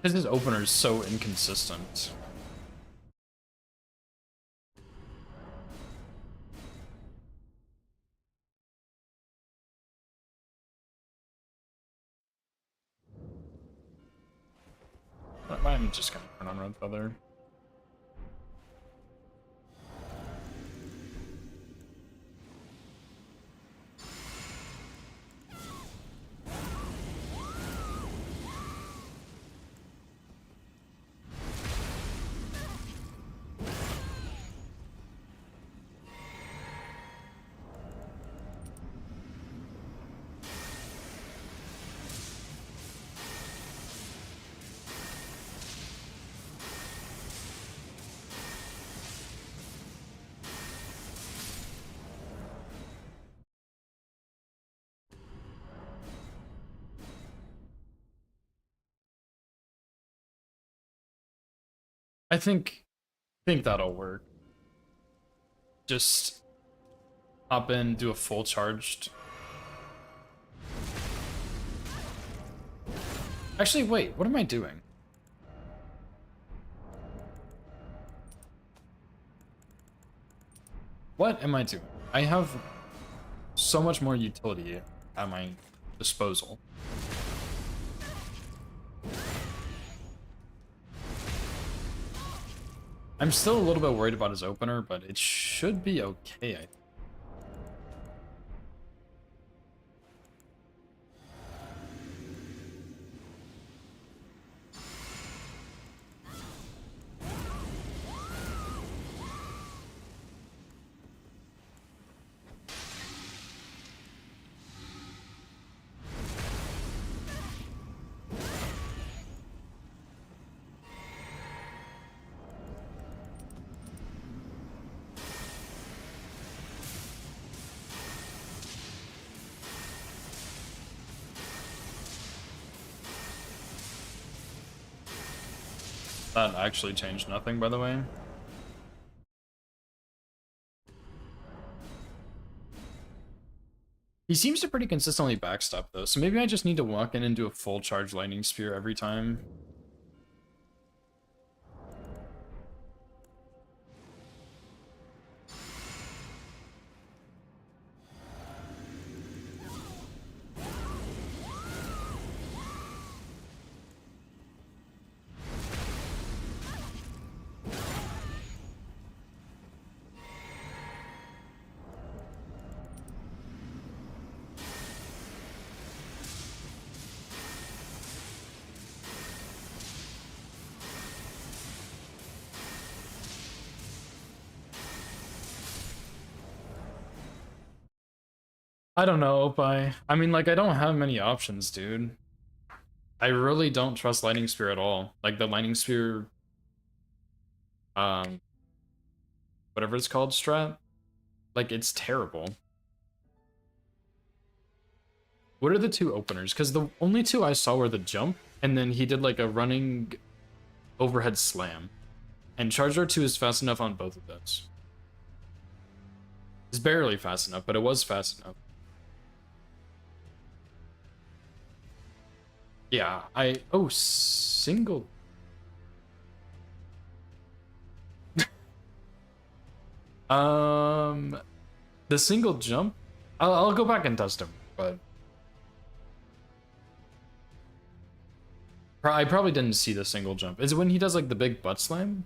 Because his opener is so inconsistent. I'm just gonna turn on Red Feather. I think that'll work. Just hop in, do a full charged. Actually, wait, what am I doing? What am I doing? I have so much more utility at my disposal. I'm still a little bit worried about his opener, but it should be okay, I think. That actually changed nothing, by the way. He seems to pretty consistently backstep, though, so maybe I just need to walk in and do a full charge lightning spear every time. I don't know, Opie. I mean, like, I don't have many options, dude. I really don't trust Lightning Spear at all. Like, the Lightning Spear, whatever it's called, strat. Like, it's terrible. What are the two openers? Because the only two I saw were the jump, and then he did, like, a running overhead slam. And Charge R2 is fast enough on both of those. It's barely fast enough, but it was fast enough. Yeah, single. The single jump. I'll go back and test him, but I probably didn't see the single jump. Is it when he does like the big butt slam?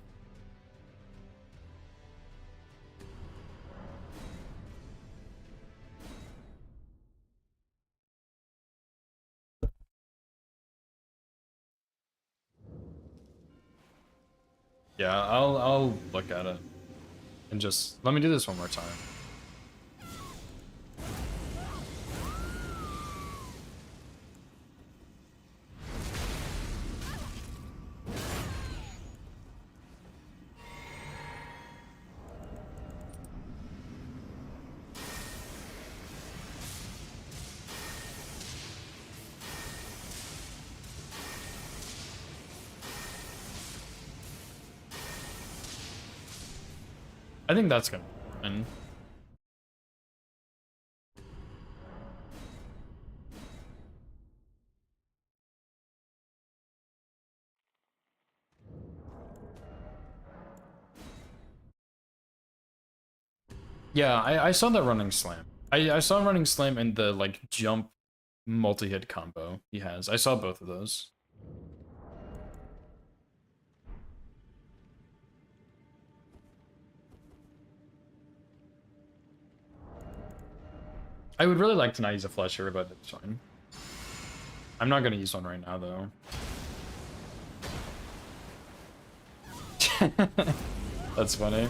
Yeah, I'll look at it and just let me do this one more time. I think that's gonna win. Yeah, I saw that running slam. I saw running slam and the like jump multi-hit combo he has. I saw both of those. I would really like to not use a flesher, but it's fine. I'm not gonna use one right now though. That's funny.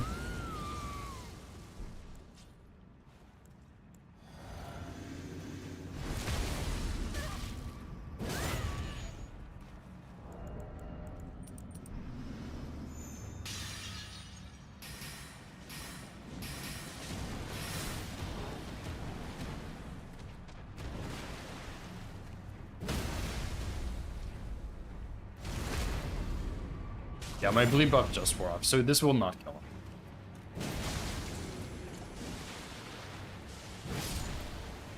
Yeah, my bleed buff just wore off, so this will not kill him.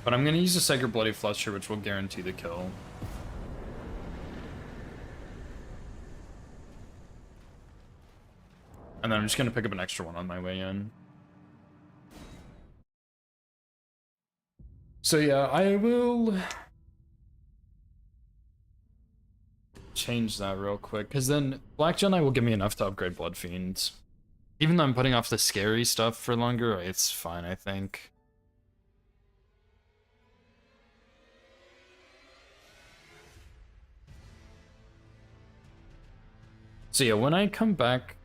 But I'm gonna use a Sacred Bloody Fletcher, which will guarantee the kill. And then I'm just gonna pick up an extra one on my way in. So yeah, I will change that real quick, because then Black Jedi will give me enough to upgrade Blood Fiends. Even though I'm putting off the scary stuff for longer, it's fine, I think. So yeah, when I come back,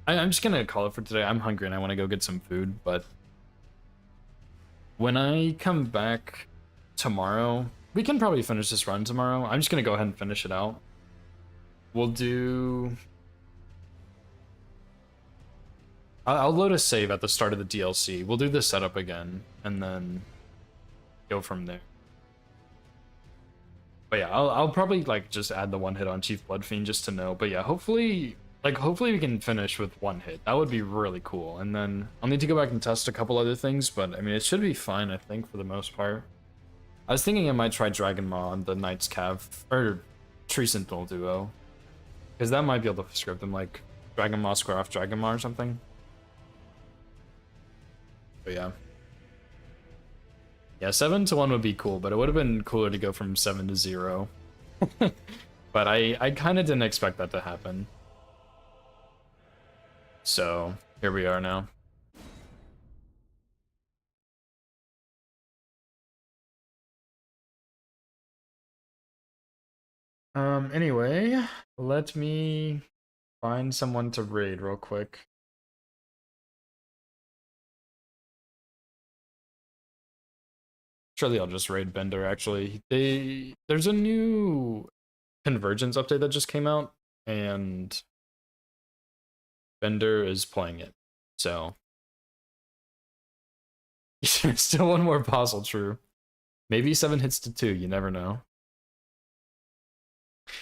I'm just gonna call it for today. I'm hungry and I want to go get some food, but when I come back tomorrow, we can probably finish this run tomorrow. I'm just gonna go ahead and finish it out. We'll do... I'll load a save at the start of the DLC. We'll do the setup again, and then go from there. But yeah, I'll probably like just add the one hit on Chief Bloodfiend just to know. But yeah, hopefully we can finish with one hit. That would be really cool. And then I'll need to go back and test a couple other things, but I mean, it should be fine, I think, for the most part. I was thinking I might try Dragon Maw on the Knight's Cav, or Tree Sentinel duo. Because that might be able to script them like Dragon Maw square off Dragon Maw or something. But yeah. Yeah, 7 to 1 would be cool, but it would have been cooler to go from 7 to 0. But I kind of didn't expect that to happen. So, here we are now. Anyway, let me find someone to raid real quick. Surely I'll just raid Bender, actually. There's a new Convergence update that just came out, and Bender is playing it, so... Still one more puzzle, true. Maybe 7 hits to 2, you never know.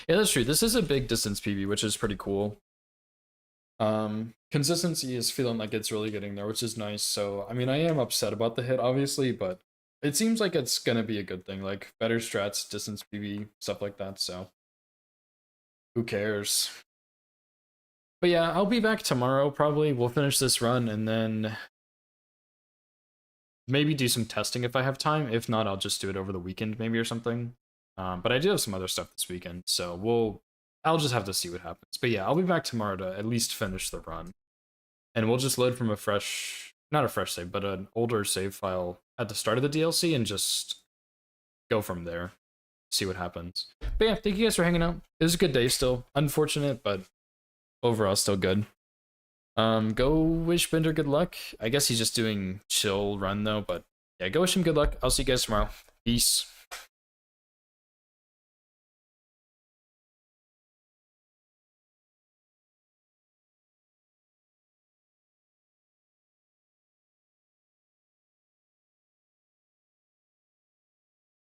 Yeah, that's true. This is a big distance PB, which is pretty cool. Consistency is feeling like it's really getting there, which is nice. So, I mean, I am upset about the hit, obviously, but it seems like it's gonna be a good thing, like better strats, distance PV, stuff like that, so who cares? But yeah, I'll be back tomorrow probably. We'll finish this run and then maybe do some testing if I have time. If not, I'll just do it over the weekend maybe or something. But I do have some other stuff this weekend, so I'll just have to see what happens. But yeah, I'll be back tomorrow to at least finish the run. And we'll just load from a fresh, not a fresh save, but an older save file at the start of the DLC and just go from there. See what happens. But yeah, thank you guys for hanging out. It was a good day still. Unfortunate, but overall still good. Go wish Bender good luck. I guess he's just doing chill run though, but yeah, go wish him good luck. I'll see you guys tomorrow. Peace.